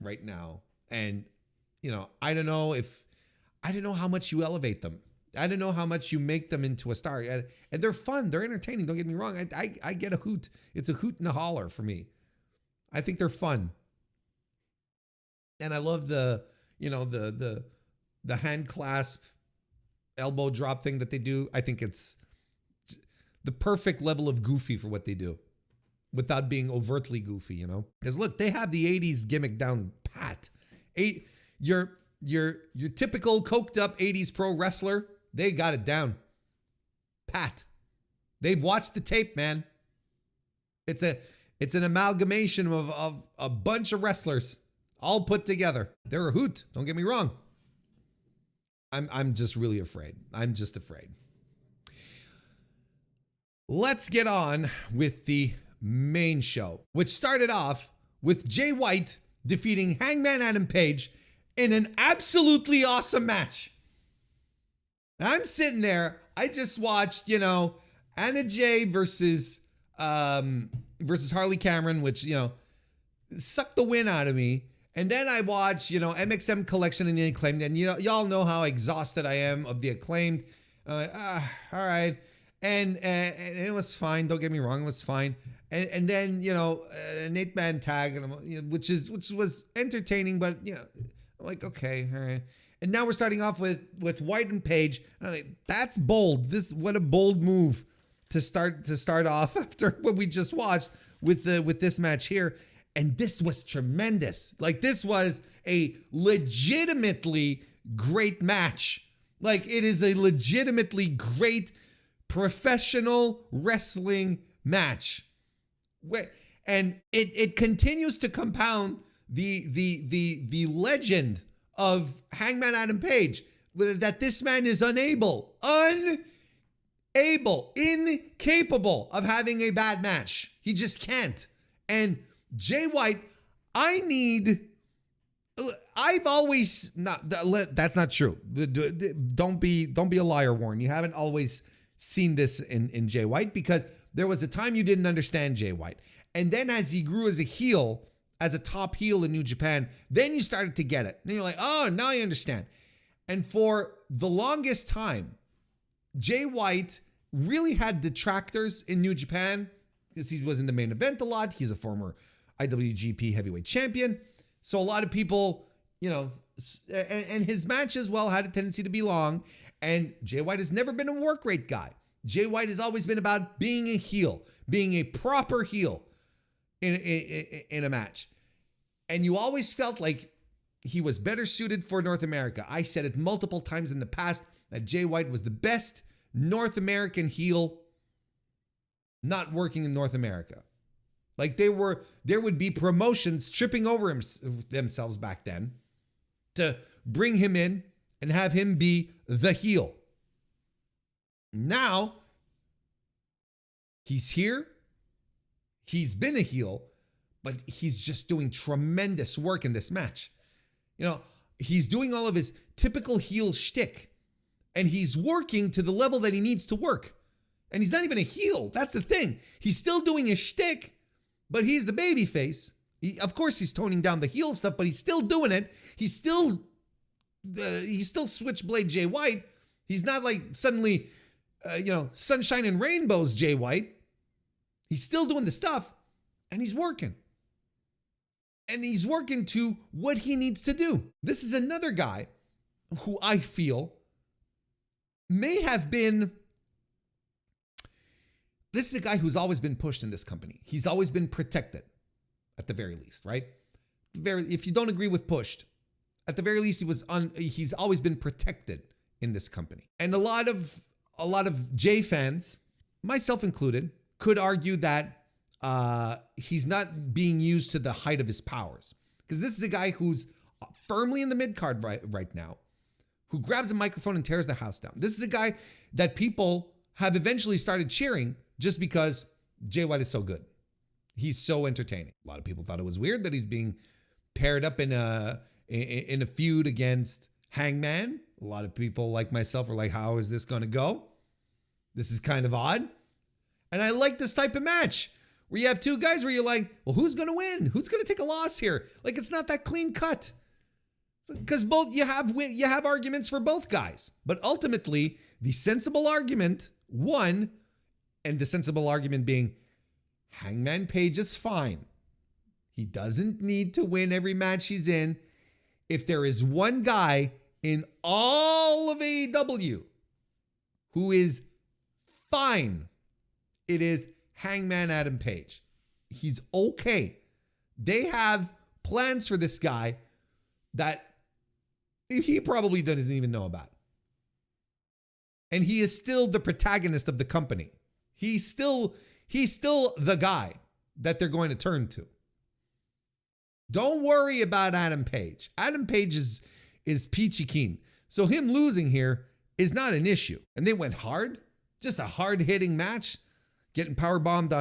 right now. And, I don't know how much you elevate them. I don't know how much you make them into a star. And they're fun. They're entertaining. Don't get me wrong. I get a hoot. It's a hoot and a holler for me. I think they're fun. And I love the hand clasp, elbow drop thing that they do. I think it's the perfect level of goofy for what they do without being overtly goofy, Because look, they have the 80s gimmick down pat. Your typical coked up 80s pro wrestler, they got it down pat. They've watched the tape, man. It's an amalgamation of a bunch of wrestlers all put together. They're a hoot, don't get me wrong. I'm just really afraid. I'm just afraid. Let's get on with the main show, which started off with Jay White defeating Hangman Adam Page in an absolutely awesome match. I'm sitting there. I just watched, Anna Jay versus Harley Cameron, which, sucked the wind out of me. And then I watch, MXM Collection and the Acclaimed, and y'all know how exhausted I am of the Acclaimed. I'm like, all right. And it was fine. Don't get me wrong, it was fine. And then, an 8-man tag, and which was entertaining, but I'm like, okay, all right. And now we're starting off with White and Page. And I'm like, that's bold. What a bold move to start off after what we just watched with this match here. And this was tremendous. Like, this was a legitimately great match. Like, it is a legitimately great professional wrestling match. And it continues to compound the legend of Hangman Adam Page, that this man is incapable of having a bad match. He just can't. And Jay White, I've always not. That's not true. Don't be a liar, Warren. You haven't always seen this in Jay White, because there was a time you didn't understand Jay White. And then as he grew as a heel, as a top heel in New Japan, then you started to get it. Then you're like, oh, now I understand. And for the longest time, Jay White really had detractors in New Japan because he was in the main event a lot. He's a former IWGP heavyweight champion. So a lot of people, you know, and his matches, well, had a tendency to be long. And Jay White has never been a work rate guy. Jay White has always been about being a heel, being a proper heel in a match. And you always felt like he was better suited for North America. I said it multiple times in the past that Jay White was the best North American heel not working in North America. Like there would be promotions tripping over themselves back then to bring him in and have him be the heel. Now, he's here. He's been a heel, but he's just doing tremendous work in this match. You know, he's doing all of his typical heel shtick, and he's working to the level that he needs to work. And he's not even a heel. That's the thing. He's still doing his shtick, but he's the baby face. Of course, he's toning down the heel stuff, but he's still doing it. He's still Switchblade Jay White. He's not like suddenly, sunshine and rainbows Jay White. He's still doing the stuff, and he's working. And he's working to what he needs to do. This is another guy who I feel may have been... This is a guy who's always been pushed in this company. He's always been protected, at the very least, right? If you don't agree with pushed, at the very least, he's always been protected in this company. And a lot of Jay fans, myself included, could argue that he's not being used to the height of his powers. Because this is a guy who's firmly in the mid-card right now, who grabs a microphone and tears the house down. This is a guy that people have eventually started cheering just because Jay White is so good. He's so entertaining. A lot of people thought it was weird that he's being paired up in a feud against Hangman. A lot of people like myself are like, how is this going to go? This is kind of odd. And I like this type of match where you have two guys where you're like, well, who's going to win? Who's going to take a loss here? Like, it's not that clean cut. Because both you have arguments for both guys. But ultimately, the sensible argument won, and the sensible argument being Hangman Page is fine. He doesn't need to win every match he's in. If there is one guy in all of AEW who is fine, it is Hangman Adam Page. He's okay. They have plans for this guy that he probably doesn't even know about. And he is still the protagonist of the company. He's still the guy that they're going to turn to. Don't worry about Adam Page. Adam Page is peachy keen. So him losing here is not an issue. And they went hard. Just a hard-hitting match. Getting powerbombed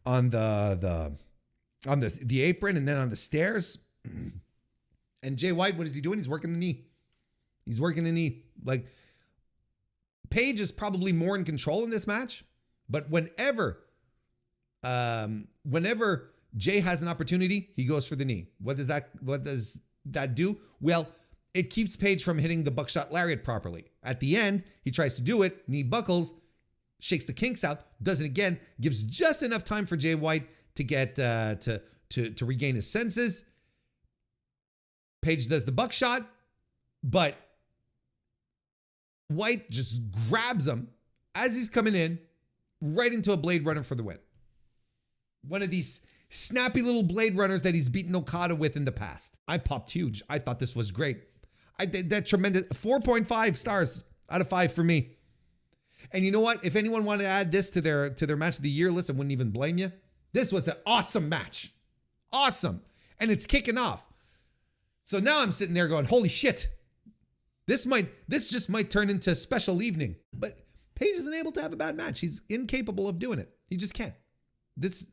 on the apron and then on the stairs. And Jay White, what is he doing? He's working the knee. He's working the knee. Like, Page is probably more in control in this match. But whenever Jay has an opportunity, he goes for the knee. What does that do? Well, it keeps Page from hitting the buckshot lariat properly. At the end, he tries to do it, knee buckles, shakes the kinks out, does it again, gives just enough time for Jay White to get to regain his senses. Page does the buckshot, but White just grabs him as he's coming in, right into a Blade Runner for the win. One of these snappy little Blade Runners that he's beaten Okada with in the past. I popped huge. I thought this was great. I did that tremendous 4.5 stars out of 5 for me. And you know what? If anyone wanted to add this to their match of the year list, I wouldn't even blame you. This was an awesome match. Awesome. And it's kicking off. So now I'm sitting there going, holy shit. This just might turn into a special evening. But Page isn't able to have a bad match. He's incapable of doing it. He just can't. That's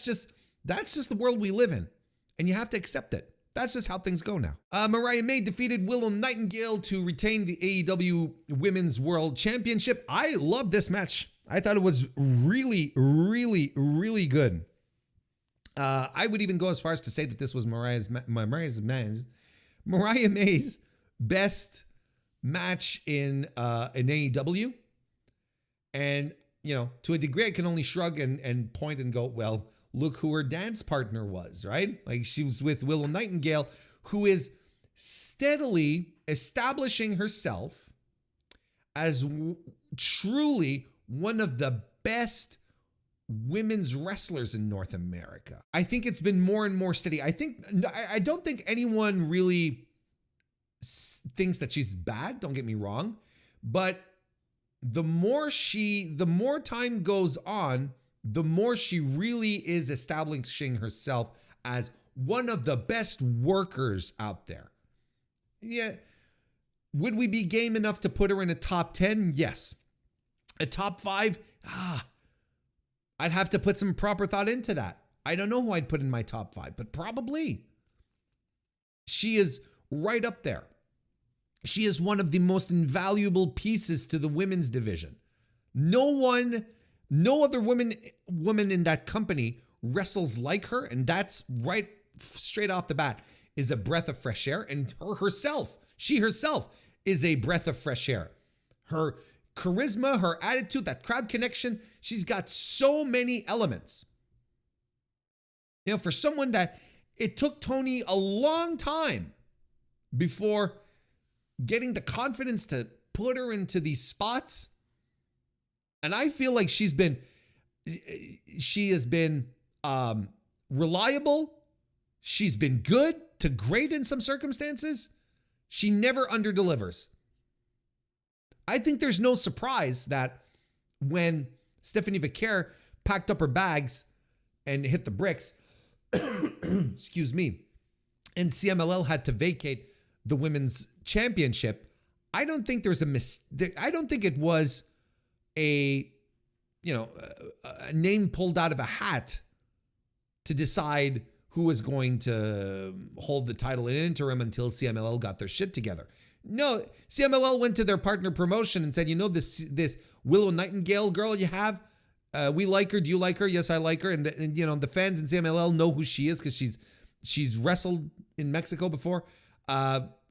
just the world we live in. And you have to accept it. That's just how things go now. Mariah May defeated Willow Nightingale to retain the AEW Women's World Championship. I love this match. I thought it was really, really, really good. I would even go as far as to say that this was Mariah May's best match in AEW. And, you know, to a degree, I can only shrug and point and go, well, look who her dance partner was, right? Like, she was with Willow Nightingale, who is steadily establishing herself as truly one of the best women's wrestlers in North America. I think it's been more and more steady. I don't think anyone really thinks that she's bad, don't get me wrong, but the more time goes on, the more she really is establishing herself as one of the best workers out there. Yeah. Would we be game enough to put her in a top 10? Yes. A top 5? I'd have to put some proper thought into that. I don't know who I'd put in my top 5, but probably. She is right up there. She is one of the most invaluable pieces to the women's division. No other woman in that company wrestles like her, and that's right straight off the bat is a breath of fresh air. And she herself is a breath of fresh air. Her charisma, her attitude, that crowd connection, she's got so many elements. You know, for someone that it took Tony a long time before getting the confidence to put her into these spots. And I feel like she has been reliable. She's been good to great in some circumstances. She never underdelivers. I think there's no surprise that when Stephanie Vaquer packed up her bags and hit the bricks, excuse me, and CMLL had to vacate the women's championship, I don't think there's I don't think it was a name pulled out of a hat to decide who was going to hold the title in interim until CMLL got their shit together. No, CMLL went to their partner promotion and said, you know, this Willow Nightingale girl you have, we like her. Do you like her? Yes, I like her. And the fans in CMLL know who she is because she's wrestled in Mexico before.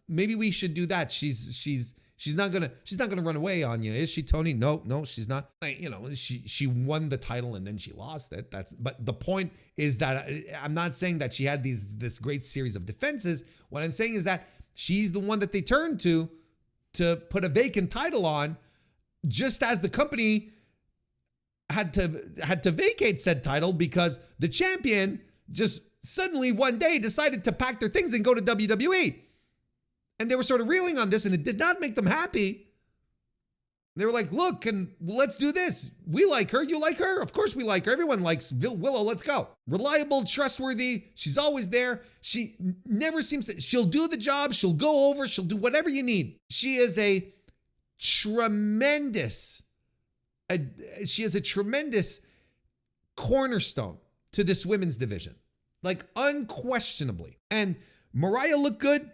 Maybe we should do that. She's not gonna run away on you, is she, Tony? No, she's not. She won the title and then she lost it. But the point is that I'm not saying that she had this great series of defenses. What I'm saying is that she's the one that they turned to put a vacant title on, just as the company had to vacate said title because the champion just suddenly one day decided to pack their things and go to WWE. And they were sort of reeling on this, and it did not make them happy. They were like, look, and let's do this. We like her. You like her? Of course we like her. Everyone likes Willow. Let's go. Reliable, trustworthy. She's always there. She never seems to, she'll do the job. She'll go over. She'll do whatever you need. She is a tremendous cornerstone to this women's division. Like, unquestionably. And Mariah looked good.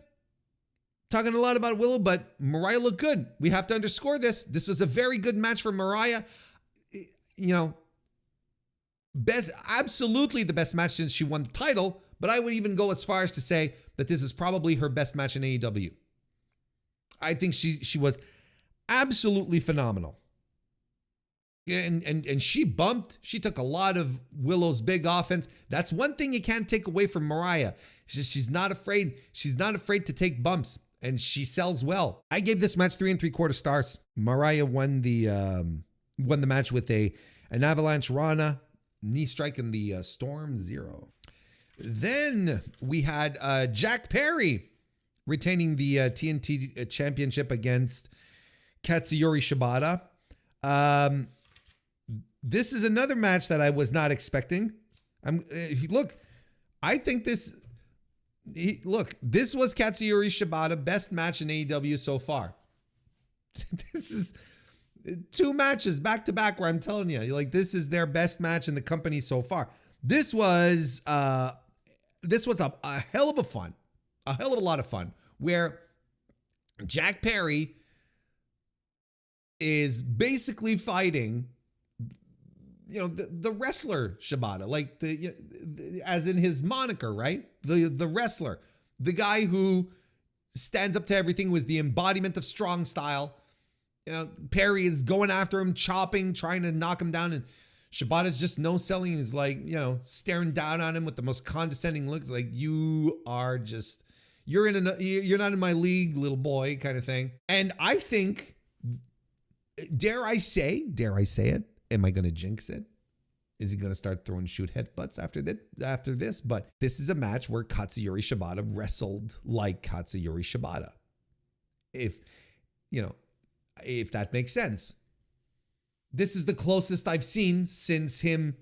Talking a lot about Willow, but Mariah looked good. We have to underscore this. This was a very good match for Mariah. Absolutely the best match since she won the title, but I would even go as far as to say that this is probably her best match in AEW. I think she was absolutely phenomenal. And she took a lot of Willow's big offense. That's one thing you can't take away from Mariah. She's not afraid. She's not afraid to take bumps. And she sells well. I gave this match 3 3/4 stars. Mariah won the match with an avalanche Rana knee strike in the Storm Zero. Then we had Jack Perry retaining the TNT championship against Katsuyori Shibata. This is another match that I was not expecting. I think this was Katsuyori Shibata, best match in AEW so far. This is 2 matches back to back where I'm telling you, like, this is their best match in the company so far. This was a hell of a fun. a hell of a lot of fun, where Jack Perry is basically fighting, the wrestler Shibata, like as in his moniker, right? The wrestler, the guy who stands up to everything, was the embodiment of strong style. Perry is going after him, chopping, trying to knock him down, and Shibata's just no selling. He's like, staring down on him with the most condescending looks, like, you're not in my league, little boy, kind of thing. And I think, dare I say it? Am I going to jinx it? Is he going to start throwing shoot headbutts after this? But this is a match where Katsuyori Shibata wrestled like Katsuyori Shibata. If that makes sense. This is the closest I've seen since him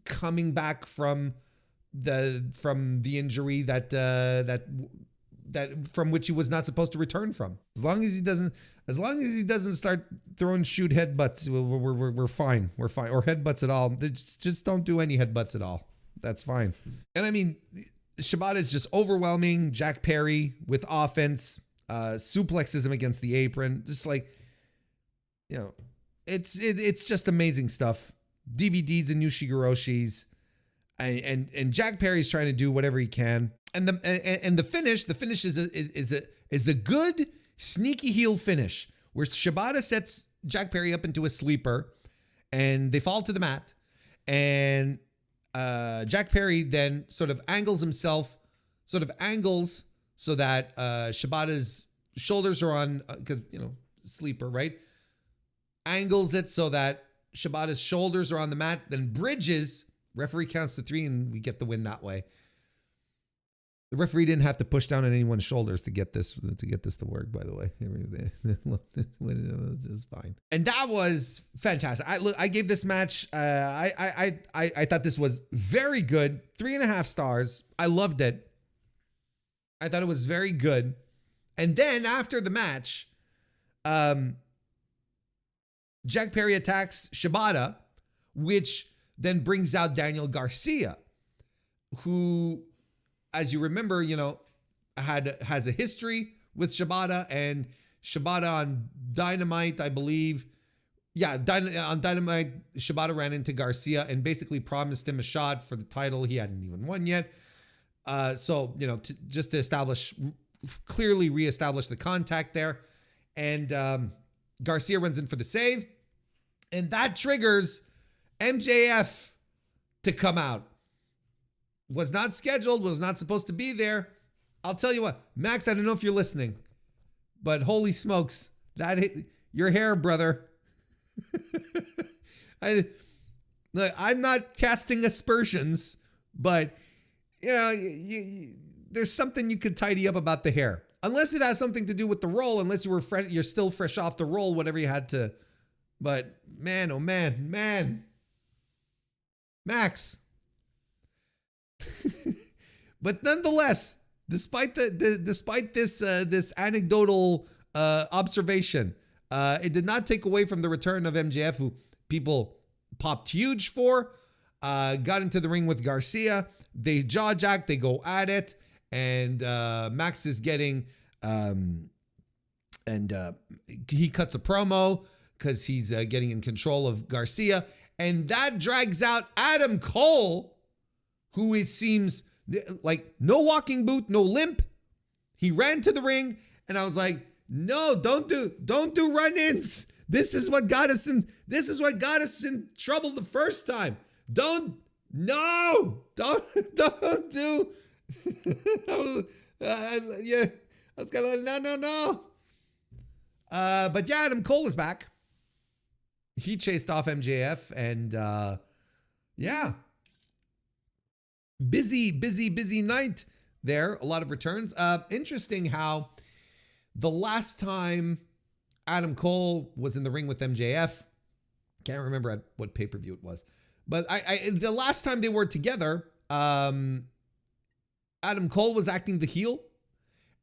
coming back from the injury that from which he was not supposed to return from. As long as he doesn't start throwing shoot headbutts, we're fine. We're fine. Or headbutts at all. Just don't do any headbutts at all. That's fine. And I mean, Shibata is just overwhelming Jack Perry with offense, suplexes him against the apron. Just like, it's just amazing stuff. DVDs and Yushigoroshis. And Jack Perry's trying to do whatever he can. And the finish is a good sneaky heel finish where Shibata sets Jack Perry up into a sleeper and they fall to the mat, and Jack Perry then sort of angles so that Shibata's shoulders are on, because sleeper, right? Angles it so that Shibata's shoulders are on the mat, then bridges. Referee counts to 3 and we get the win that way. The referee didn't have to push down on anyone's shoulders to get this to work, by the way. It was just fine. And that was fantastic. I gave this match, I thought this was very good. 3.5 stars. I loved it. I thought it was very good. And then after the match, Jack Perry attacks Shibata, which then brings out Daniel Garcia, who, as you remember, has a history with Shibata, and Shibata on Dynamite, I believe. Yeah, on Dynamite, Shibata ran into Garcia and basically promised him a shot for the title. He hadn't even won yet. So, just to clearly reestablish the contact there. And Garcia runs in for the save. And that triggers MJF to come out. Was not scheduled, was not supposed to be there. I'll tell you what, Max, I don't know if you're listening, but holy smokes, that hit your hair, brother. I'm not casting aspersions, but there's something you could tidy up about the hair. Unless it has something to do with the roll, unless you're still fresh off the roll, whatever you had to. But man, oh man. Max. But nonetheless, despite this anecdotal observation, it did not take away from the return of MJF, who people popped huge for. Got into the ring with Garcia. They jaw jack. They go at it, and Max is getting he cuts a promo because he's getting in control of Garcia, and that drags out Adam Cole, who it seems like no walking boot, no limp. He ran to the ring, and I was like, no, don't do run-ins. This is what got us in trouble the first time. Don't do yeah, I was kind of like, no. But yeah, Adam Cole is back. He chased off MJF, and yeah. Busy night there. A lot of returns. Interesting how the last time Adam Cole was in the ring with MJF, can't remember at what pay-per-view it was, but the last time they were together, Adam Cole was acting the heel,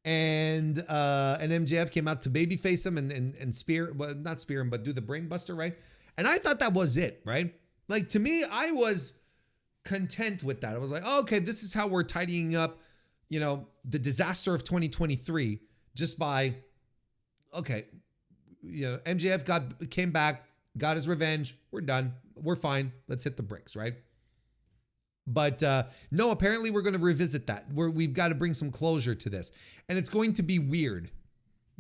and MJF came out to babyface him and spear, well, not spear him, but do the brain buster, right? And I thought that was it, right? Like, to me, I was content with that. I was like, oh, okay, this is how we're tidying up the disaster of 2023 just by, okay, MJF came back, got his revenge. We're done. We're fine. Let's hit the bricks, right? But no, apparently we're going to revisit that. We've got to bring some closure to this. And it's going to be weird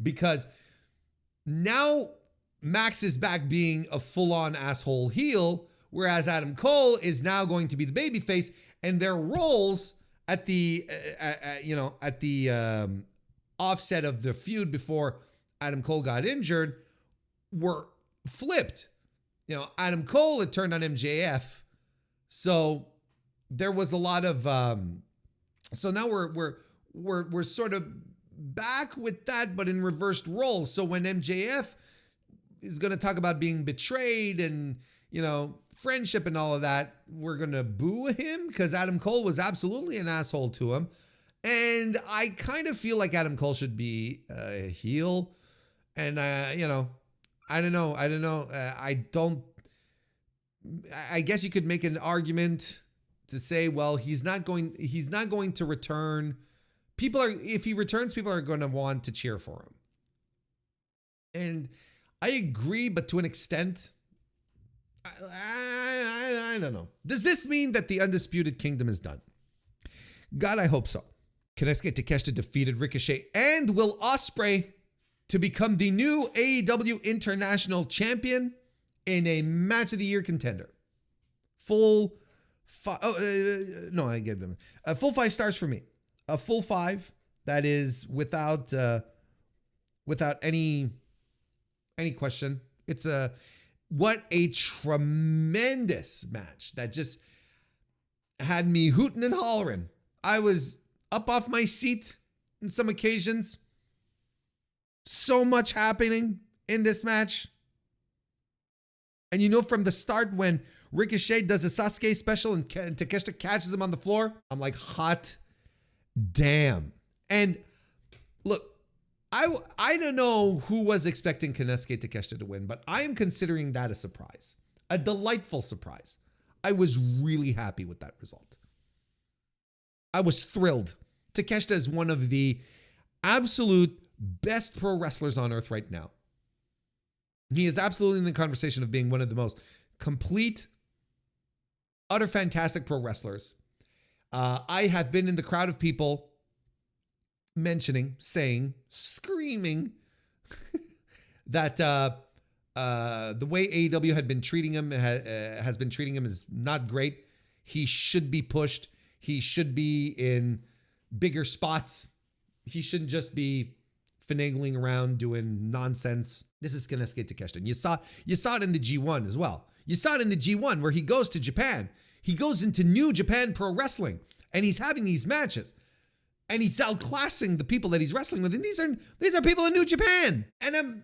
because now Max is back being a full-on asshole heel, whereas Adam Cole is now going to be the babyface, and their roles at the offset of the feud before Adam Cole got injured were flipped. Adam Cole had turned on MJF, so there was a lot of so now we're sort of back with that, but in reversed roles. So when MJF is going to talk about being betrayed and friendship and all of that, we're going to boo him because Adam Cole was absolutely an asshole to him. And I kind of feel like Adam Cole should be a heel. And I don't know. I guess you could make an argument to say, well, he's not going to return. If he returns, people are going to want to cheer for him. And I agree, but to an extent, I don't know. Does this mean that the Undisputed Kingdom is done? God, I hope so. Kensuke Takeshita defeated Ricochet and Will Ospreay to become the new AEW International Champion in a Match of the Year contender. I gave them a full 5 stars for me. A full 5 that is without any question. What a tremendous match that just had me hooting and hollering. I was up off my seat in some occasions. So much happening in this match. And from the start when Ricochet does a Sasuke special and Takeshita catches him on the floor, I'm like, hot damn. And look, I don't know who was expecting Kensuke Takeshita to win, but I am considering that a surprise. A delightful surprise. I was really happy with that result. I was thrilled. Takeshita is one of the absolute best pro wrestlers on earth right now. He is absolutely in the conversation of being one of the most complete, utter fantastic pro wrestlers. I have been in the crowd of people mentioning, saying, screaming that the way AEW had been treating him has been treating him is not great. He should be pushed. He should be in bigger spots. He shouldn't just be finagling around doing nonsense. This is Kensuke Takeshita. And you saw it in the G1 as well. You saw it in the G1 where he goes to Japan. He goes into New Japan Pro Wrestling and he's having these matches. And he's outclassing the people that he's wrestling with. And these are people in New Japan. And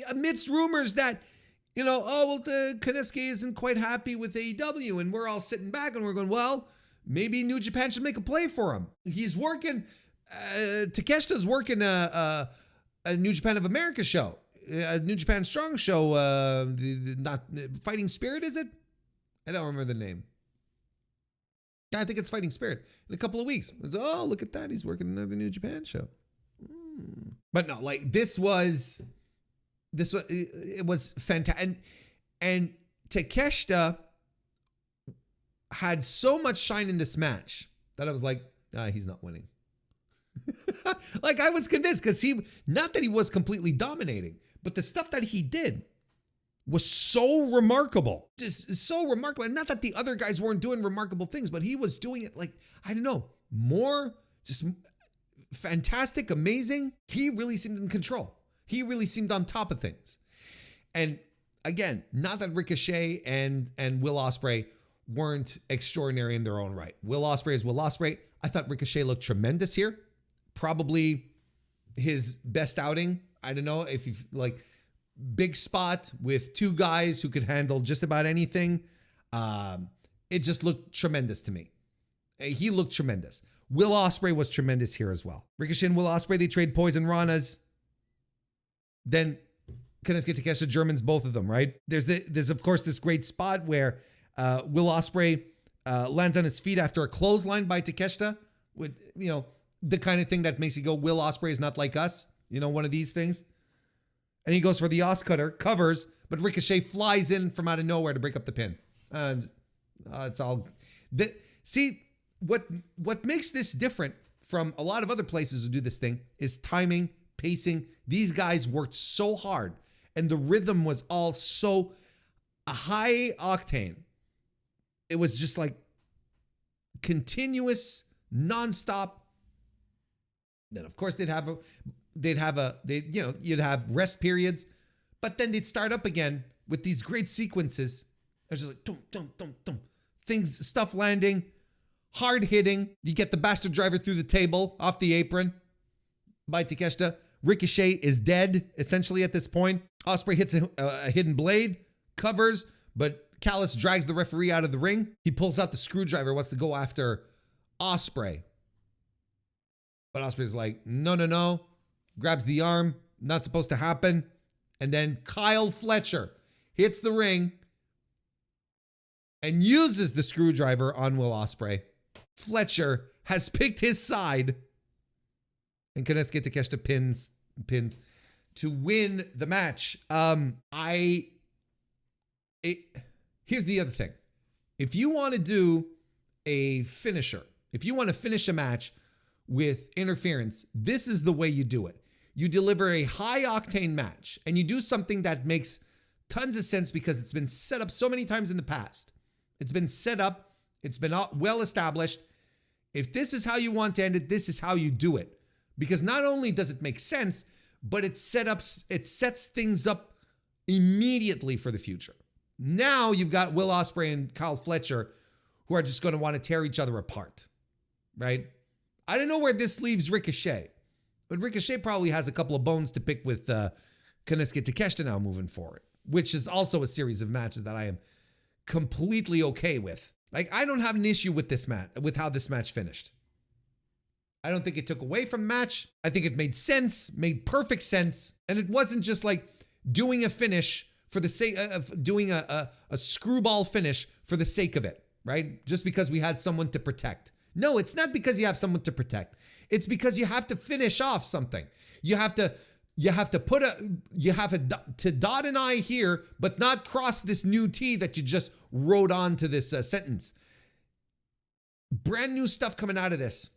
amidst rumors that, the Kensuke isn't quite happy with AEW. And we're all sitting back and we're going, well, maybe New Japan should make a play for him. He's working, Takeshita's working a New Japan of America show. A New Japan Strong show. Not Fighting Spirit, is it? I don't remember the name. Yeah, I think it's Fighting Spirit in a couple of weeks. It's, oh, look at that. He's working another New Japan show. But no, like it was fantastic. And Takeshita had so much shine in this match that I was like, he's not winning. Like I was convinced because not that he was completely dominating, but the stuff that he did was so remarkable. Just so remarkable. And not that the other guys weren't doing remarkable things, but he was doing it like, I don't know, more just fantastic, amazing. He really seemed in control. He really seemed on top of things. And again, not that Ricochet and Will Ospreay weren't extraordinary in their own right. Will Ospreay is Will Ospreay. I thought Ricochet looked tremendous here. Probably his best outing. I don't know if you've like big spot with two guys who could handle just about anything. It just looked tremendous to me. He looked tremendous. Will Ospreay was tremendous here as well. Ricochet and Will Ospreay, they trade poison ranas. Then Kensuke Takeshita Germans, both of them, right? There's of course this great spot where Will Ospreay lands on his feet after a clothesline by Takeshita. with, the kind of thing that makes you go, Will Ospreay is not like us. One of these things. And he goes for the Os cutter, covers, but Ricochet flies in from out of nowhere to break up the pin. And it's all... See, what makes this different from a lot of other places who do this thing is timing, pacing. These guys worked so hard, and the rhythm was all so high octane. It was just like continuous, nonstop. Then of course you'd have rest periods, but then they'd start up again with these great sequences. It's just like dum dum dum dum, stuff landing, hard hitting. You get the bastard driver through the table, off the apron by Takeshita. Ricochet is dead essentially at this point. Ospreay hits a hidden blade, covers, but Callis drags the referee out of the ring. He pulls out the screwdriver, wants to go after Ospreay. But Ospreay's like, no, grabs the arm, not supposed to happen. And then Kyle Fletcher hits the ring and uses the screwdriver on Will Ospreay. Fletcher has picked his side, and Konosuke Takeshita pins to win the match. Here's the other thing. If you want to do a finisher, if you want to finish a match with interference, this is the way you do it. You deliver a high octane match, and you do something that makes tons of sense because it's been set up so many times in the past. It's been set up. It's been well established. If this is how you want to end it, this is how you do it. Because not only does it make sense, but it sets things up immediately for the future. Now you've got Will Ospreay and Kyle Fletcher who are just going to want to tear each other apart, right? I don't know where this leaves Ricochet, but Ricochet probably has a couple of bones to pick with Konosuke Takeshita now moving forward, which is also a series of matches that I am completely okay with. Like, I don't have an issue with this match, with how this match finished. I don't think it took away from the match. I think it made sense, made perfect sense. And it wasn't just like doing a finish for the sake of doing a screwball finish for the sake of it, right? Just because we had someone to protect. No, it's not because you have someone to protect. It's because you have to finish off something. You have to dot an I here, but not cross this new T that you just wrote onto this sentence. Brand new stuff coming out of this.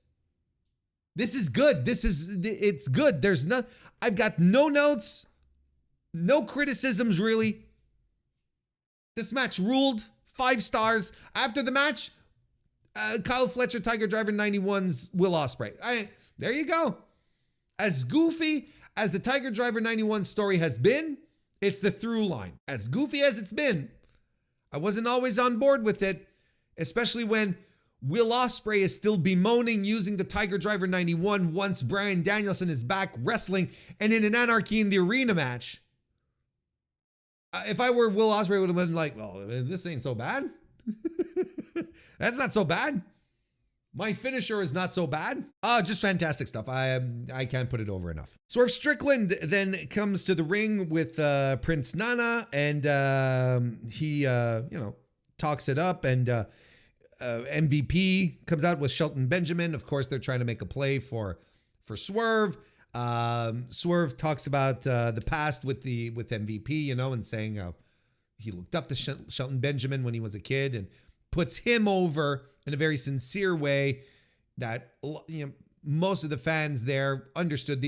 This is good. It's good. I've got no notes, no criticisms really. This match ruled. 5 stars. After the match, Kyle Fletcher, Tiger Driver 91's Will Ospreay. There you go. As goofy as the Tiger Driver 91 story has been, it's the through line. As goofy as it's been, I wasn't always on board with it, especially when Will Ospreay is still bemoaning using the Tiger Driver 91 once Bryan Danielson is back wrestling and in an Anarchy in the Arena match. If I were Will Ospreay, I would have been like, well, this ain't so bad. That's not so bad. My finisher is not so bad. Just fantastic stuff. I can't put it over enough. Swerve Strickland then comes to the ring with Prince Nana, and he talks it up, and MVP comes out with Shelton Benjamin. Of course, they're trying to make a play for Swerve. Swerve talks about the past with MVP, and saying he looked up to Shelton Benjamin when he was a kid, and puts him over in a very sincere way that most of the fans there understood.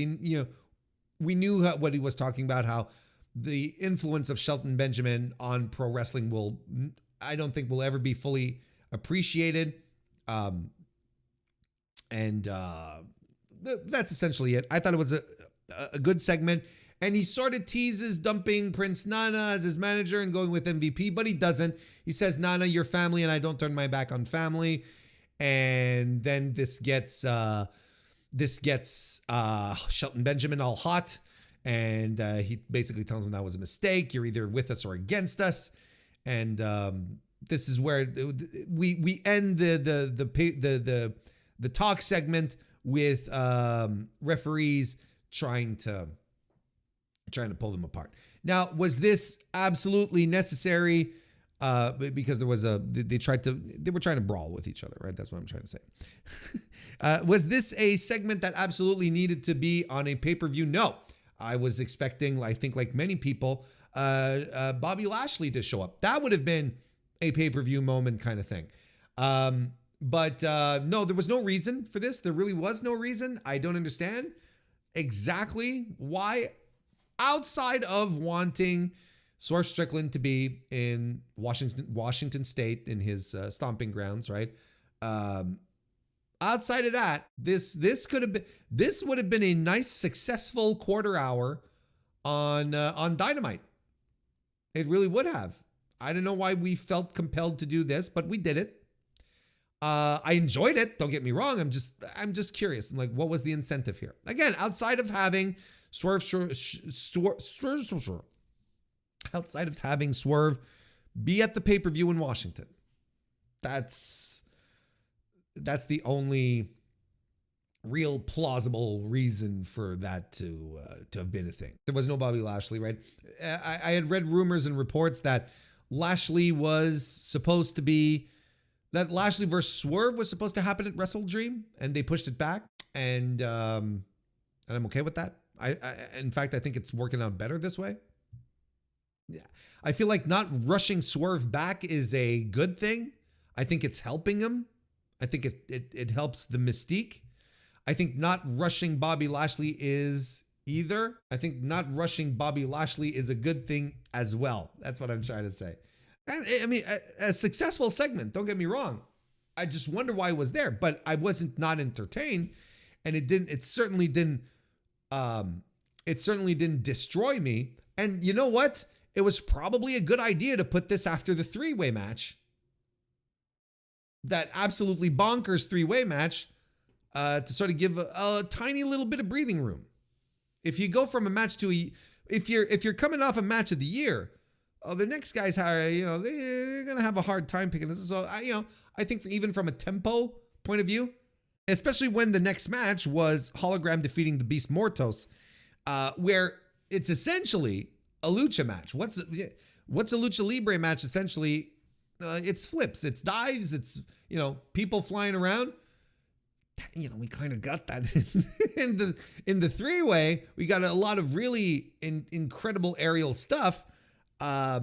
We knew what he was talking about, how the influence of Shelton Benjamin on pro wrestling I don't think will ever be fully appreciated. That's essentially it. I thought it was a good segment. And he sort of teases dumping Prince Nana as his manager and going with MVP, but he doesn't. He says, Nana, you're family, and I don't turn my back on family. And then this gets Shelton Benjamin all hot. And he basically tells him that was a mistake. You're either with us or against us. And this is where we end the talk segment with referees trying to pull them apart. Now, was this absolutely necessary? because there was they were trying to brawl with each other, right? That's what I'm trying to say. Was this a segment that absolutely needed to be on a pay-per-view? No. I was expecting, I think like many people, Bobby Lashley to show up. That would have been a pay-per-view moment kind of thing. But no, there was no reason for this. There really was no reason. I don't understand exactly why, outside of wanting Swerve Strickland to be in Washington State in his stomping grounds, right? Outside of that, this would have been a nice, successful quarter hour on Dynamite. It really would have. I don't know why we felt compelled to do this, but we did it. I enjoyed it. Don't get me wrong. I'm just curious. Like, what was the incentive here? Again, outside of having outside of having Swerve be at the pay-per-view in Washington, that's the only real plausible reason for that to have been a thing. There was no Bobby Lashley, right? I had read rumors and reports that Lashley versus Swerve was supposed to happen at WrestleDream, and they pushed it back, and I'm okay with that. In fact, I think it's working out better this way. Yeah, I feel like not rushing Swerve back is a good thing. I think it's helping him. I think it helps the mystique. I think not rushing Bobby Lashley is either. I think not rushing Bobby Lashley is a good thing as well. That's what I'm trying to say. And I mean, a successful segment, don't get me wrong. I just wonder why it was there, but I wasn't not entertained, and it certainly didn't destroy me. And you know what? It was probably a good idea to put this after the three-way match. That absolutely bonkers three-way match, to sort of give a tiny little bit of breathing room. If you go from a match to if you're coming off a match of the year, the next guy's they're gonna have a hard time picking this. So I think even from a tempo point of view, especially when the next match was Hologram defeating the Beast Mortos, where it's essentially a lucha match. What's a lucha libre match? Essentially, it's flips, it's dives, it's people flying around. We kind of got that in the three-way. We got a lot of really incredible aerial stuff. I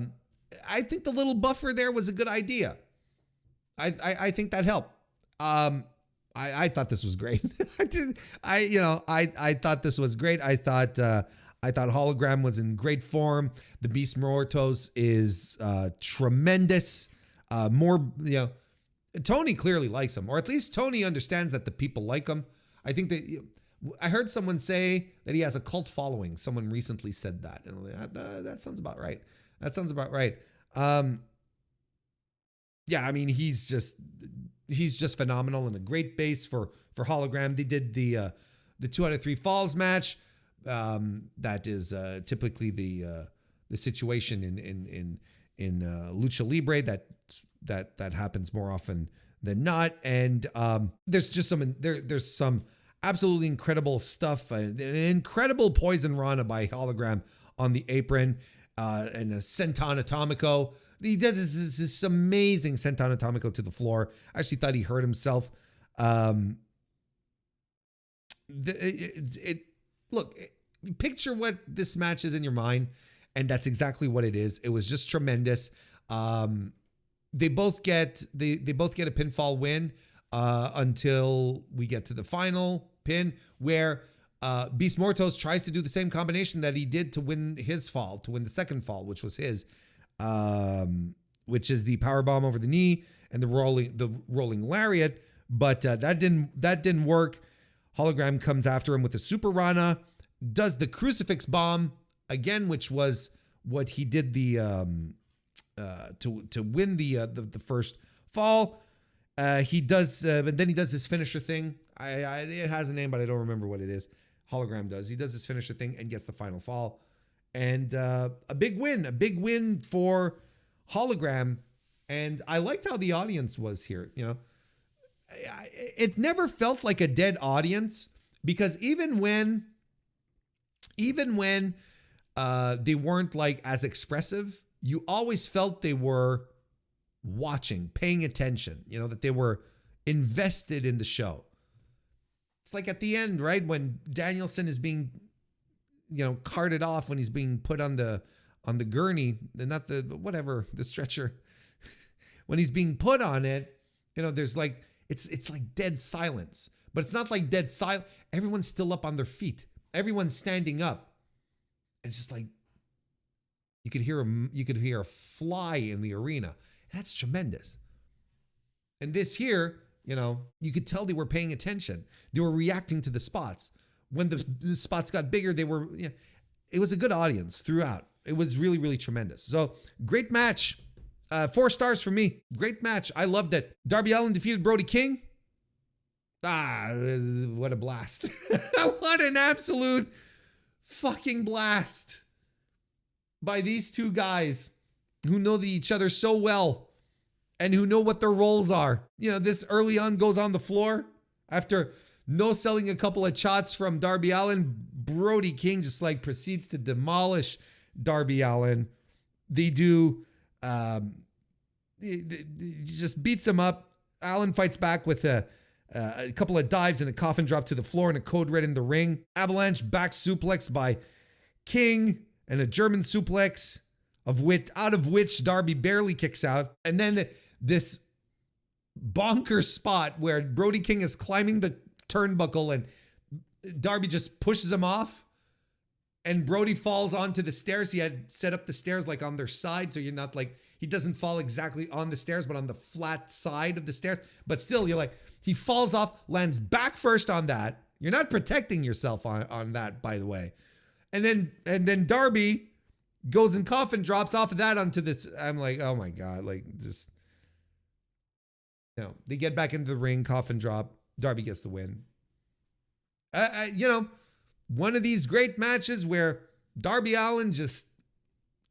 think the little buffer there was a good idea. I think that helped. I thought this was great. I thought this was great. I thought Hologram was in great form. The Beast Mortos is tremendous. Tony clearly likes him, or at least Tony understands that the people like him. I think that I heard someone say that he has a cult following. Someone recently said that, and that sounds about right. Yeah, I mean, he's just phenomenal and a great base for Hologram. They did the 2 out of 3 falls match. That is typically the situation in Lucha Libre that happens more often than not. And there's just there's some absolutely incredible stuff. An incredible Poison Rana by Hologram on the apron, and a Senton Atomico. He does this amazing Senton Atomico to the floor. I actually thought he hurt himself. Look, picture what this match is in your mind, and that's exactly what it is. It was just tremendous. They both get a pinfall win until we get to the final pin, where Beast Mortos tries to do the same combination that he did to win the second fall, which was his, which is the powerbomb over the knee and the rolling lariat. But that didn't work. Hologram comes after him with a Super Rana, does the crucifix bomb again, which was what he did to win the first fall. He does, but then he does his finisher thing. It has a name, but I don't remember what it is. Hologram does. He does his finisher thing and gets the final fall, and a big win for Hologram. And I liked how the audience was here. It never felt like a dead audience, because even when they weren't like as expressive, you always felt they were watching, paying attention, that they were invested in the show. It's like at the end, right? When Danielson is being, carted off, when he's being put on the gurney, not the stretcher. When he's being put on it, there's like, it's like dead silence, but it's not like dead silence. Everyone's still up on their feet. Everyone's standing up. And it's just like, you could hear a fly in the arena. And that's tremendous. And this here, you could tell they were paying attention. They were reacting to the spots. When the spots got bigger, it was a good audience throughout. It was really, really tremendous. So great match. 4 stars for me. Great match. I loved it. Darby Allin defeated Brody King. What a blast. What an absolute fucking blast by these two guys who know each other so well and who know what their roles are. This early on goes on the floor after no-selling a couple of shots from Darby Allin. Brody King just proceeds to demolish Darby Allin. They do, he just beats him up. Allin fights back with a couple of dives and a coffin drop to the floor and a code red in the ring. Avalanche back suplex by King and a German suplex out of which Darby barely kicks out. And then this bonkers spot where Brody King is climbing the turnbuckle and Darby just pushes him off and Brody falls onto the stairs. He had set up the stairs on their side, so you're not he doesn't fall exactly on the stairs, but on the flat side of the stairs. But still, you're he falls off, lands back first on that. You're not protecting yourself on that, by the way. And then Darby goes and coffin drops off of that onto this. I'm like, oh my God, they get back into the ring, coffin drop. Darby gets the win. One of these great matches where Darby Allin just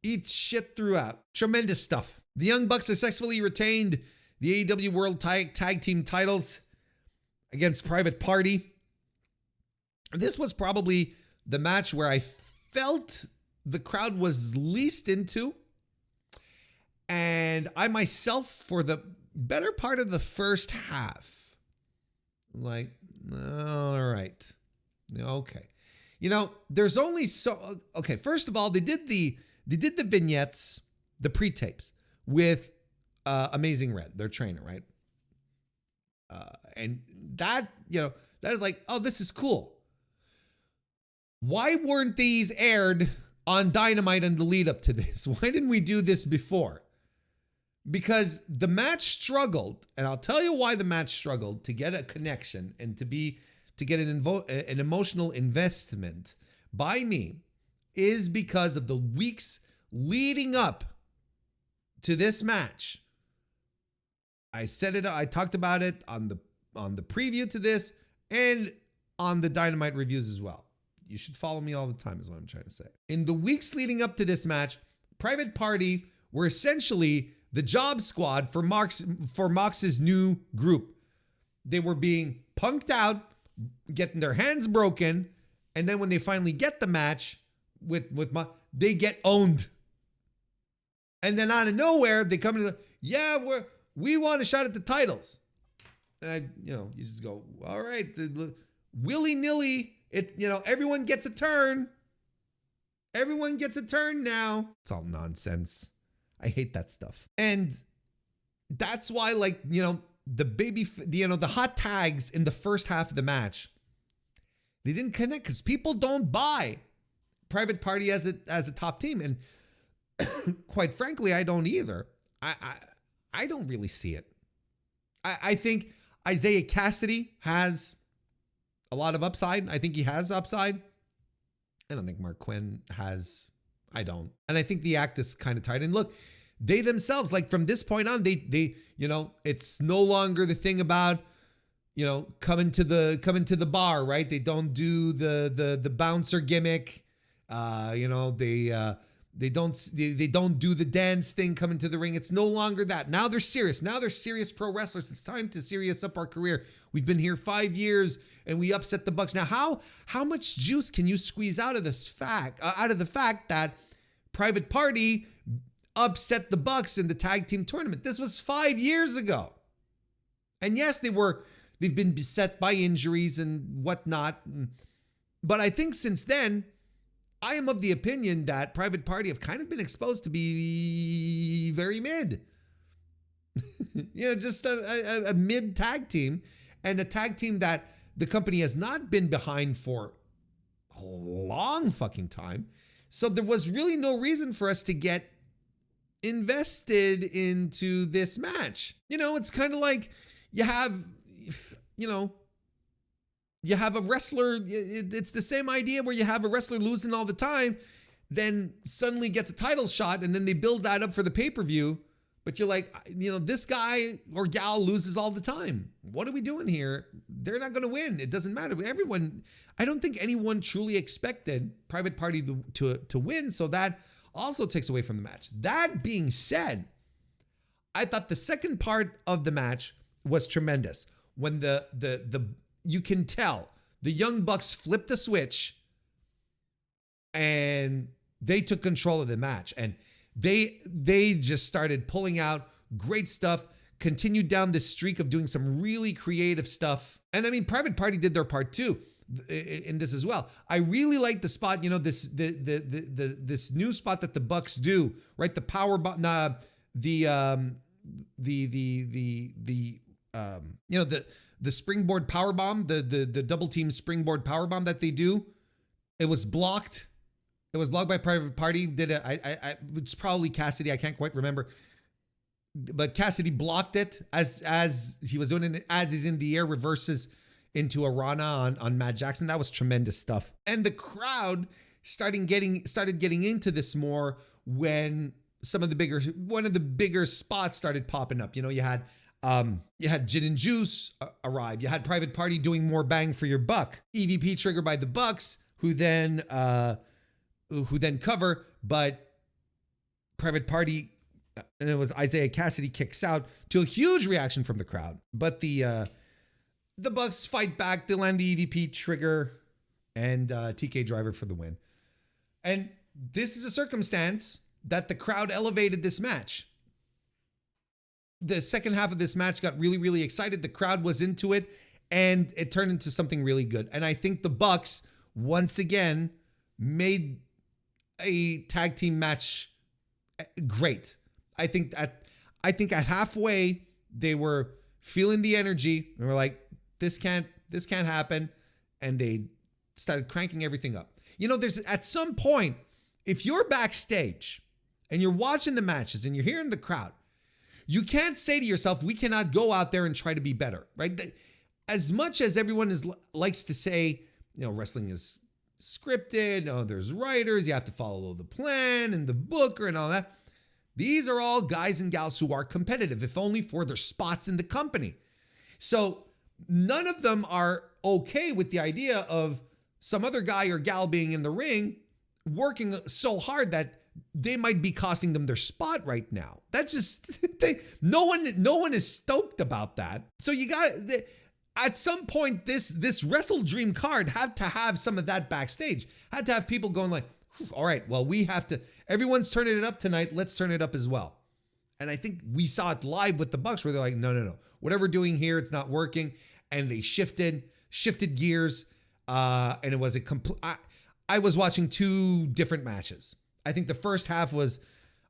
eats shit throughout. Tremendous stuff. The Young Bucks successfully retained the AEW World Tag Team titles against Private Party. This was probably the match where I felt the crowd was least into. And I myself, for the better part of the first half, all right. Okay. There's only okay, first of all, they did the vignettes, the pre-tapes with Amazing Red, their trainer, right? And that, that is oh, this is cool. Why weren't these aired on Dynamite in the lead up to this? Why didn't we do this before? Because the match struggled, and I'll tell you why the match struggled to get a connection and to get an emotional investment by me is because of the weeks leading up to this match. I said it, I talked about it on the preview to this and on the Dynamite reviews as well. You should follow me all the time is what I'm trying to say. In the weeks leading up to this match, Private Party were essentially the job squad for Mox's new group. They were being punked out, getting their hands broken, and then when they finally get the match with they get owned. And then out of nowhere, they come into we want a shot at the titles. And you just go, all right, willy-nilly, everyone gets a turn. Everyone gets a turn now. It's all nonsense. I hate that stuff. And that's why, the hot tags in the first half of the match, they didn't connect because people don't buy Private Party as a top team. And quite frankly, I don't either. I don't really see it. I think Isaiah Cassidy has a lot of upside. I think he has upside. I don't think Mark Quinn has. I don't. And I think the act is kind of tight. And look, they themselves, from this point on, they it's no longer the thing about, coming to the bar, right? They don't do the bouncer gimmick. They don't do the dance thing coming to the ring. It's no longer that. Now they're serious. Now they're serious pro wrestlers. It's time to serious up our career. We've been here 5 years and we upset the Bucks. Now, how much juice can you squeeze out of the fact that Private Party upset the Bucks in the tag team tournament. This was 5 years ago. And yes, they've been beset by injuries and whatnot. But I think since then, I am of the opinion that Private Party have kind of been exposed to be very mid. Just a mid tag team, and a tag team that the company has not been behind for a long fucking time. So there was really no reason for us to get invested into this match. It's kind of like you have a wrestler. It's the same idea where you have a wrestler losing all the time, then suddenly gets a title shot, and then they build that up for the pay-per-view. But you're like, this guy or gal loses all the time. What are we doing here? They're not going to win. It doesn't matter. I don't think anyone truly expected Private Party to win. So that also takes away from the match. That being said, I thought the second part of the match was tremendous. When you can tell the Young Bucks flipped the switch and they took control of the match, and they just started pulling out great stuff, continued down this streak of doing some really creative stuff. And I mean, Private Party did their part too in this as well. I really like the spot, this new spot that the Bucks do, right? The power bomb, the springboard power bomb, the double team springboard power bomb that they do. It was blocked. It was blocked by Private Party. It's probably Cassidy. I can't quite remember. But Cassidy blocked it as he was doing it, as he's in the air, reverses into a Rana on Matt Jackson. That was tremendous stuff. And the crowd started getting into this more when one of the bigger spots started popping up. You had Gin and Juice arrive. You had Private Party doing more bang for your buck. EVP triggered by the Bucks, who then cover, but Private Party, and it was Isaiah Cassidy, kicks out to a huge reaction from the crowd. But the Bucks fight back. They land the EVP trigger and TK driver for the win. And this is a circumstance that the crowd elevated this match. The second half of this match got really, really excited. The crowd was into it, and it turned into something really good. And I think the Bucks once again made a tag team match great. I think at halfway they were feeling the energy and were like, this can't happen, and they started cranking everything up. There's at some point, if you're backstage and you're watching the matches and you're hearing the crowd, you can't say to yourself, we cannot go out there and try to be better, right? As much as everyone likes to say, wrestling is scripted, there's writers, you have to follow the plan and the booker and all that. These are all guys and gals who are competitive, if only for their spots in the company. So none of them are okay with the idea of some other guy or gal being in the ring working so hard that they might be costing them their spot right now. That's just, no one is stoked about that. So you got, at some point, this WrestleDream card had to have some of that backstage. Had to have people going like, all right, well, everyone's turning it up tonight. Let's turn it up as well. And I think we saw it live with the Bucks where they're like, no. Whatever we're doing here, it's not working. And they shifted gears. And it was a complete, I was watching two different matches. I think the first half was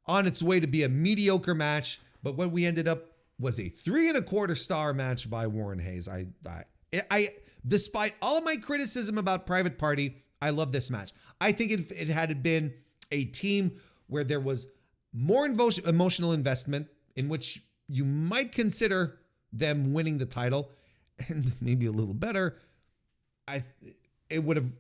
on its way to be a mediocre match, but what we ended up was a 3.25 star match by WrestleDream. I despite all of my criticism about Private Party, I love this match. I think if it had been a team where there was more emotional investment, in which you might consider them winning the title, and maybe a little better, it would have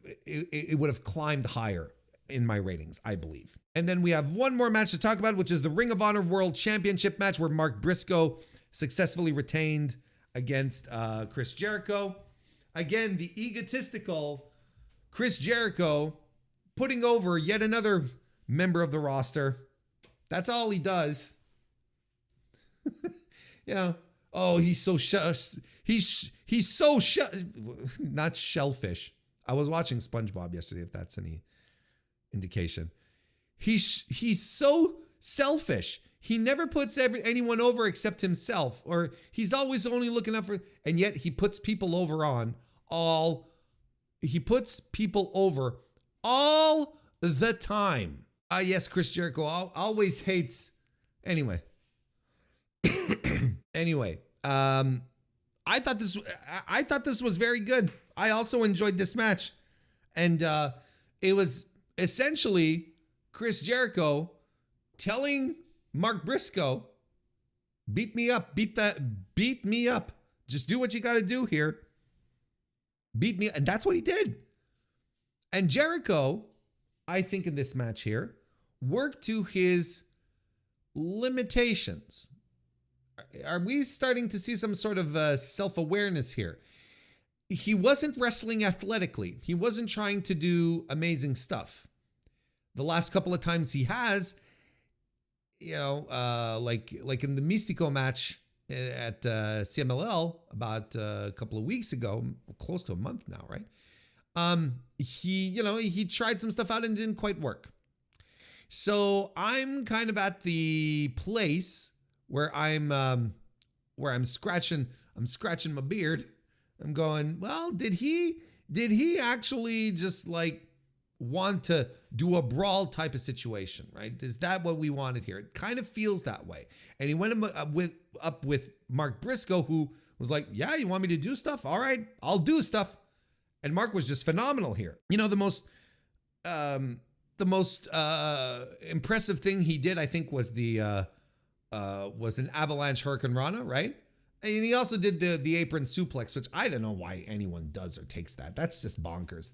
climbed higher in my ratings, I believe. And then we have one more match to talk about, which is the Ring of Honor World Championship match, where Mark Briscoe successfully retained against Chris Jericho. Again, the egotistical Chris Jericho putting over yet another member of the roster. That's all he does. Oh, he's so not shellfish. I was watching SpongeBob yesterday, if that's any indication. He's so selfish. He never puts anyone over except himself, or he's always only looking out for, and yet he puts people over all the time. Yes, Chris Jericho always hates. Anyway, I thought this was very good. I also enjoyed this match, and it was essentially Chris Jericho telling Mark Briscoe, beat me up. Just do what you got to do here. Beat me. And that's what he did. And Jericho, I think in this match here, worked to his limitations. Are we starting to see some sort of self-awareness here? He wasn't wrestling athletically. He wasn't trying to do amazing stuff. The last couple of times he has, like in the Mystico match at CMLL about a couple of weeks ago, close to a month now, right? He tried some stuff out and didn't quite work. So I'm kind of at the place where I'm scratching my beard. I'm going, well, did he actually just like want to do a brawl type of situation, right? Is that what we wanted here? It kind of feels that way. And he went up with Mark Briscoe, who was like, yeah, you want me to do stuff? All right, I'll do stuff. And Mark was just phenomenal here. The most impressive thing he did, I think, was was an avalanche Hurricane Rana, right? And he also did the apron suplex, which I don't know why anyone does or takes that. That's just bonkers.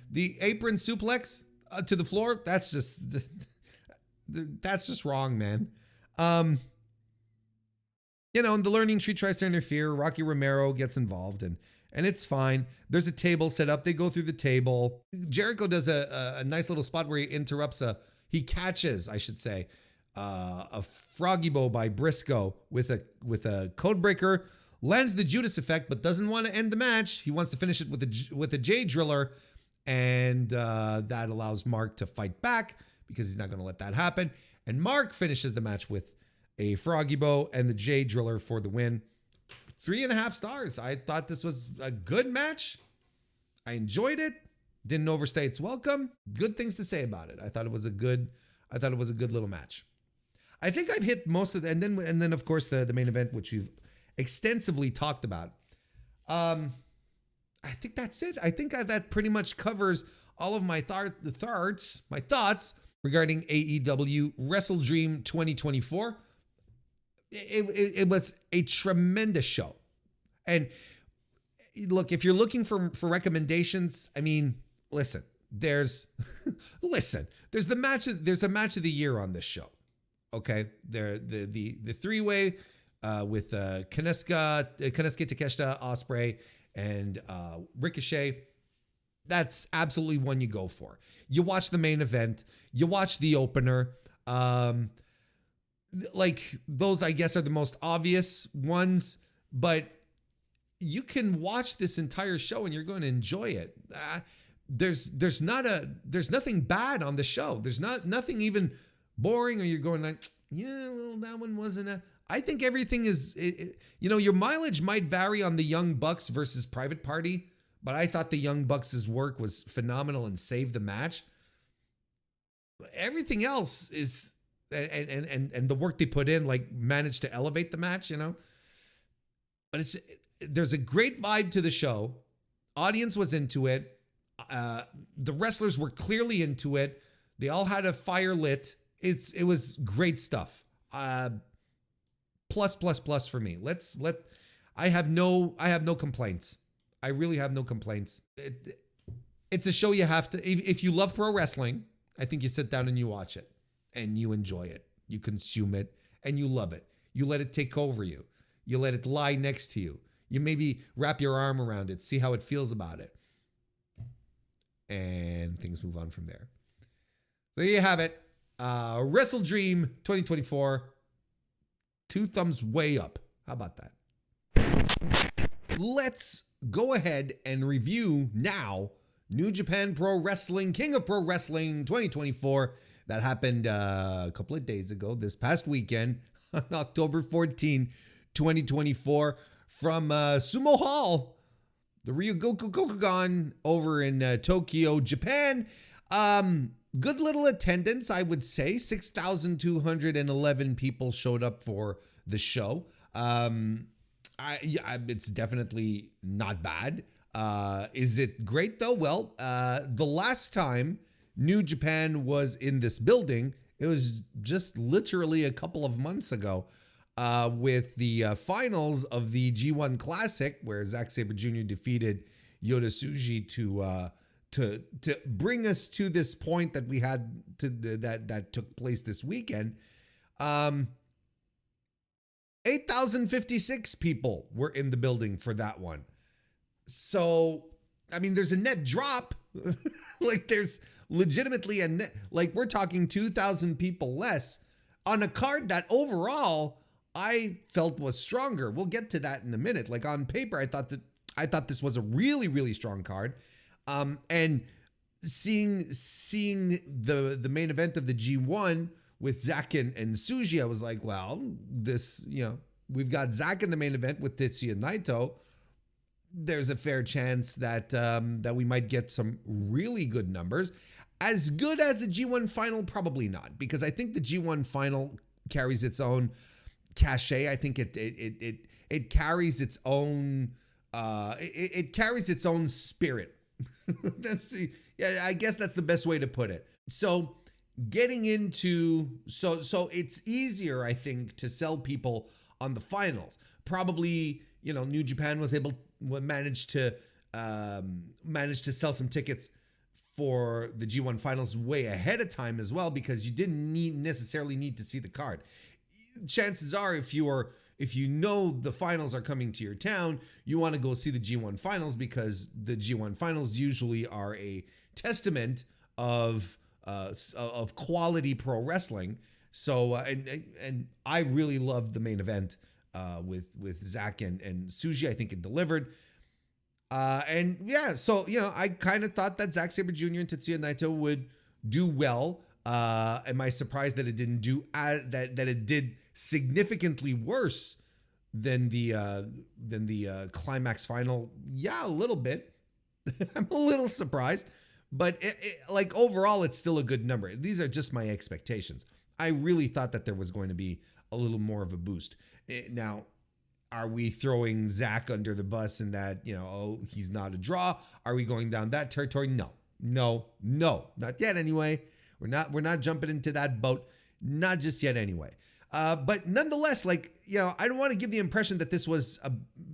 The apron suplex to the floor, that's just wrong, man. And the Learning Tree tries to interfere. Rocky Romero gets involved, and it's fine. There's a table set up. They go through the table. Jericho does a nice little spot where he catches, I should say, a froggy bow by Briscoe with a code breaker, lands the Judas effect, but doesn't want to end the match. He wants to finish it with a J driller, and that allows Mark to fight back because he's not going to let that happen. And Mark finishes the match with a froggy bow and the J driller for the win. 3.5 stars. I thought this was a good match. I enjoyed it. Didn't overstay its welcome. Good things to say about it. I thought it was a good little match. I think I've hit most of the, and then of course the main event, which we've extensively talked about. I think that's it. I think that pretty much covers all of my thoughts regarding AEW WrestleDream 2024. It was a tremendous show. And look, if you're looking for recommendations, I mean, listen, there's a match of the year on this show. Okay, the three-way with Kanesuke Takeshita, Ospreay, and Ricochet. That's absolutely one you go for. You watch the main event, you watch the opener. Like those, I guess, are the most obvious ones, but you can watch this entire show and you're going to enjoy it. There's nothing bad on the show. There's nothing even boring, or you're going like, yeah, well, that one wasn't I think everything is, your mileage might vary on the Young Bucks versus Private Party, but I thought the Young Bucks' work was phenomenal and saved the match. Everything else is, and the work they put in, like, managed to elevate the match, But there's a great vibe to the show. Audience was into it. The wrestlers were clearly into it. They all had a fire lit. It was great stuff. Plus for me. I have no complaints. I really have no complaints. It's a show you have to, if you love pro wrestling, I think you sit down and you watch it and you enjoy it. You consume it and you love it. You let it take over you. You let it lie next to you. You maybe wrap your arm around it, see how it feels about it. And things move on from there. So there you have it. WrestleDream 2024. 2 thumbs way up. How about that? Let's go ahead and review now New Japan Pro Wrestling, King of Pro Wrestling 2024. That happened a couple of days ago, this past weekend, on October 14, 2024, from Sumo Hall, the Ryogoku Kokugan over in Tokyo, Japan. Good little attendance, I would say. 6,211 people showed up for the show. It's definitely not bad. Is it great though? Well, the last time New Japan was in this building, it was just literally a couple of months ago, with the finals of the G1 Classic, where Zack Sabre Jr. defeated Yota Tsuji to bring us to this point that we had that took place this weekend. 8,056 people were in the building for that one. So, I mean, there's a net drop. Like, there's legitimately a net, like, we're talking 2,000 people less on a card that overall I felt was stronger. We'll get to that in a minute. Like, on paper, I thought this was a really, really strong card. And seeing the main event of the G1 with Zack and Tsuji, I was like, well, this, we've got Zack in the main event with Tetsuya Naito. There's a fair chance that we might get some really good numbers. As good as the G1 final, probably not, because I think the G1 final carries its own cachet. I think it carries its own it carries its own spirit. I guess that's the best way to put it. So getting into so it's easier, I think, to sell people on the finals. Probably, New Japan managed to sell some tickets for the G1 finals way ahead of time as well, because you didn't necessarily need to see the card. Chances are, if you know the finals are coming to your town, you want to go see the G1 finals, because the G1 finals usually are a testament of quality pro wrestling. So and I really loved the main event with Zack and Tsuji. I think it delivered. And yeah, so I kind of thought that Zack Sabre Jr. and Tetsuya Naito would do well. Am I surprised that it didn't do that it did significantly worse than the climax final? Yeah, a little bit. I'm a little surprised, but like overall, it's still a good number. These are just my expectations. I really thought that there was going to be a little more of a boost. Now, are we throwing Zack under the bus in that, he's not a draw? Are we going down that territory? No, not yet anyway. We're not jumping into that boat. Not just yet anyway. But nonetheless, I don't want to give the impression that this was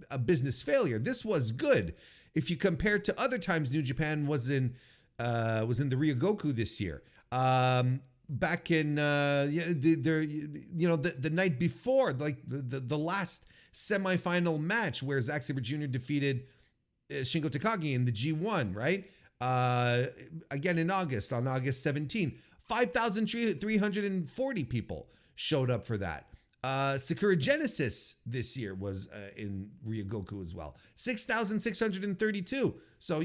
a business failure. This was good. If you compare to other times New Japan was in the Ryogoku this year. Back in the night before, like the last semifinal match where Zack Sabre Jr. defeated Shingo Takagi in the G1, right? Again in August, on August 17, 5,340 people showed up for that. Sakura Genesis this year was in Ryogoku as well, 6,632. So,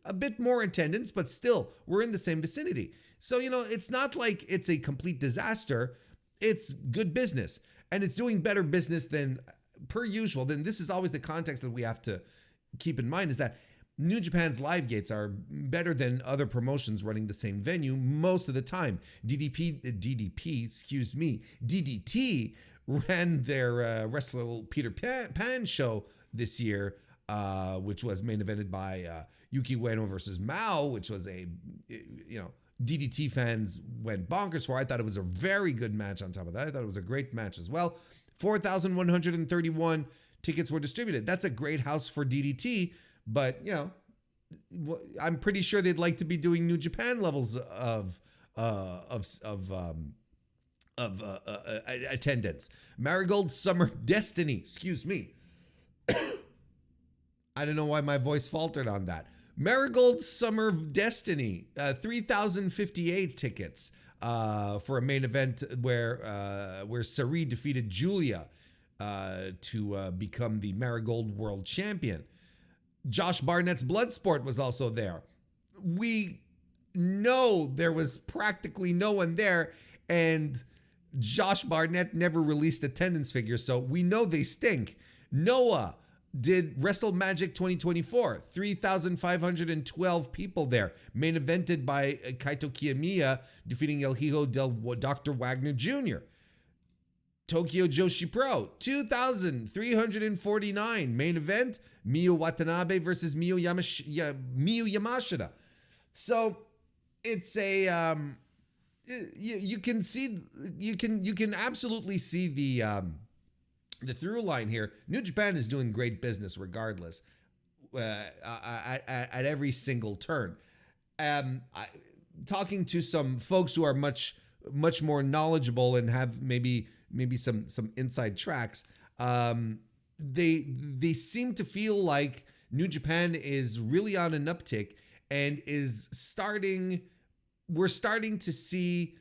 a bit more attendance, but still, we're in the same vicinity. So, it's not like it's a complete disaster. It's good business, and it's doing better business than per usual. Then this is always the context that we have to keep in mind, is that New Japan's live gates are better than other promotions running the same venue most of the time. DDT ran their Wrestle Peter Pan show this year, which was main evented by Yuki Ueno versus Mao, which was DDT fans went bonkers for. I thought it was a very good match on top of that. I thought it was a great match as well. 4,131 tickets were distributed. That's a great house for DDT, but, I'm pretty sure they'd like to be doing New Japan levels of attendance. Marigold Summer Destiny, excuse me. I don't know why my voice faltered on that. Marigold Summer Destiny, 3,058 tickets for a main event where Sari defeated Julia to become the Marigold World Champion. Josh Barnett's Bloodsport was also there. We no, there was practically no one there, and Josh Barnett never released attendance figures, so we know they stink. Noah did WrestleMagic 2024, 3,512 people there. Main evented by Kaito Kiyomiya, defeating El Hijo del Dr. Wagner Jr. Tokyo Joshi Pro, 2,349. Main event, Miyu Watanabe versus Miyu Yamashita. So it's a you can absolutely see the through line here. New Japan is doing great business regardless, at every single turn. Talking to some folks who are much more knowledgeable and have maybe some inside tracks, they seem to feel like New Japan is really on an uptick and we're starting to see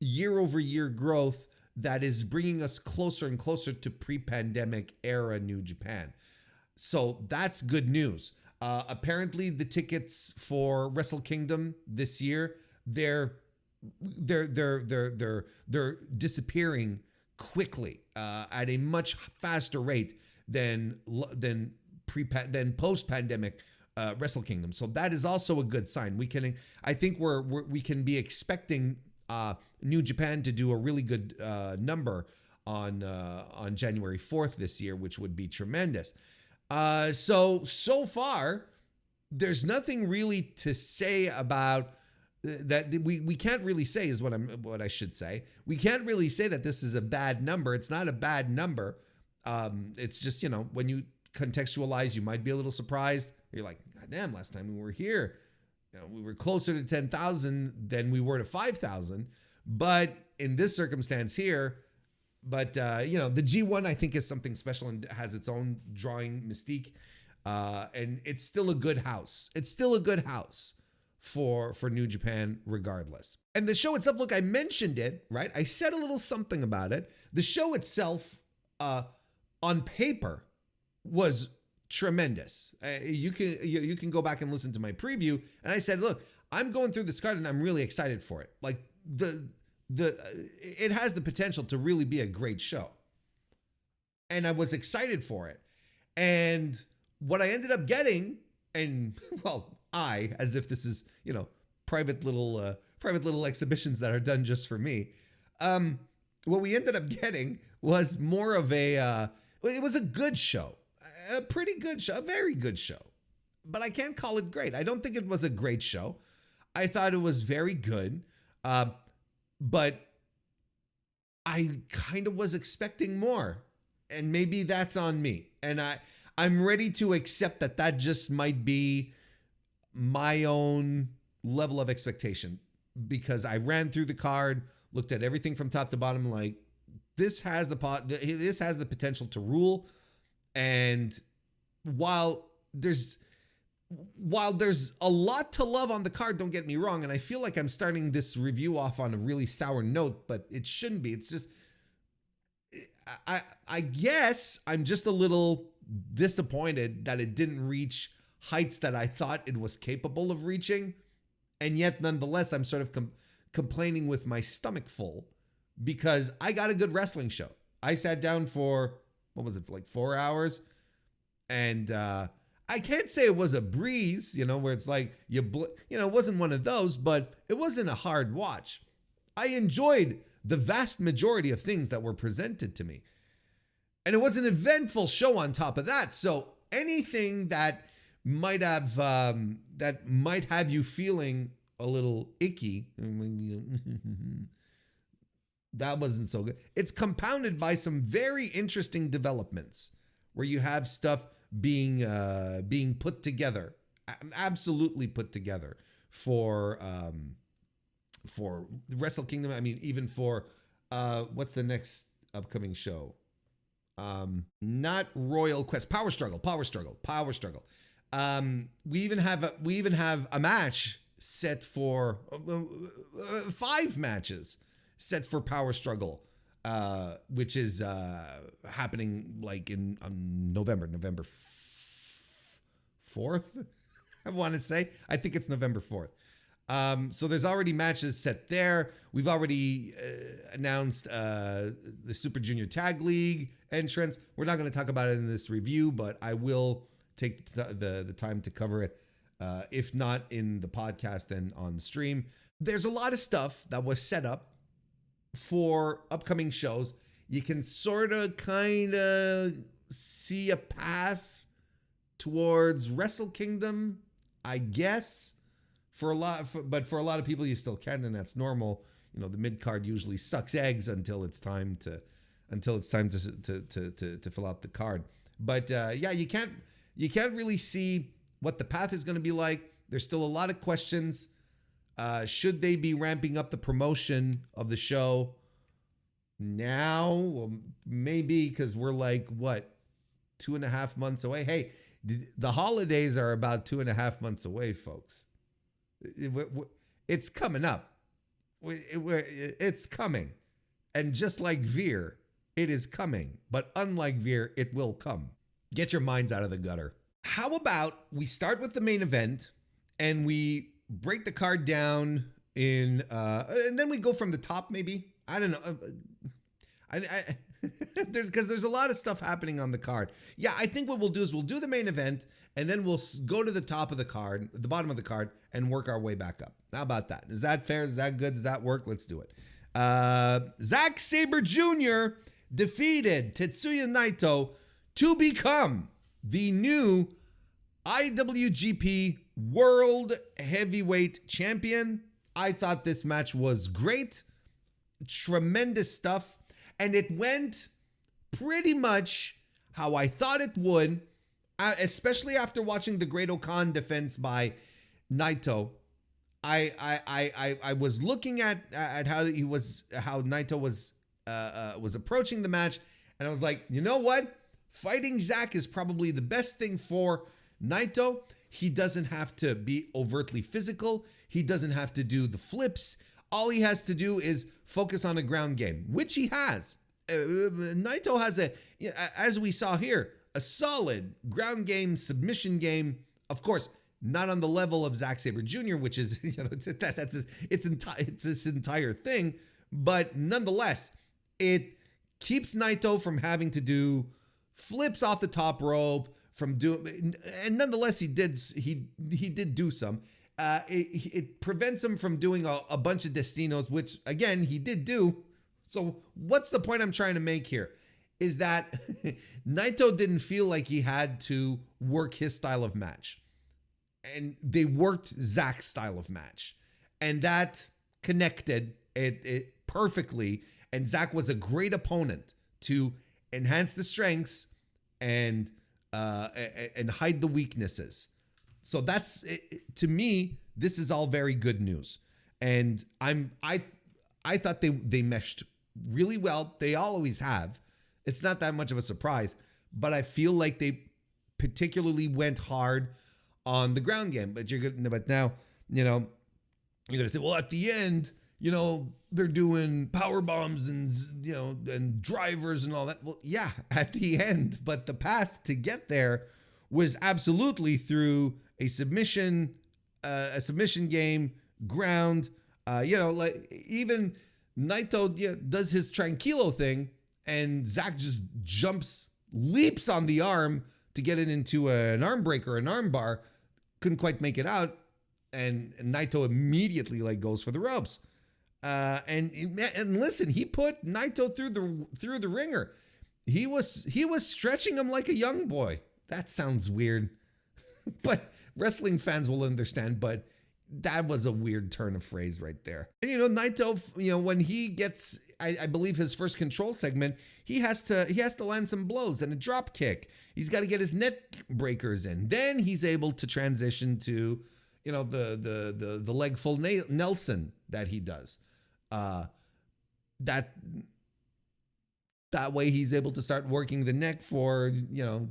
year-over-year growth that is bringing us closer and closer to pre-pandemic era New Japan. So that's good news. Apparently the tickets for Wrestle Kingdom this year, they're disappearing quickly at a much faster rate than post-pandemic Wrestle Kingdom. So that is also a good sign. We can be expecting New Japan to do a really good number on January 4th this year, which would be tremendous. So far, there's nothing really to say about that. We can't really say is what I should say. We can't really say that this is a bad number. It's not a bad number. It's just, when you contextualize, you might be a little surprised. You're like, God damn, last time we were here, we were closer to 10,000 than we were to 5,000. But in this circumstance here, the G1 I think is something special and has its own drawing mystique, and it's still a good house. It's still a good house for New Japan regardless. And the show itself, look, I mentioned it, right? I said a little something about it. The show itself, on paper, was tremendous. You can go back and listen to my preview, and I said, look, I'm going through this card and I'm really excited for it. Like it has the potential to really be a great show, and I was excited for it. And what I ended up getting, and well, as if this is private little exhibitions that are done just for me. What we ended up getting was more of it was a good show. A pretty good show, a very good show, but I can't call it great. I don't think it was a great show. I thought it was very good, but I kind of was expecting more, and maybe that's on me. And I'm ready to accept that just might be my own level of expectation, because I ran through the card, looked at everything from top to bottom, like this has the potential to rule. And while there's a lot to love on the card, don't get me wrong, and I feel like I'm starting this review off on a really sour note, but it shouldn't be. It's just, I guess I'm just a little disappointed that it didn't reach heights that I thought it was capable of reaching. And yet, nonetheless, I'm sort of complaining with my stomach full, because I got a good wrestling show. I sat down for, what was it, like 4 hours? And I can't say it was a breeze, where it's like, it wasn't one of those, but it wasn't a hard watch. I enjoyed the vast majority of things that were presented to me. And it was an eventful show on top of that. So anything that might have you feeling a little icky, that wasn't so good. It's compounded by some very interesting developments where you have stuff being put together, absolutely put together for Wrestle Kingdom. I mean, even for what's the next upcoming show? Not Royal Quest, Power Struggle. We even have a match set for 5 matches set for Power Struggle, which is happening like in November 4th. I want to say, I think it's November 4th. So there's already matches set there. We've already announced the Super Junior Tag League entrance. We're not going to talk about it in this review, but I will take the time to cover it. If not in the podcast, then on the stream. There's a lot of stuff that was set up for upcoming shows. You can sort of kind of see a path towards Wrestle Kingdom, I guess. But for a lot of people, you still can, and that's normal. You know, the mid card usually sucks eggs until it's time to fill out the card. But yeah, you can't really see what the path is going to be like. There's still a lot of questions. Should they be ramping up the promotion of the show now? Well, maybe, because we're like, what, 2.5 months away? Hey, the holidays are about 2.5 months away, folks. It's coming up. It's coming. And just like Veer, it is coming. But unlike Veer, it will come. Get your minds out of the gutter. How about we start with the main event and we break the card down and then we go from the top, maybe? I don't know. There's a lot of stuff happening on the card. Yeah, I think what we'll do is we'll do the main event and then we'll go to the top of the card, the bottom of the card, and work our way back up. How about that? Is that fair? Is that good? Does that work? Let's do it. Zack Sabre Jr. defeated Tetsuya Naito to become the new IWGP World Heavyweight Champion. I thought this match was great. Tremendous stuff. And it went pretty much how I thought it would, especially after watching the Great Okan defense by Naito. I was looking at how Naito was approaching the match, and I was like, you know what? Fighting Zack is probably the best thing for Naito. He doesn't have to be overtly physical. He doesn't have to do the flips. All he has to do is focus on a ground game, which he has. Naito has as we saw here, a solid ground game, submission game. Of course, not on the level of Zack Sabre Jr., which is, it's this entire thing. But nonetheless, it keeps Naito from having to do flips off the top rope, and nonetheless, he did do some. It prevents him from doing a bunch of destinos, which again, he did do. So what's the point I'm trying to make here? Is that Naito didn't feel like he had to work his style of match. And they worked Zack's style of match. And that connected it perfectly. And Zack was a great opponent to enhance the strengths and hide the weaknesses. So that's, to me, this is all very good news. And I thought they meshed really well. They always have. It's not that much of a surprise, but I feel like they particularly went hard on the ground game. But now, you're gonna say, well, at the end, they're doing power bombs and and drivers and all that. Well, yeah, at the end, but the path to get there was absolutely through a submission game, ground. Like even Naito does his tranquilo thing, and Zack just leaps on the arm to get it into an arm breaker, an arm bar. Couldn't quite make it out, and Naito immediately goes for the ropes. And listen, he put Naito through the ringer. He was stretching him like a young boy. That sounds weird, but wrestling fans will understand. But that was a weird turn of phrase right there. And Naito, when he gets, I believe his first control segment, he has to land some blows and a drop kick. He's got to get his neck breakers in. Then he's able to transition to, the leg full Nelson that he does. That way he's able to start working the neck for,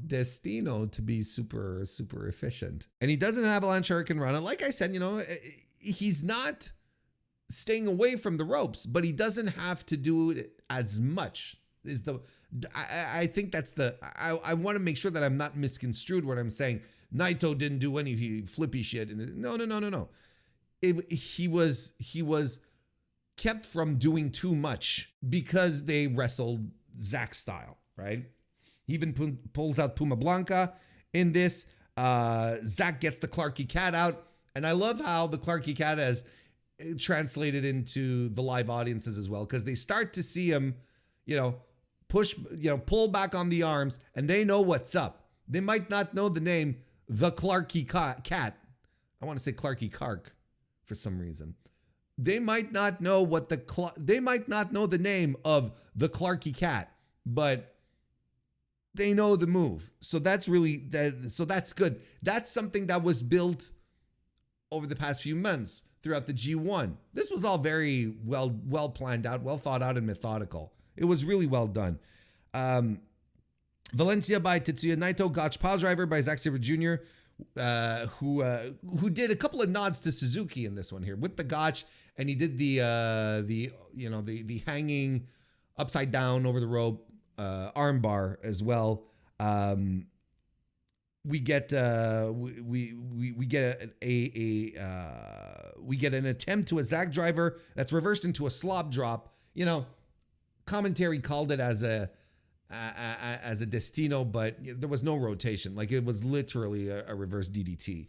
Destino to be super, super efficient. And he does an avalanche hurricane run. And like I said, he's not staying away from the ropes, but he doesn't have to do it as much. I think that's I want to make sure that I'm not misconstrued when I'm saying Naito didn't do any flippy shit. No. he was kept from doing too much because they wrestled Zack style, right? He even pulls out Puma Blanca in this. Zack gets the Clarky Cat out. And I love how the Clarky Cat has translated into the live audiences as well, because they start to see him, pull back on the arms, and they know what's up. They might not know the name, the Clarky Cat. I want to say Clarky Kark for some reason. They might not know they might not know the name of the Clarky Cat, but they know the move. So that's good. That's something that was built over the past few months throughout the G1. This was all very well planned out, well thought out, and methodical. It was really well done. Valencia by Tetsuya Naito, Gotch Pile Driver by Zack Sabre Jr., who did a couple of nods to Suzuki in this one here with the Gotch, and he did the hanging upside down over the rope armbar as well. We get we get an attempt to a Zack driver that's reversed into a slop drop. Commentary called it as a Destino, but there was no rotation. Like, it was literally a reverse DDT.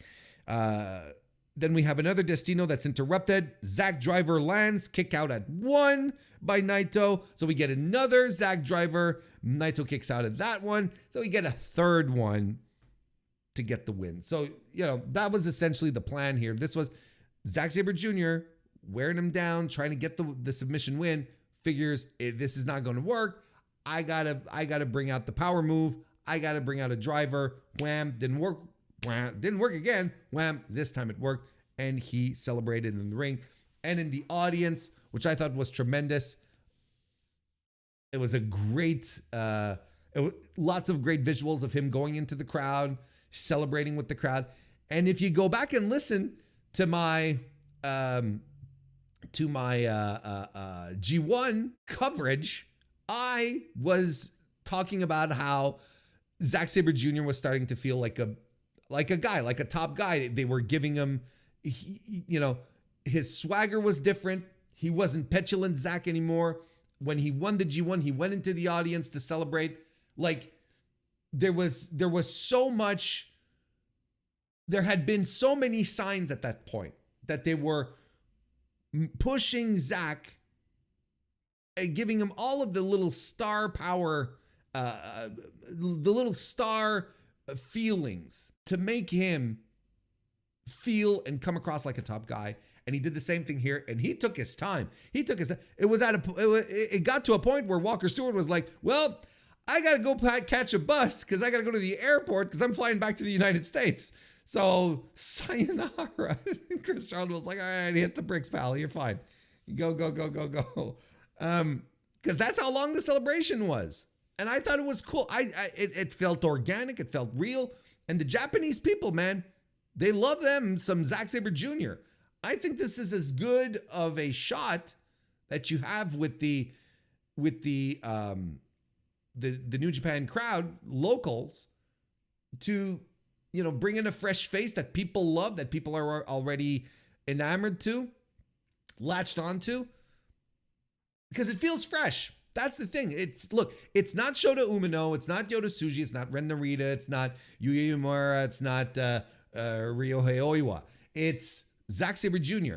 Then we have another Destino that's interrupted. Zack driver lands, kick out at 1 by Naito. So we get another Zack driver. Naito kicks out at that one. So we get a third one to get the win. So, that was essentially the plan here. This was Zack Sabre Jr. wearing him down, trying to get the submission win. Figures, this is not going to work. I gotta bring out the power move. I gotta bring out a driver. Wham, didn't work. Wham, didn't work again. Wham, this time it worked. And he celebrated in the ring and in the audience, which I thought was tremendous. It was a great, lots of great visuals of him going into the crowd, celebrating with the crowd. And if you go back and listen to my G1 coverage, I was talking about how Zack Sabre Jr. was starting to feel like a guy, like a top guy. They were giving him, his swagger was different. He wasn't petulant Zack anymore. When he won the G1, he went into the audience to celebrate. Like, there was so much, there had been so many signs at that point that they were pushing Zack, giving him all of the little star power, the little star feelings to make him feel and come across like a top guy. And he did the same thing here, and he took his time. It got to a point where Walker Stewart was like, well, I got to go catch a bus because I got to go to the airport because I'm flying back to the United States. So, sayonara. Chris Charlton was like, all right, hit the bricks, pal. You're fine. Go. Because that's how long the celebration was. And I thought it was cool. It felt organic. It felt real. And the Japanese people, man, they love them some Zack Sabre Jr. I think this is as good of a shot that you have with the New Japan crowd, locals, to bring in a fresh face that people love, that people are already enamored to, latched onto, because it feels fresh. That's the thing. It's not Shota Umino, it's not Yota Tsuji, it's not Ren Narita, it's not Yuya Uemura, it's not Ryohei Oiwa. It's Zack Sabre Jr.,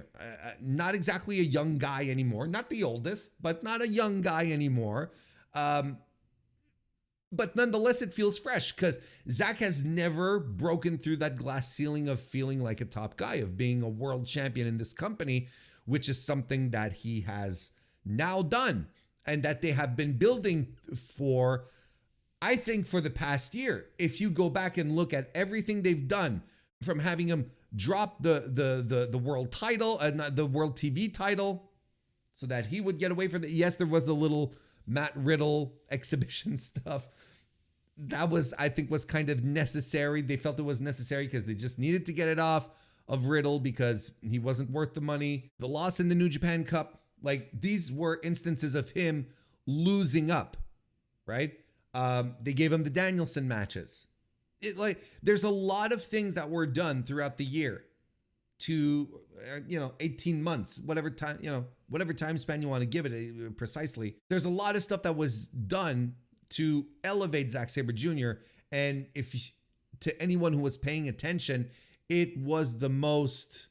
not exactly a young guy anymore, not the oldest, but not a young guy anymore. But nonetheless, it feels fresh because Zack has never broken through that glass ceiling of feeling like a top guy, of being a world champion in this company, which is something that he has now done and that they have been building for, I think, for the past year. If you go back and look at everything they've done, from having him drop the world title and the world TV title so that he would get away from it. Yes, there was the little Matt Riddle exhibition stuff. That I think was kind of necessary. They felt it was necessary because they just needed to get it off of Riddle because he wasn't worth the money. The loss in the New Japan Cup, like, these were instances of him losing up, right? They gave him the Danielson matches. There's a lot of things that were done throughout the year to 18 months, whatever time, whatever time span you want to give it precisely. There's a lot of stuff that was done to elevate Zack Sabre Jr. And to anyone who was paying attention, it was the most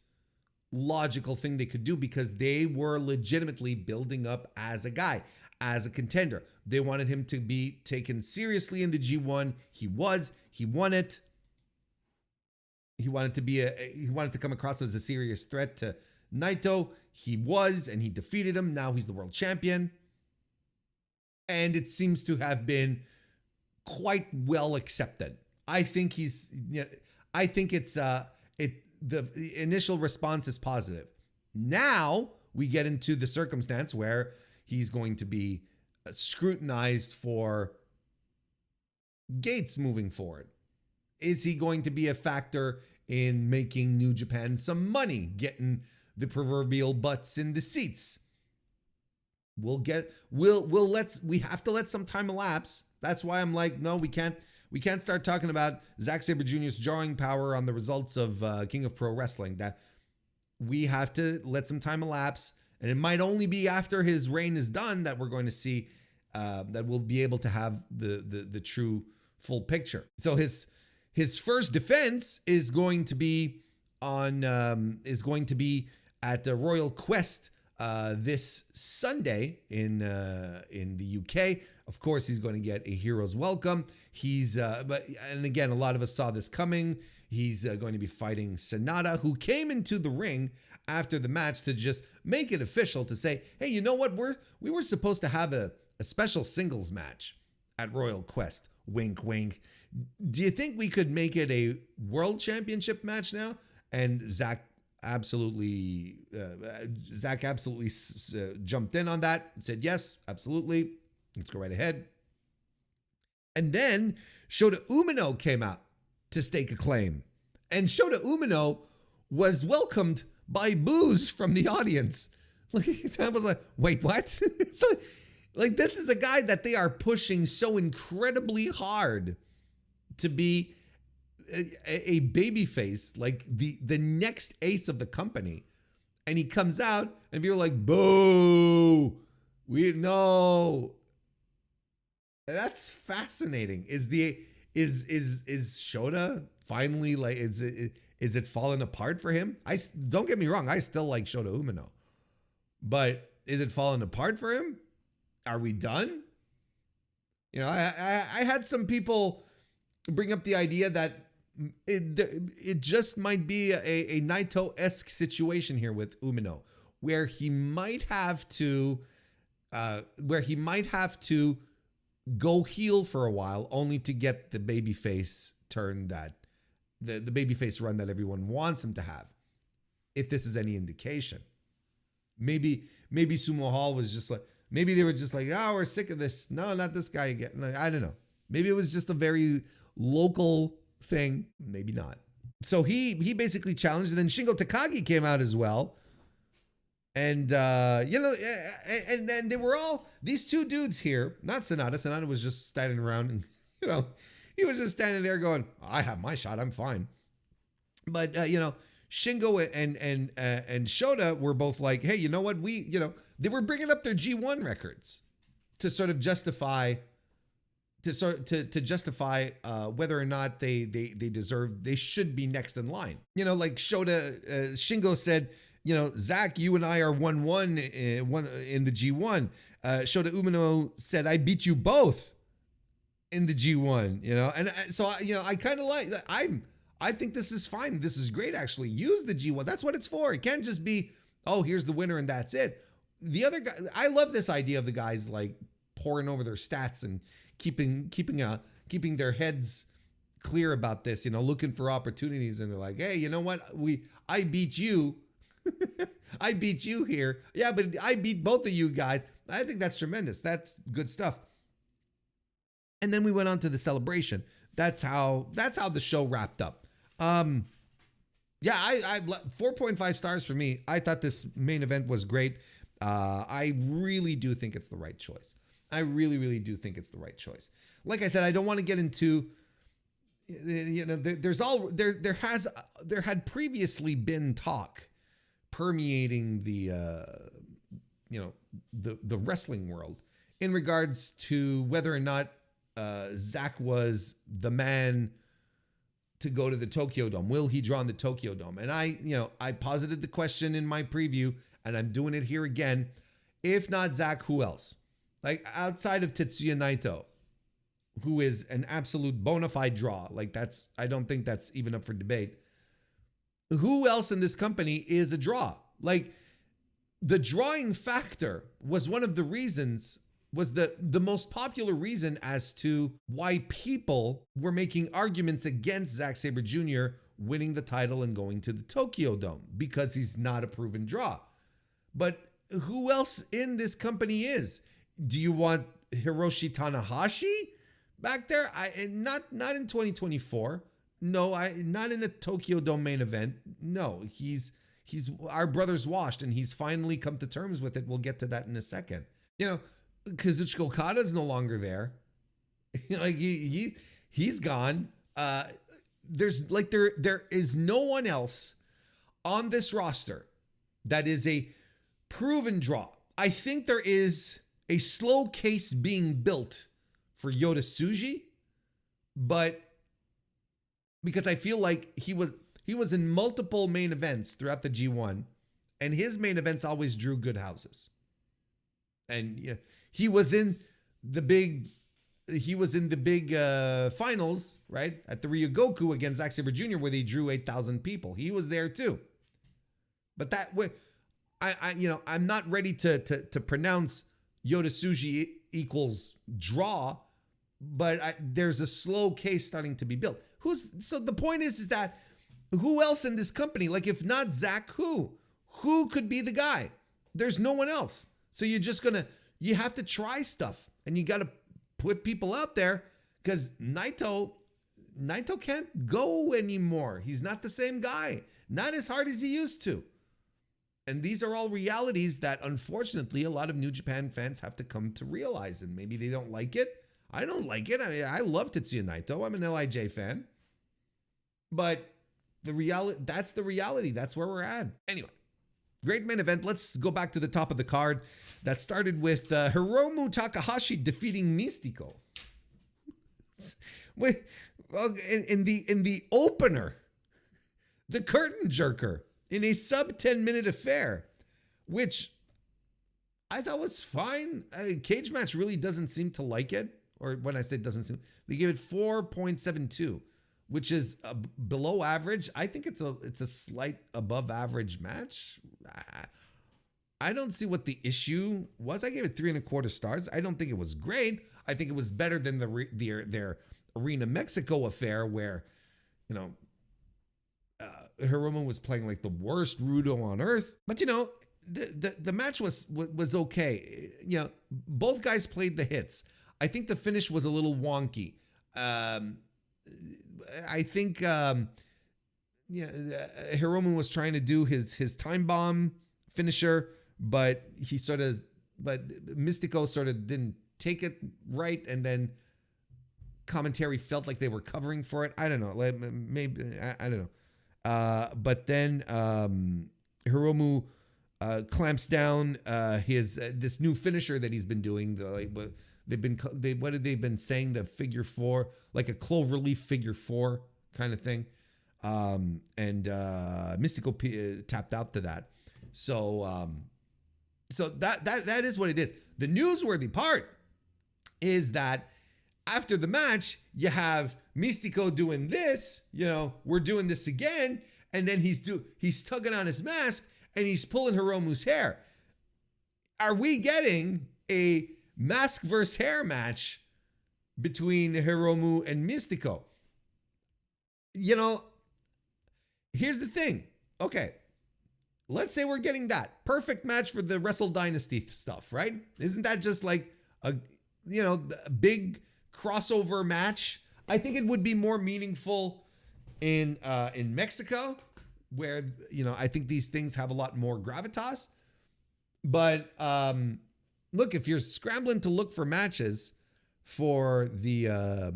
logical thing they could do because they were legitimately building up as a guy, as a contender. They wanted him to be taken seriously in the G1. He won it. He wanted to come across as a serious threat to Naito. He was, and he defeated him. Now he's the world champion. And it seems to have been quite well accepted. I think the initial response is positive. Now we get into the circumstance where he's going to be scrutinized for gates moving forward. Is he going to be a factor in making New Japan some money, getting the proverbial butts in the seats? We have to let some time elapse. That's why I'm like, no, we can't start talking about Zack Sabre Jr.'s drawing power on the results of King of Pro Wrestling. That we have to let some time elapse, and it might only be after his reign is done that we're going to see that we'll be able to have the true full picture. So his first defense is going to be at the Royal Quest this Sunday in the UK. Of course, he's going to get a hero's welcome. And again, a lot of us saw this coming. He's going to be fighting Sonata, who came into the ring after the match to just make it official to say, hey, you know what? We were supposed to have a special singles match at Royal Quest. Wink, wink. Do you think we could make it a world championship match now? And Zack absolutely jumped in on that and said, yes, absolutely. Let's go right ahead. And then Shota Umino came out to stake a claim. And Shota Umino was welcomed by boos from the audience. Like, I was like, wait, what? So, like, this is a guy that they are pushing so incredibly hard to be a babyface, like the next ace of the company. And he comes out and people are like, boo, no. That's fascinating. Is Shota finally like, is it falling apart for him? Don't get me wrong, I still like Shota Umino, but is it falling apart for him? Are we done? I had some people bring up the idea that it just might be a Naito-esque situation here with Umino, where he might have to go heel for a while, only to get the babyface turn that the babyface run that everyone wants him to have. If this is any indication, maybe Sumo Hall was just like, maybe they were just like, oh, we're sick of this. No, not this guy again. I don't know. Maybe it was just a very local thing. Maybe not. So he basically challenged, and then Shingo Takagi came out as well. And, and then they were all, these two dudes here, not Sonata. Sonata was just standing around and, he was just standing there going, I have my shot. I'm fine. But, Shingo and Shota were both like, hey, you know what? They were bringing up their G1 records to sort of justify, justify whether or not they should be next in line. Like Shingo said, Zach, you and I are 1-1 in the G1. Shota Umino said, I beat you both in the G1, and so, I kind of like, I think this is fine. This is great, actually. Use the G1. That's what it's for. It can't just be, oh, here's the winner and that's it. The other guy, I love this idea of the guys like pouring over their stats and keeping their heads clear about this, looking for opportunities. And they're like, hey, you know what? I beat you. I beat you here. Yeah, but I beat both of you guys. I think that's tremendous. That's good stuff. And then we went on to the celebration. That's how the show wrapped up. Yeah, I 4.5 stars for me. I thought this main event was great. I really do think it's the right choice. I really, really do think it's the right choice. Like I said, I don't want to get into there had previously been talk permeating the wrestling world in regards to whether or not Zach was the man to go to the Tokyo Dome. Will he draw in the Tokyo Dome? And I posited the question in my preview, and I'm doing it here again. If not Zach, who else? Like outside of Tetsuya Naito, who is an absolute bona fide draw. Like I don't think that's even up for debate. Who else in this company is a draw? Like the drawing factor was one of the reasons, was the most popular reason as to why people were making arguments against Zack Sabre Jr. winning the title and going to the Tokyo Dome, because he's not a proven draw. But who else in this company is? Do you want Hiroshi Tanahashi back there? Not in 2024. No, not in the Tokyo Dome main event. No, he's our brother's washed, and he's finally come to terms with it. We'll get to that in a second. Kazuchika Okada's no longer there. Like he's gone. There is no one else on this roster that is a proven draw. I think there is a slow case being built for Yota Tsuji, but because I feel like he was in multiple main events throughout the G1, and his main events always drew good houses. And he was in the big finals, right, at the Ryogoku against Zack Sabre Jr., where they drew 8,000 people. He was there too. But that way, I'm not ready to pronounce Yota Tsuji equals draw, but there's a slow case starting to be built. So the point is that who else in this company? Like if not Zach, who could be the guy? There's no one else. So you have to try stuff, and you got to put people out there, because Naito can't go anymore. He's not the same guy, not as hard as he used to. And these are all realities that unfortunately a lot of New Japan fans have to come to realize, and maybe they don't like it. I don't like it. I mean, I love Tetsuya Naito. I'm an LIJ fan. But that's the reality. That's where we're at. Anyway, great main event. Let's go back to the top of the card. That started with Hiromu Takahashi defeating Mystico. In the opener, the curtain jerker in a sub 10-minute affair, which I thought was fine. Cage Match really doesn't seem to like it. Or when I say doesn't seem, they gave it 4.72, which is below average. I think it's a slight above average match. I don't see what the issue was. I gave it 3.25 stars. I don't think it was great. I think it was better than their Arena Mexico affair, where, Hiromu was playing like the worst Rudo on earth. But the match was okay. Both guys played the hits. I think the finish was a little wonky. I think Hiromu was trying to do his time bomb finisher, but Mystico sort of didn't take it right, and then commentary felt like they were covering for it. I don't know. Maybe I don't know. But then Hiromu clamps down this new finisher that he's been doing. What have they been saying? The figure four, like a cloverleaf figure four kind of thing. And Mystico tapped out to that. So that is what it is. The newsworthy part is that after the match, you have Mystico doing this, we're doing this again, and then he's tugging on his mask and he's pulling Hiromu's hair. Are we getting a mask versus hair match between Hiromu and Mystico? Here's the thing. Okay, let's say we're getting that perfect match for the Wrestle Dynasty stuff, right? Isn't that just like a big crossover match? I think it would be more meaningful in Mexico, where I think these things have a lot more gravitas. But look, if you're scrambling to look for matches for the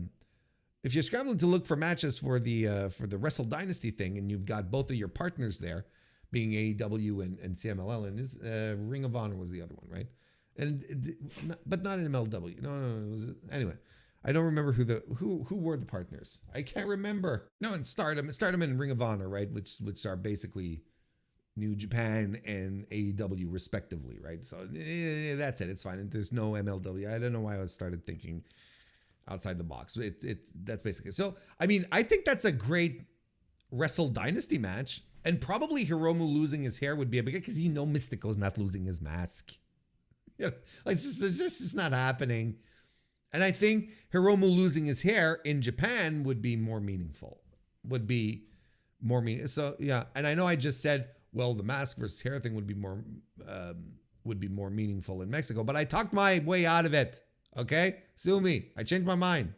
if you're scrambling to look for matches for the Wrestle Dynasty thing, and you've got both of your partners there, being AEW and CMLL, and Ring of Honor was the other one, right? But not in MLW. No. It was, anyway, I don't remember who were the partners. I can't remember. No, in Stardom and Ring of Honor, right? Which are basically New Japan and AEW respectively, right? So that's it. It's fine. There's no MLW. I don't know why I started thinking outside the box. That's basically it. So I mean, I think that's a great Wrestle Dynasty match, and probably Hiromu losing his hair would be a big, because Mystico's not losing his mask. You know, like this is not happening. And I think Hiromu losing his hair in Japan would be more meaningful. So yeah, and I know I just said, well, the mask versus hair thing would be more meaningful in Mexico, but I talked my way out of it. Okay, sue me. I changed my mind.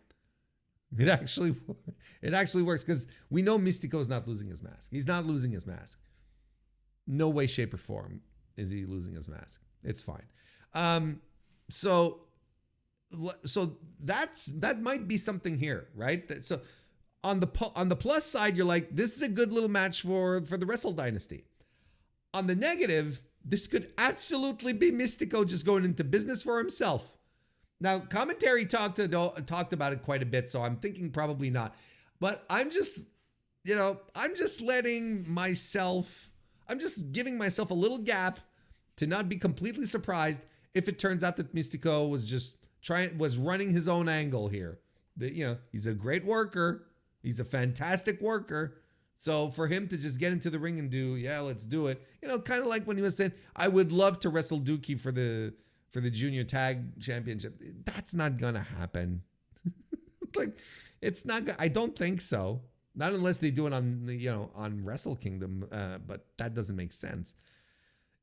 It actually works, because we know Mystico's not losing his mask. He's not losing his mask. No way, shape, or form is he losing his mask. It's fine. So that might be something here, right? So on the plus side, you're like, this is a good little match for the Wrestle Dynasty. On the negative, this could absolutely be Mystico just going into business for himself. Now, commentary talked about it quite a bit, so I'm thinking probably not. But I'm just giving myself a little gap to not be completely surprised if it turns out that Mystico was running his own angle here. He's a great worker. He's a fantastic worker. So for him to just get into the ring and do, let's do it. Kind of like when he was saying, I would love to wrestle Dookie for the junior tag championship. That's not gonna happen. Like, it's not. I don't think so. Not unless they do it on Wrestle Kingdom. But that doesn't make sense.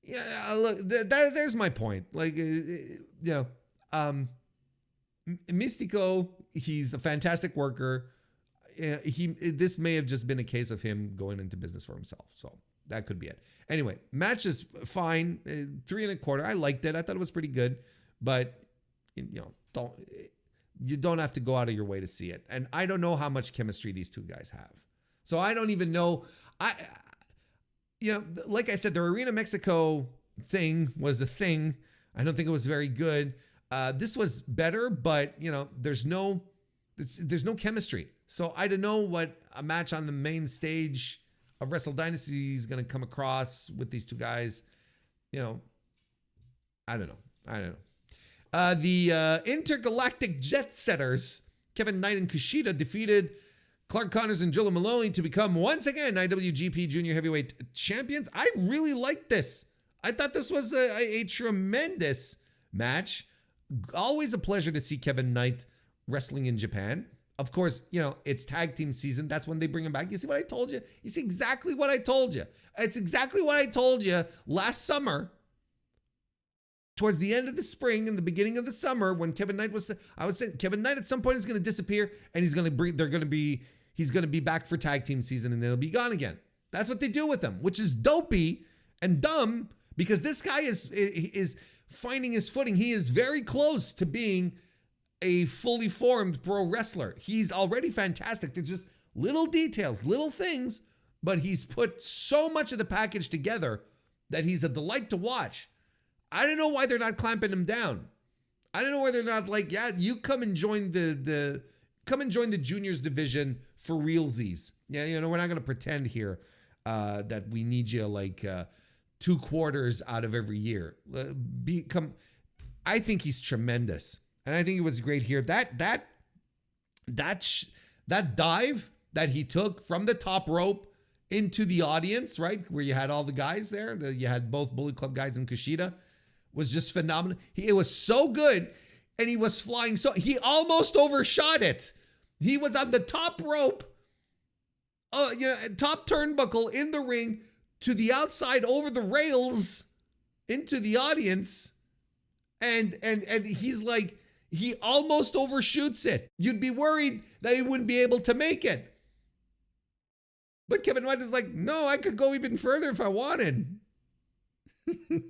Yeah, look, there's my point. Like, Mystico, he's a fantastic worker. This may have just been a case of him going into business for himself. So that could be it. Anyway, match is fine. 3 1/4. I liked it. I thought it was pretty good, but you don't have to go out of your way to see it. And I don't know how much chemistry these two guys have. So I don't even know. Like I said, the Arena Mexico thing was a thing. I don't think it was very good. This was better, but there's no chemistry. So I don't know what a match on the main stage of Wrestle Dynasty is going to come across with these two guys. I don't know. The Intergalactic Jet Setters, Kevin Knight and Kushida, defeated Clark Connors and Drilla Maloney to become once again IWGP Junior Heavyweight Champions. I really liked this. I thought this was a tremendous match. Always a pleasure to see Kevin Knight wrestling in Japan. Of course, it's tag team season. That's when they bring him back. You see what I told you? You see exactly what I told you. It's exactly what I told you last summer. Towards the end of the spring and the beginning of the summer, when Kevin Knight I was saying Kevin Knight at some point is going to disappear, and he's going to be back for tag team season, and then he'll be gone again. That's what they do with him, which is dopey and dumb, because this guy is finding his footing. He is very close to being a fully formed pro wrestler. He's already fantastic. There's just little details, little things, but he's put so much of the package together that he's a delight to watch. I don't know why they're not clamping him down. I don't know why they're not like, you come and join the juniors division for realsies. Yeah, we're not going to pretend here that we need you like 2 quarters out of every year. I think he's tremendous. And I think it was great here. That dive that he took from the top rope into the audience, right, where you had all the guys there, you had both Bullet Club guys and Kushida, was just phenomenal. It was so good, and he was flying so he almost overshot it. He was on the top rope, top turnbuckle in the ring to the outside over the rails into the audience, and he's like. He almost overshoots it. You'd be worried that he wouldn't be able to make it. But Kevin Knight is like, no, I could go even further if I wanted. That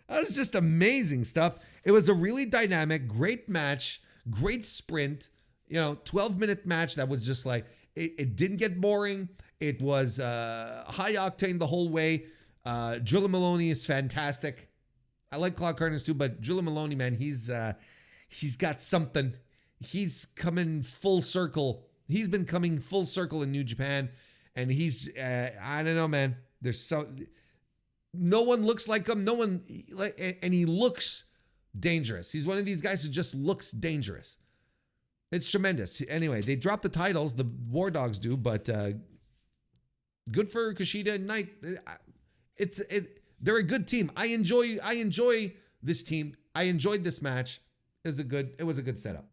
was just amazing stuff. It was a really dynamic, great match, great sprint. 12-minute match that was just like, it didn't get boring. It was high octane the whole way. Drilla Maloney is fantastic. I like Claude Carnes too, but Drilla Maloney, man, he's got something. He's coming full circle. He's been coming full circle in New Japan, and he's I don't know, man. No one looks like him. No one, and he looks dangerous. He's one of these guys who just looks dangerous. It's tremendous. Anyway, they dropped the titles. The War Dogs do, but good for Kushida and Knight. They're a good team. I enjoy this team. I enjoyed this match. It was a good setup.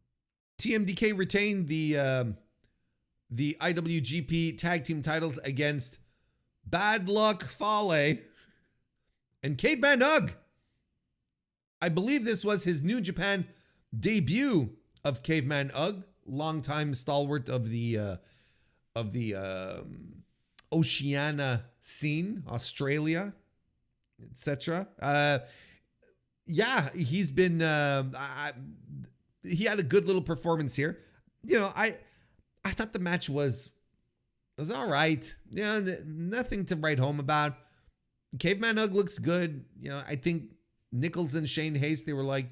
TMDK retained the IWGP Tag Team titles against Bad Luck Fale and Caveman Ugg. I believe this was his New Japan debut of Caveman Ugg, longtime stalwart of the Oceania scene, Australia, etc. He's been he had a good little performance here. I thought the match was all right. Nothing to write home about. Caveman Ugg looks good. I think Nichols and Shane Hayes, they were like,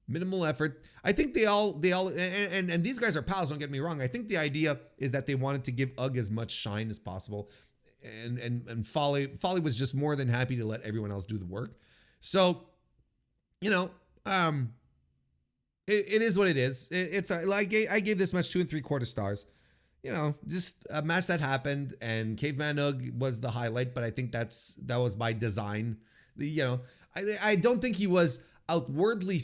minimal effort. I think they all and these guys are pals, don't get me wrong. I think the idea is that they wanted to give Ugg as much shine as possible. And Fale was just more than happy to let everyone else do the work. So, it is what it is. I gave this match 2 3/4 stars. Just a match that happened, and Caveman Ugg was the highlight, but I think that was by design. I don't think he was outwardly,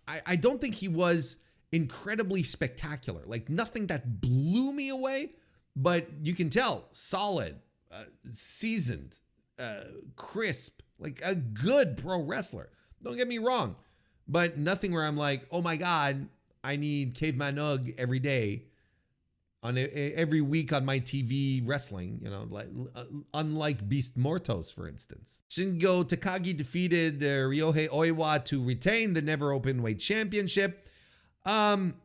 I don't think he was incredibly spectacular. Like, nothing that blew me away, but you can tell, solid, seasoned, crisp, like a good pro wrestler. Don't get me wrong, but nothing where I'm like, oh my God, I need Caveman Ugg every day, every week on my TV wrestling, unlike Beast Mortos, for instance. Shingo Takagi defeated Ryohei Oiwa to retain the Never Openweight Championship. Bit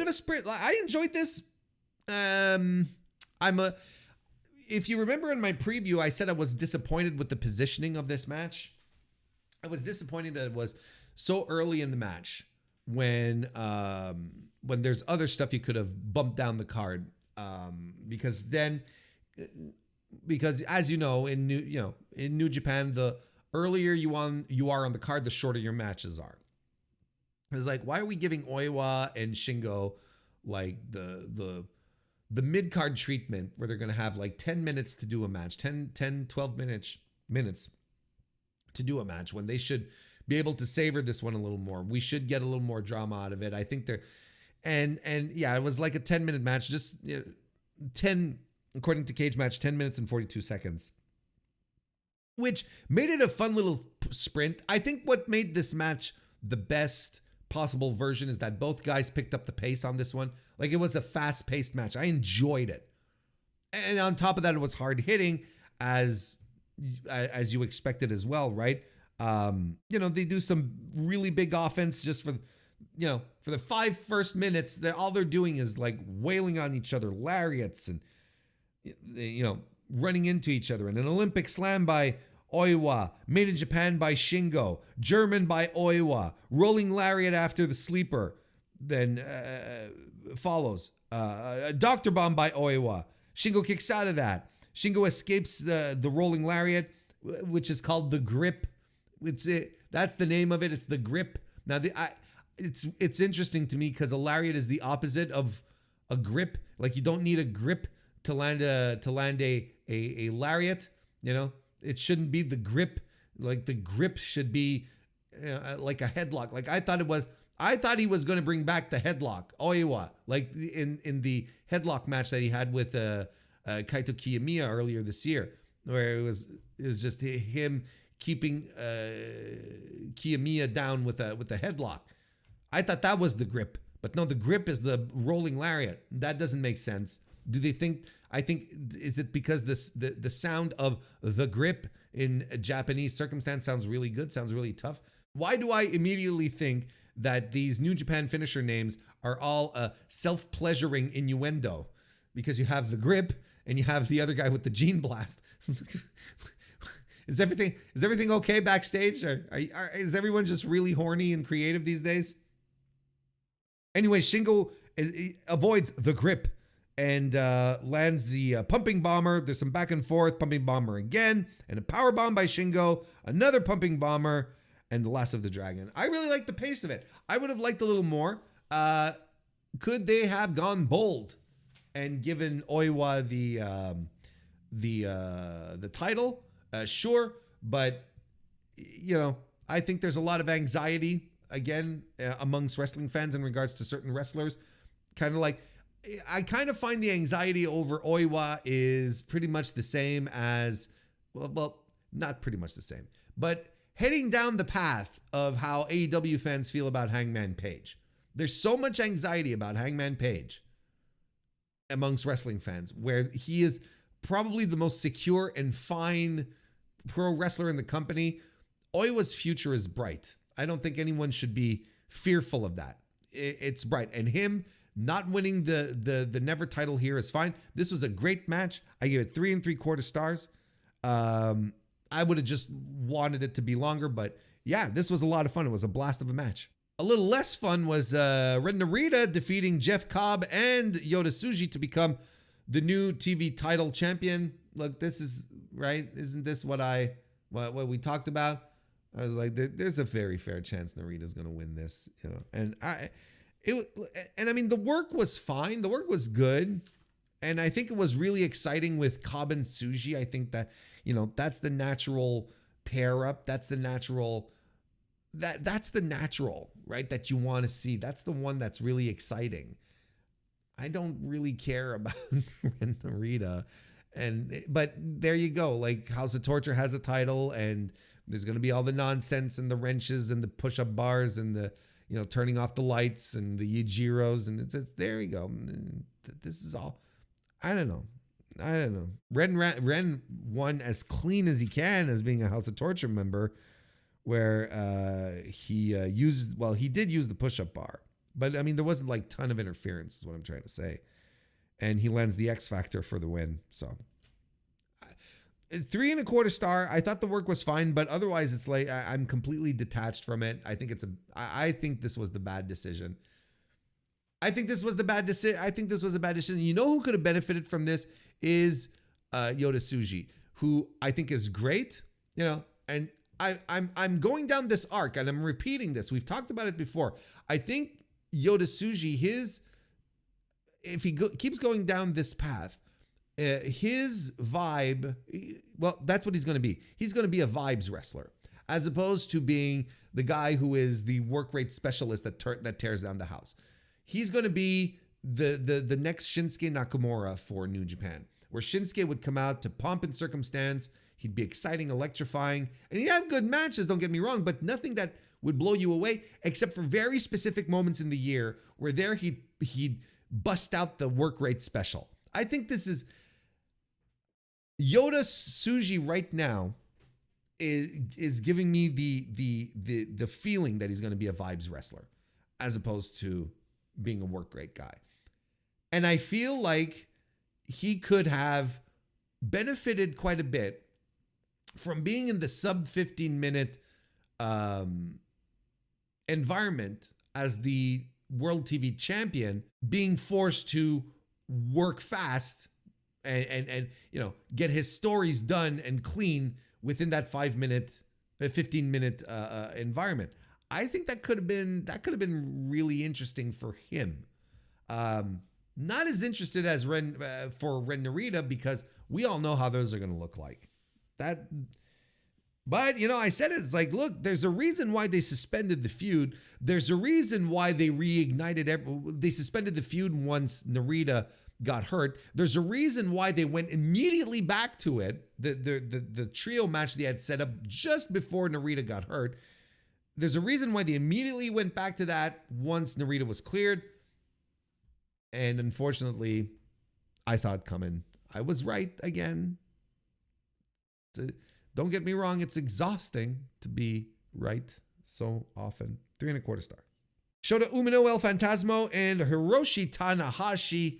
of a sprint. I enjoyed this. If you remember in my preview, I said I was disappointed with the positioning of this match. I was disappointed that it was so early in the match when there's other stuff you could have bumped down the card, because as you know, in New Japan, the earlier you are on the card, the shorter your matches are. It's like, why are we giving Oiwa and Shingo like the mid-card treatment where they're going to have like 10 minutes to do a match, 12 minutes to do a match, when they should be able to savor this one a little more. We should get a little more drama out of it. I think it was like a 10-minute match, just 10, according to Cage Match, 10 minutes and 42 seconds, which made it a fun little sprint. I think what made this match the best possible version is that both guys picked up the pace on this one. Like, it was a fast-paced match. I enjoyed it. And on top of that, it was hard-hitting, as you expected as well, right? They do some really big offense just for the 5 first minutes. All they're doing is like wailing on each other, lariats, and running into each other. And an Olympic slam by Oiwa, made in Japan by Shingo, German by Oiwa, rolling lariat after the sleeper, then follows a doctor bomb by Oiwa. Shingo kicks out of that. Shingo escapes the rolling lariat, which is called the grip. That's the name of it. It's the grip. Now it's interesting to me because a lariat is the opposite of a grip. Like, you don't need a grip to land a lariat. It shouldn't be the grip. Like, the grip should be like a headlock. Like, I thought he was going to bring back the headlock, Oiwa, like in the headlock match that he had with Kaito Kiyomiya earlier this year, where it was just him keeping Kiyomiya down with a headlock. I thought that was the grip, but no, the grip is the rolling lariat. That doesn't make sense. Do they think? Is it because the sound of the grip in a Japanese circumstance sounds really good, sounds really tough? Why do I immediately think that these New Japan finisher names are all a self-pleasuring innuendo, because you have the Grip and you have the other guy with the Gene Blast. Is everything okay backstage? Is everyone just really horny and creative these days? Anyway, Shingo avoids the Grip and lands the pumping bomber. There's some back and forth, pumping bomber again, and a power bomb by Shingo, another pumping bomber, and the last of the dragon. I really like the pace of it. I would have liked a little more. Could they have gone bold and given Oiwa the title? Sure, but I think there's a lot of anxiety again amongst wrestling fans in regards to certain wrestlers. I kind of find the anxiety over Oiwa is pretty much the same as, well, not pretty much the same, but heading down the path of how AEW fans feel about Hangman Page. There's so much anxiety about Hangman Page amongst wrestling fans, where he is probably the most secure and fine pro wrestler in the company. Oiwa's future is bright. I don't think anyone should be fearful of that. It's bright. And him not winning the Never title here is fine. This was a great match. I give it 3 3/4 stars. I would have just wanted it to be longer, but yeah, this was a lot of fun. It was a blast of a match. A little less fun was Ren Narita defeating Jeff Cobb and Yota Tsuji to become the new TV title champion. Look, this is right. Isn't this what we talked about? I was like, there's a very fair chance Narita's going to win this, And I mean, the work was fine. The work was good. And I think it was really exciting with Cobb and Tsuji. I think that, that's the natural pair up. That's the natural, right? That you want to see. That's the one that's really exciting. I don't really care about Ren Narita. But there you go. Like, House of Torture has a title, and there's going to be all the nonsense and the wrenches and the push-up bars and the, turning off the lights and the Yajiros. And there you go. This is all. I don't know. Ren won as clean as he can as being a House of Torture member, where he did use the push-up bar. But I mean, there wasn't like ton of interference is what I'm trying to say. And he lands the X Factor for the win. So 3 1/4 star. I thought the work was fine, but otherwise it's like, I'm completely detached from it. I think this was the bad decision. I think this was a bad decision. You know who could have benefited from this is Yota Tsuji, who I think is great, and I'm going down this arc and I'm repeating this. We've talked about it before. I think Yota Tsuji, if he keeps going down this path, his vibe, well, that's what he's going to be. He's going to be a vibes wrestler, as opposed to being the guy who is the work rate specialist that tears down the house. He's going to be the next Shinsuke Nakamura for New Japan, where Shinsuke would come out to pomp and circumstance. He'd be exciting, electrifying, and he'd have good matches, don't get me wrong, but nothing that would blow you away, except for very specific moments in the year where he'd bust out the work rate special. I think this is Yota Tsuji right now is giving me the feeling that he's going to be a vibes wrestler, as opposed to being a work rate guy. And I feel like he could have benefited quite a bit from being in the sub 15-minute environment as the World TV champion, being forced to work fast and get his stories done and clean within that 15-minute environment. I think that could have been really interesting for him. Not as interested as for Ren Narita, because we all know how those are going to look like. But I said it's like, look, there's a reason why they suspended the feud. There's a reason why they reignited. They suspended the feud once Narita got hurt. There's a reason why they went immediately back to it. The trio match they had set up just before Narita got hurt. There's a reason why they immediately went back to that once Narita was cleared. And unfortunately, I saw it coming. I was right again. Don't get me wrong, it's exhausting to be right so often. 3 1/4 star. Shota Umino, El Fantasmo, and Hiroshi Tanahashi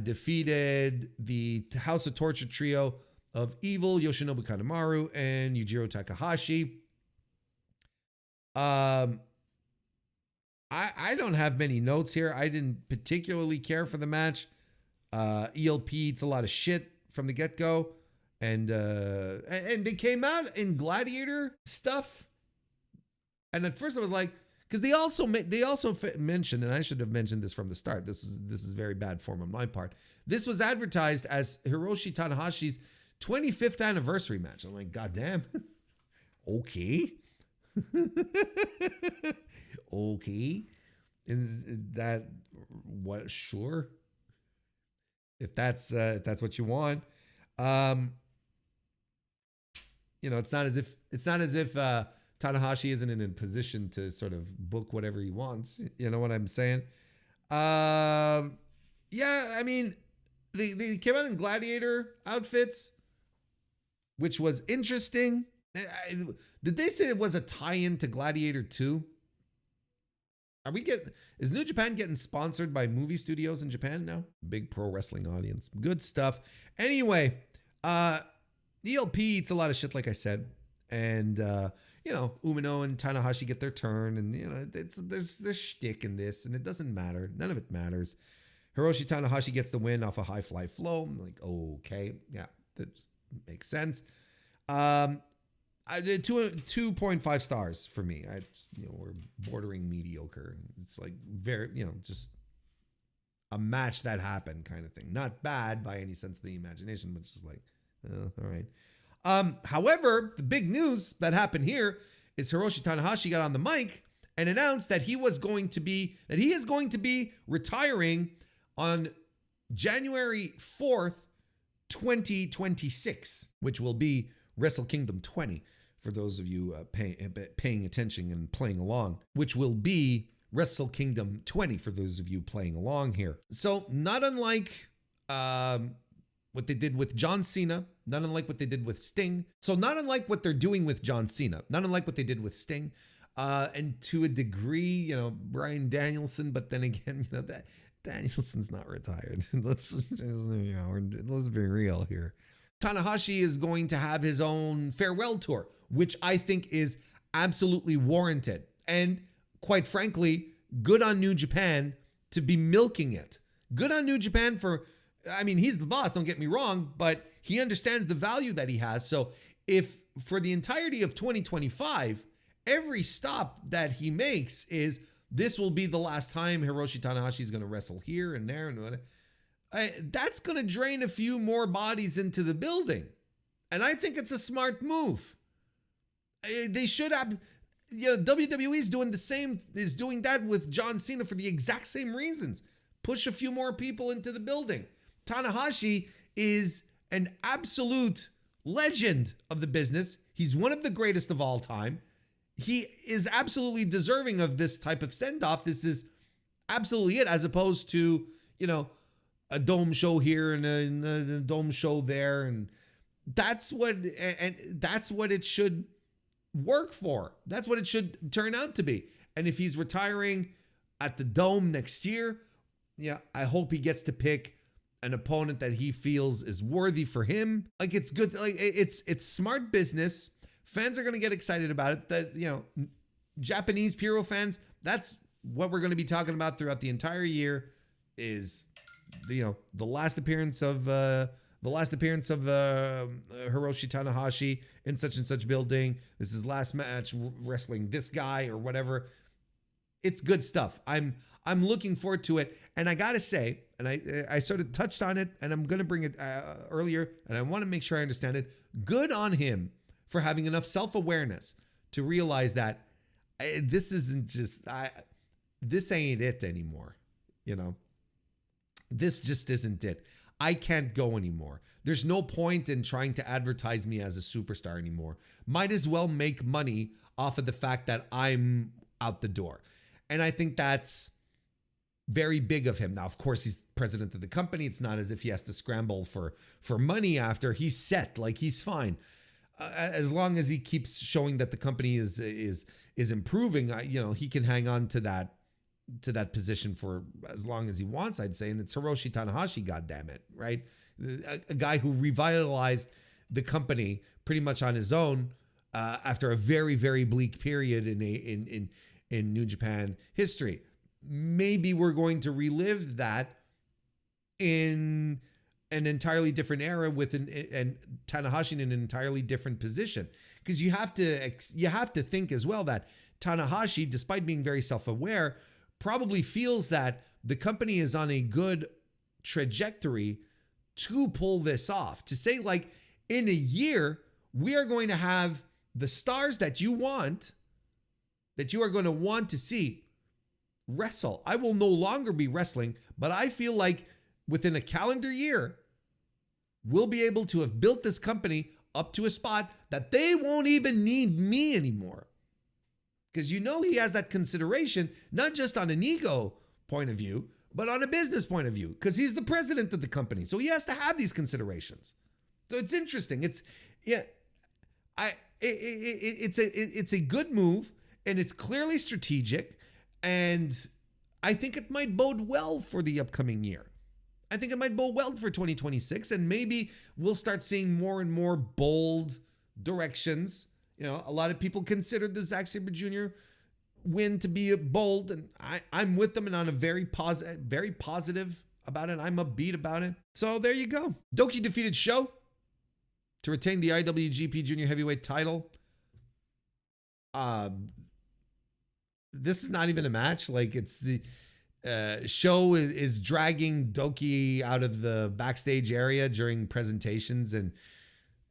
defeated the House of Torture trio of Evil, Yoshinobu Kanemaru, and Yujiro Takahashi. I don't have many notes here. I didn't particularly care for the match. ELP eats a lot of shit from the get-go. And they came out in Gladiator stuff. And at first I was like, because they also mentioned, and I should have mentioned this from the start. This is very bad form on my part. This was advertised as Hiroshi Tanahashi's 25th anniversary match. I'm like, goddamn. Okay. Okay. And that what? Sure. If that's what you want. It's not as if Tanahashi isn't in a position to sort of book whatever he wants. You know what I'm saying? Yeah, I mean, they came out in Gladiator outfits, which was interesting. Did they say it was a tie-in to Gladiator 2? Is New Japan getting sponsored by movie studios in Japan now? Big pro wrestling audience. Good stuff. Anyway, ELP eats a lot of shit, like I said. And, Umino and Tanahashi get their turn. And, there's shtick in this. And it doesn't matter. None of it matters. Hiroshi Tanahashi gets the win off a high fly flow. I'm like, okay. Yeah, that makes sense. I did 2.5 stars for me. We're bordering mediocre. It's like very, just a match that happened kind of thing. Not bad by any sense of the imagination, but it's just like, all right. However, the big news that happened here is Hiroshi Tanahashi got on the mic and announced that he is going to be retiring on January 4th, 2026, which will be Wrestle Kingdom 20 for those of you paying attention and playing along, which will be Wrestle Kingdom 20 for those of you playing along here. So not unlike what they did with John Cena, not unlike what they did with Sting. So not unlike what they're doing with John Cena, not unlike what they did with Sting, and to a degree, Bryan Danielson, but then again, that Danielson's not retired. Let's be real here. Tanahashi is going to have his own farewell tour, which I think is absolutely warranted. And quite frankly, good on New Japan to be milking it. Good on New Japan he's the boss, don't get me wrong, but he understands the value that he has. So if for the entirety of 2025, every stop that he makes is this will be the last time Hiroshi Tanahashi is going to wrestle here and there and whatever, that's going to drain a few more bodies into the building. And I think it's a smart move. They should have, WWE is doing that with John Cena for the exact same reasons. Push a few more people into the building. Tanahashi is an absolute legend of the business. He's one of the greatest of all time. He is absolutely deserving of this type of send-off. This is absolutely it, as opposed to, a dome show here and a dome show there. And that's what it should work for. That's what it should turn out to be. And if he's retiring at the Dome next year, yeah, I hope he gets to pick an opponent that he feels is worthy for him. Like, it's good. Like, it's smart business. Fans are going to get excited about it. That, Japanese Puro fans, that's what we're going to be talking about throughout the entire year is, the last appearance of Hiroshi Tanahashi in such and such building. This is his last match wrestling this guy or whatever. It's good stuff. I'm looking forward to it. And I got to say, and I sort of touched on it, and I'm going to bring it earlier, and I want to make sure I understand it. Good on him for having enough self-awareness to realize that this ain't it anymore. This just isn't it. I can't go anymore. There's no point in trying to advertise me as a superstar anymore. Might as well make money off of the fact that I'm out the door. And I think that's very big of him. Now, of course, he's president of the company. It's not as if he has to scramble for money after. He's set, like he's fine. as long as he keeps showing that the company is improving, he can hang on to that position for as long as he wants, I'd say. And it's Hiroshi Tanahashi, goddammit, right? A guy who revitalized the company pretty much on his own after a very, very bleak period in New Japan history. Maybe we're going to relive that in an entirely different era and Tanahashi in an entirely different position, because you have to think as well that Tanahashi, despite being very self-aware, probably feels that the company is on a good trajectory to pull this off, to say, like, in a year we are going to have the stars that you are going to want to see wrestle. I will no longer be wrestling, but I feel like within a calendar year, we'll be able to have built this company up to a spot that they won't even need me anymore. Because he has that consideration, not just on an ego point of view, but on a business point of view, because he's the president of the company. So he has to have these considerations. So it's interesting. It's a good move, and it's clearly strategic, and I think it might bode well for the upcoming year. I think it might bode well for 2026, and maybe we'll start seeing more and more bold directions. A lot of people consider the Zack Sabre Jr. win to be bold, and I'm with them and on a very positive about it. I'm upbeat about it. So there you go. Doki defeated Sho to retain the IWGP Junior Heavyweight title. This is not even a match. Like, it's the Sho is dragging Doki out of the backstage area during presentations, and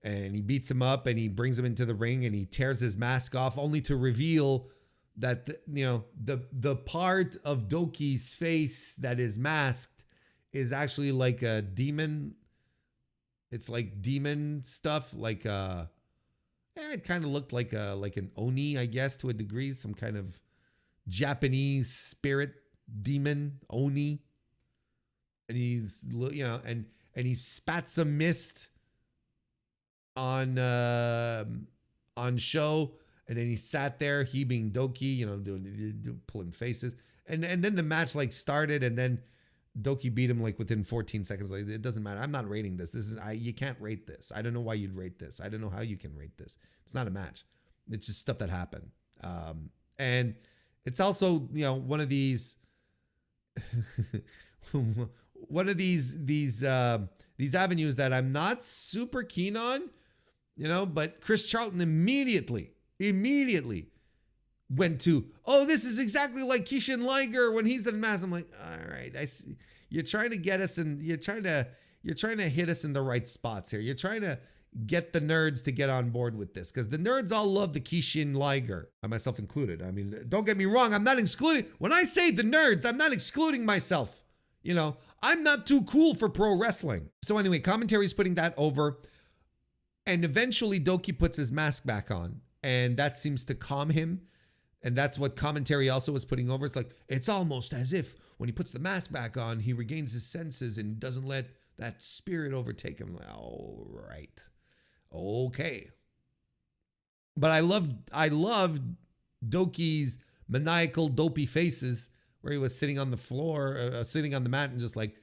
he beats him up, and he brings him into the ring, and he tears his mask off, only to reveal that the part of Doki's face that is masked is actually like a demon. It's like demon stuff, like it kind of looked like an Oni, I guess, to a degree, some kind of Japanese spirit demon Oni. And he's and he spat some mist on Sho, and then he sat there, he being Doki, doing pulling faces, and then the match like started, and then Doki beat him like within 14 seconds. Like, it doesn't matter. I'm not rating this. You can't rate this. I don't know why you'd rate this. I don't know how you can rate this. It's not a match. It's just stuff that happened. And it's also, one of these these avenues that I'm not super keen on, but Chris Charlton immediately went to, this is exactly like Kishin Liger when he's in mask. I'm like, all right, I see. You're trying to get us, and you're trying to hit us in the right spots here. You're trying to get the nerds to get on board with this, because the nerds all love the Kishin Liger, and myself included. I mean, don't get me wrong. I'm not excluding, when I say the nerds, I'm not excluding myself. I'm not too cool for pro wrestling. So anyway, commentary's putting that over, and eventually Doki puts his mask back on, and that seems to calm him. And that's what commentary also was putting over. It's like, it's almost as if when he puts the mask back on, he regains his senses and doesn't let that spirit overtake him. Like, all right. Okay. But I loved Doki's maniacal, dopey faces where he was sitting on the floor, sitting on the mat, and just like,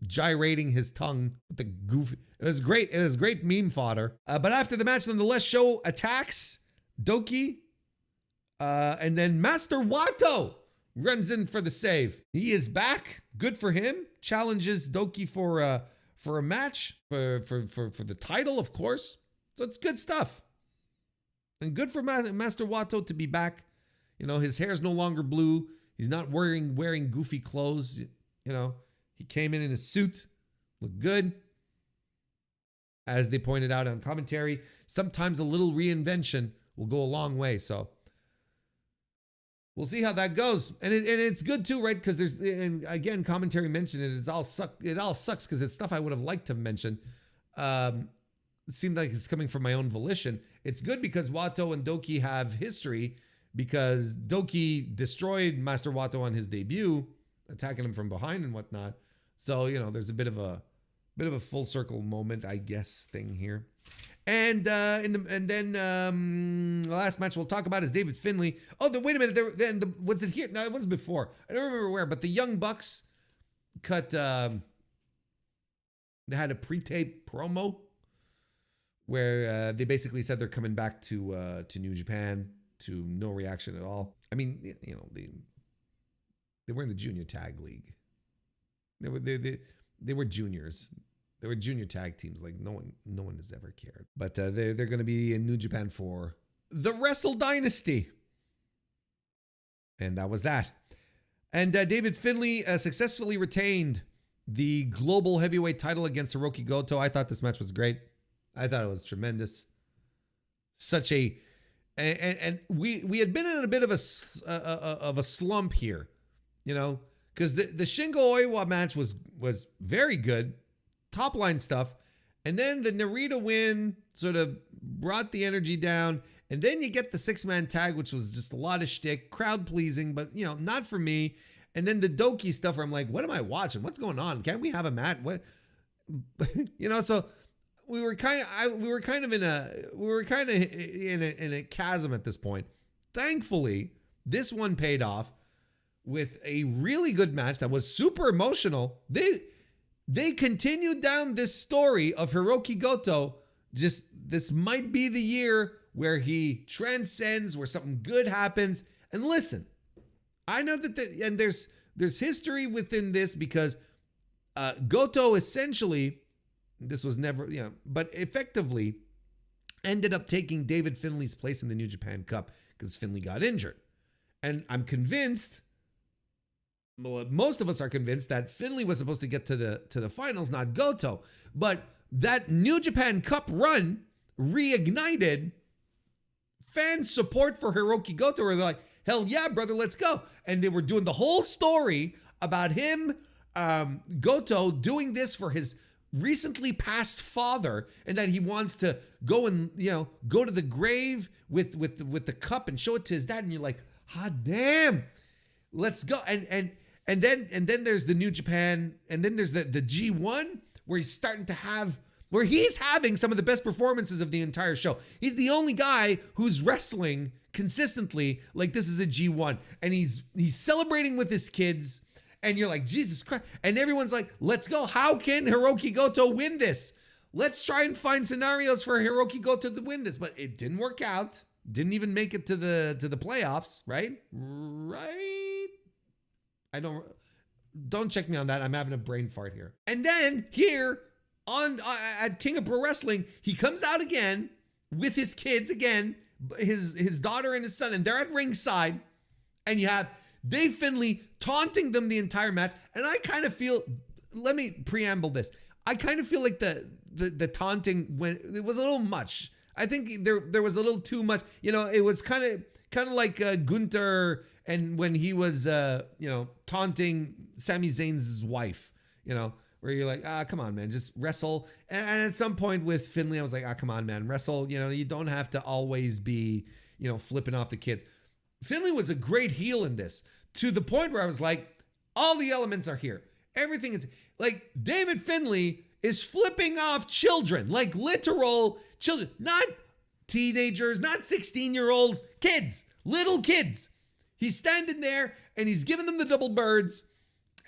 gyrating his tongue with the goofy. It was great. It was great meme fodder. But after the match, nonetheless, Sho attacks Doki. And then Master Wato runs in for the save. He is back. Good for him. Challenges Doki for a match for the title, of course. So it's good stuff. And good for Master Wato to be back. His hair is no longer blue. He's not wearing goofy clothes. He came in a suit. Looked good. As they pointed out on commentary, sometimes a little reinvention will go a long way. So we'll see how that goes. And it's good too, right? Because and again, commentary mentioned it. It all sucks because it's stuff I would have liked to have mentioned. It seemed like it's coming from my own volition. It's good because Wato and Doki have history, because Doki destroyed Master Wato on his debut, attacking him from behind and whatnot. So, there's a bit of a Bit of a full circle moment, I guess, thing here. And then the last match we'll talk about is David Finlay. Oh, wait a minute. Was it here? No, it was before. I don't remember where, but the Young Bucks cut. They had a pre-tape promo where they basically said they're coming back to New Japan. To no reaction at all. I mean, you know, they were in the junior tag league. They were juniors. They were junior tag teams. Like no one has ever cared. But they're going to be in New Japan for the Wrestle Dynasty. And that was that. And David Finlay successfully retained the global heavyweight title against Hiroki Goto. I thought this match was great. I thought it was tremendous. Such a and we had been in a bit of a slump here, you know, because the Shingo Oiwa match was very good, top line stuff, and then the Narita win sort of brought the energy down, and then you get the 6-man tag, which was just a lot of shtick, crowd pleasing, but you know, not for me. And then the Doki stuff where I'm like, what am I watching? What's going on? Can't we have a match? What, you know? So we were kind of in a chasm at this point. Thankfully, this one paid off with a really good match that was super emotional. They continued down this story of Hiroki Goto. Just this might be the year where he transcends, where something good happens. And listen, I know that and there's history within this because Goto essentially. This was never, you know, but effectively ended up taking David Finlay's place in the New Japan Cup because Finlay got injured. And I'm convinced, well, most of us are convinced that Finlay was supposed to get to the finals, not Goto. But that New Japan Cup run reignited fan support for Hiroki Goto, where they're like, hell yeah, brother, let's go. And they were doing the whole story about him, Goto, doing this for his recently passed father, and that he wants to go and, you know, go to the grave with the cup and show it to his dad. And you're like, hot damn, let's go. And then there's the New Japan, and then there's the G1 where he's having some of the best performances of the entire show. He's the only guy who's wrestling consistently like this is a G1, and he's celebrating with his kids. And you're like, Jesus Christ. And everyone's like, let's go. How can Hiroki Goto win this? Let's try and find scenarios for Hiroki Goto to win this. But it didn't work out. Didn't even make it to the playoffs, right? Right? Don't check me on that. I'm having a brain fart here. And then here at King of Pro Wrestling, he comes out again with his kids again, his daughter and his son, and they're at ringside. And you have Dave Finlay taunting them the entire match. And I kind of feel, let me preamble this. I kind of feel like the taunting it was a little much. I think there was a little too much. You know, it was kind of like Gunther and when he was taunting Sami Zayn's wife, you know, where you're like, come on, man, just wrestle. And at some point with Finlay, I was like, come on, man, wrestle. You know, you don't have to always be, you know, flipping off the kids. Finlay was a great heel in this, to the point where I was like, all the elements are here. Everything is like David Finlay is flipping off children, like literal children, not teenagers, not 16-year-olds, kids, little kids. He's standing there and he's giving them the double birds,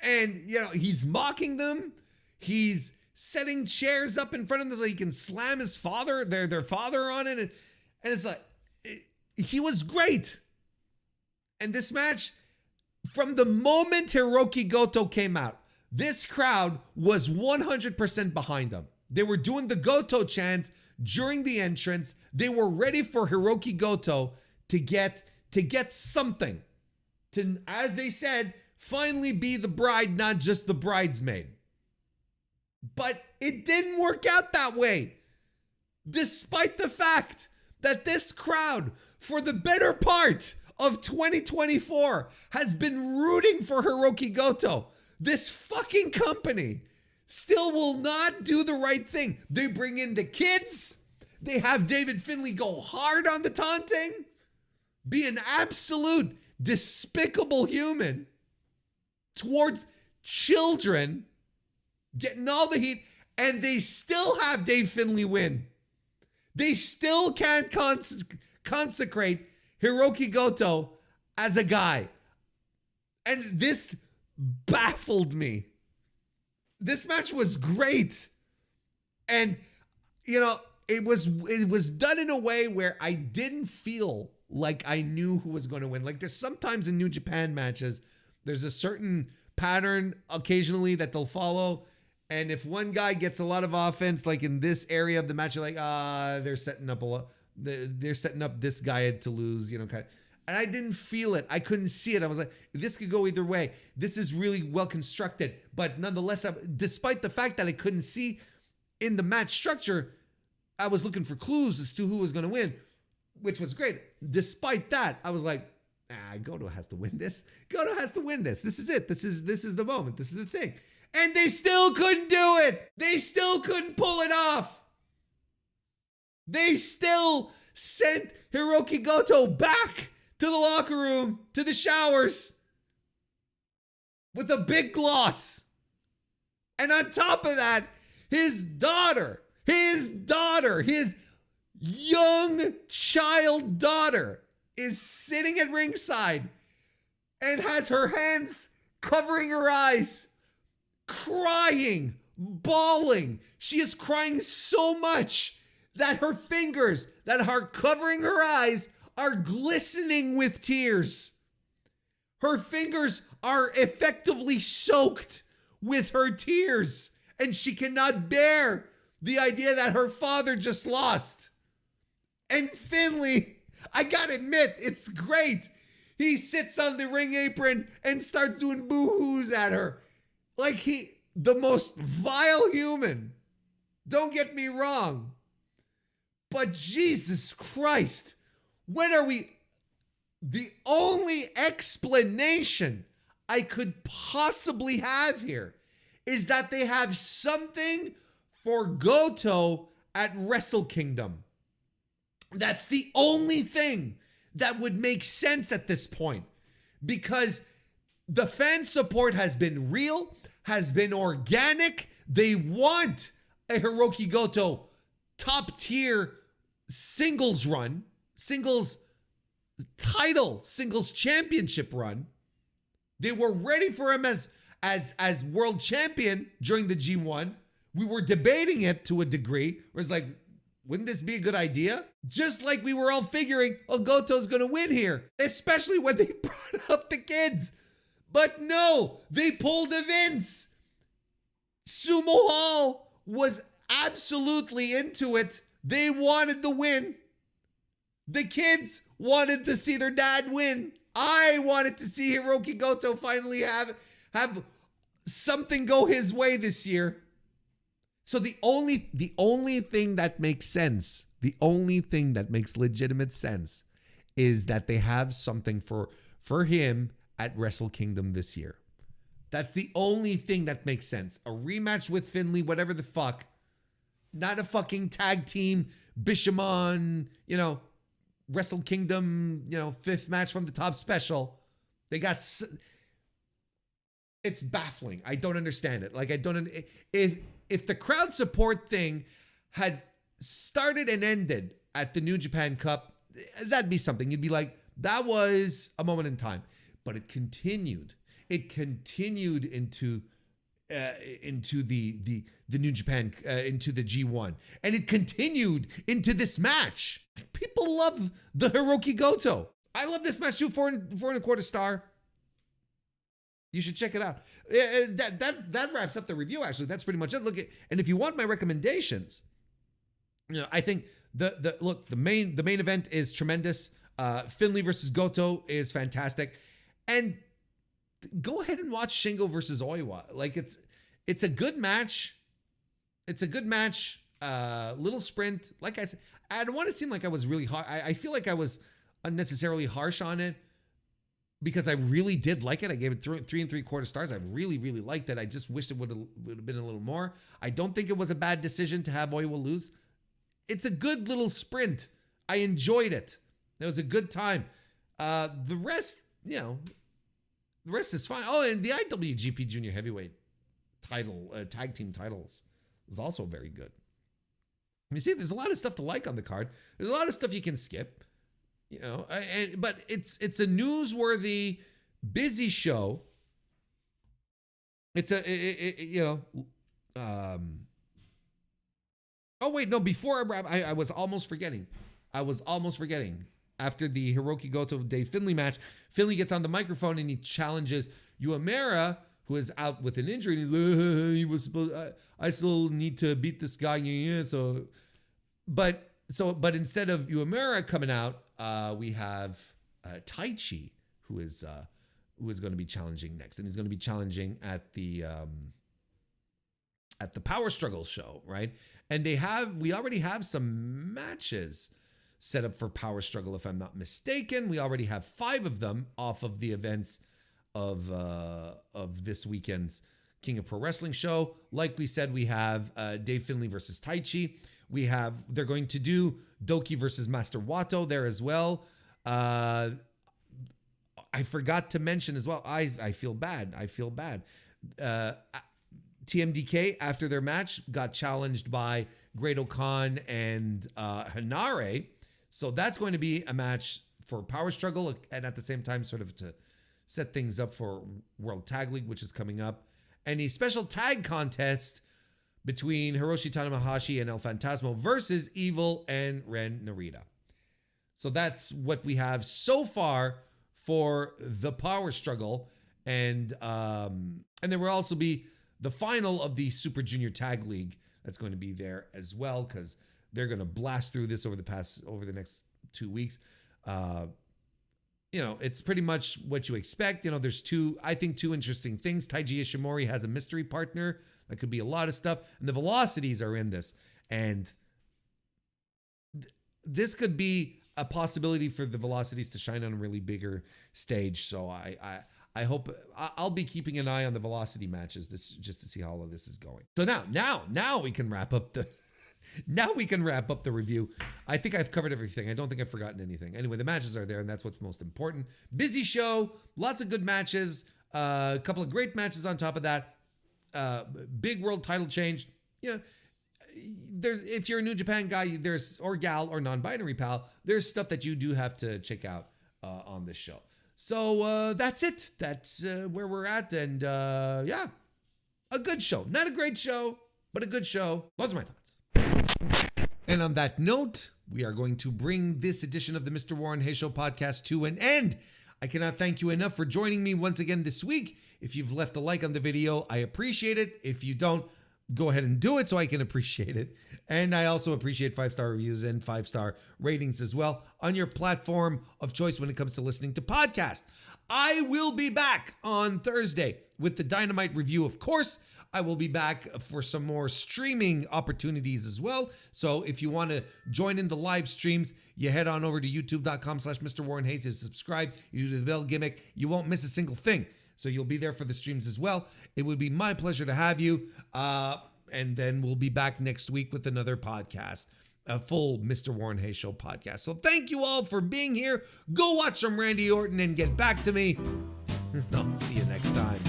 and you know, he's mocking them. He's setting chairs up in front of them so he can slam his father, their father on it. And it's like, he was great. And this match, from the moment Hiroki Goto came out, this crowd was 100% behind him. They were doing the Goto chants during the entrance. They were ready for Hiroki Goto to get something. To, as they said, finally be the bride, not just the bridesmaid. But it didn't work out that way. Despite the fact that this crowd, for the better part of 2024, has been rooting for Hiroki Goto, this fucking company still will not do the right thing. They bring in the kids. They have David Finlay go hard on the taunting, be an absolute despicable human towards children, getting all the heat. And they still have Dave Finlay win. They still can't consecrate Hiroki Goto as a guy. And this baffled me. This match was great. And, you know, it was done in a way where I didn't feel like I knew who was going to win. Like there's sometimes in New Japan matches, there's a certain pattern occasionally that they'll follow. And if one guy gets a lot of offense, like in this area of the match, you're like, they're setting up this guy to lose, you know, kind of. And I didn't feel it. I couldn't see it. I was like, this could go either way. This is really well constructed. But nonetheless, despite the fact that I couldn't see in the match structure, I was looking for clues as to who was going to win, which was great. Despite that, I was like, Goto has to win this. Goto has to win this. This is it. This is the moment. This is the thing. And they still couldn't do it. They still couldn't pull it off. They still sent Hiroki Goto back to the locker room, to the showers, with a big gloss. And on top of that, his young child daughter is sitting at ringside and has her hands covering her eyes, crying, bawling. She is crying so much that her fingers that are covering her eyes are glistening with tears. Her fingers are effectively soaked with her tears, and she cannot bear the idea that her father just lost. And Finlay, I gotta admit, it's great. He sits on the ring apron and starts doing boo-hoos at her. Like the most vile human. Don't get me wrong. But Jesus Christ, when are we? The only explanation I could possibly have here is that they have something for Goto at Wrestle Kingdom. That's the only thing that would make sense at this point, because the fan support has been real, has been organic. They want a Hiroki Goto top tier singles run, singles title, singles championship run. They were ready for him as world champion during the G1. We were debating it to a degree. Where it's like, wouldn't this be a good idea? Just like we were all figuring, Goto's gonna win here, especially when they brought up the kids. But no, they pulled a Vince. Sumo Hall was absolutely into it. They wanted the win. The kids wanted to see their dad win. I wanted to see Hiroki Goto finally have something go his way this year. So the only thing that makes sense, the only thing that makes legitimate sense is that they have something for him at Wrestle Kingdom this year. That's the only thing that makes sense. A rematch with Finlay, whatever the fuck. Not a fucking tag team, Bishamon, Wrestle Kingdom, 5th match from the top special. They got... It's baffling. I don't understand it. Like, if the crowd support thing had started and ended at the New Japan Cup, that'd be something. You'd be like, that was a moment in time. But it continued. It continued into the New Japan, into the G1. And it continued into this match. People love the Hiroki Goto. I love this match too, 4.25 stars. You should check it out. That wraps up the review, actually. That's pretty much it. And if you want my recommendations, I think the main event is tremendous. Finlay versus Goto is fantastic. And go ahead and watch Shingo versus Oiwa. Like, it's a good match. It's a good match. Little sprint. Like I said, I don't want to seem like I was really hard. I feel like I was unnecessarily harsh on it, because I really did like it. I gave it 3.75 stars. I really, really liked it. I just wished it would have been a little more. I don't think it was a bad decision to have Oiwa lose. It's a good little sprint. I enjoyed it. It was a good time. The rest, the rest is fine. Oh, and the IWGP Junior Heavyweight title, tag team titles. was also very good. You see, there's a lot of stuff to like on the card. There's a lot of stuff you can skip, but it's a newsworthy, busy show. It's oh wait, no, before I wrap, I was almost forgetting. After the Hiroki Goto Dave Finlay match, Finlay gets on the microphone and he challenges Uemura, who is out with an injury. And he's I still need to beat this guy. But instead of Uemura coming out, we have Taichi, who is going to be challenging next, and he's going to be challenging at the Power Struggle show, right? And we already have some matches set up for Power Struggle, if I'm not mistaken. We already have 5 of them off of the events of this weekend's King of Pro Wrestling show. Like we said, we have Dave Finlay versus Taichi. They're going to do Doki versus Master Wato there as well. I forgot to mention as well. I feel bad. TMDK, after their match, got challenged by Great Khan and Hanare. So that's going to be a match for Power Struggle, and at the same time, sort of to set things up for World Tag League, which is coming up. And a special tag contest between Hiroshi Tanahashi and El Phantasmo versus Evil and Ren Narita. So that's what we have so far for the Power Struggle. And there will also be the final of the Super Junior Tag League that's going to be there as well, because they're going to blast through this over the next 2 weeks. It's pretty much what you expect. There's two interesting things. Taiji Ishimori has a mystery partner. That could be a lot of stuff. And the Velocities are in this. And this could be a possibility for the Velocities to shine on a really bigger stage. So I hope I'll be keeping an eye on the Velocity matches just to see how all of this is going. So now we can wrap up the review. I think I've covered everything. I don't think I've forgotten anything. Anyway, the matches are there, and that's what's most important. Busy show, lots of good matches, a couple of great matches on top of that. Big world title change. If you're a New Japan guy, or gal or non-binary pal, there's stuff that you do have to check out on this show. So that's it. That's where we're at, and a good show. Not a great show, but a good show. Those are my thoughts. And on that note, we are going to bring this edition of the Mr. Warren Hayes Show podcast to an end. I cannot thank you enough for joining me once again this week. If you've left a like on the video, I appreciate it. If you don't, go ahead and do it so I can appreciate it. And I also appreciate 5-star reviews and 5-star ratings as well on your platform of choice when it comes to listening to podcasts. I will be back on Thursday with the Dynamite review, of course. I will be back for some more streaming opportunities as well. So if you want to join in the live streams, you head on over to youtube.com/MrWarrenHayes. You subscribe, you do the bell gimmick. You won't miss a single thing. So you'll be there for the streams as well. It would be my pleasure to have you. And then we'll be back next week with another podcast, a full Mr. Warren Hayes Show podcast. So thank you all for being here. Go watch some Randy Orton and get back to me. I'll see you next time.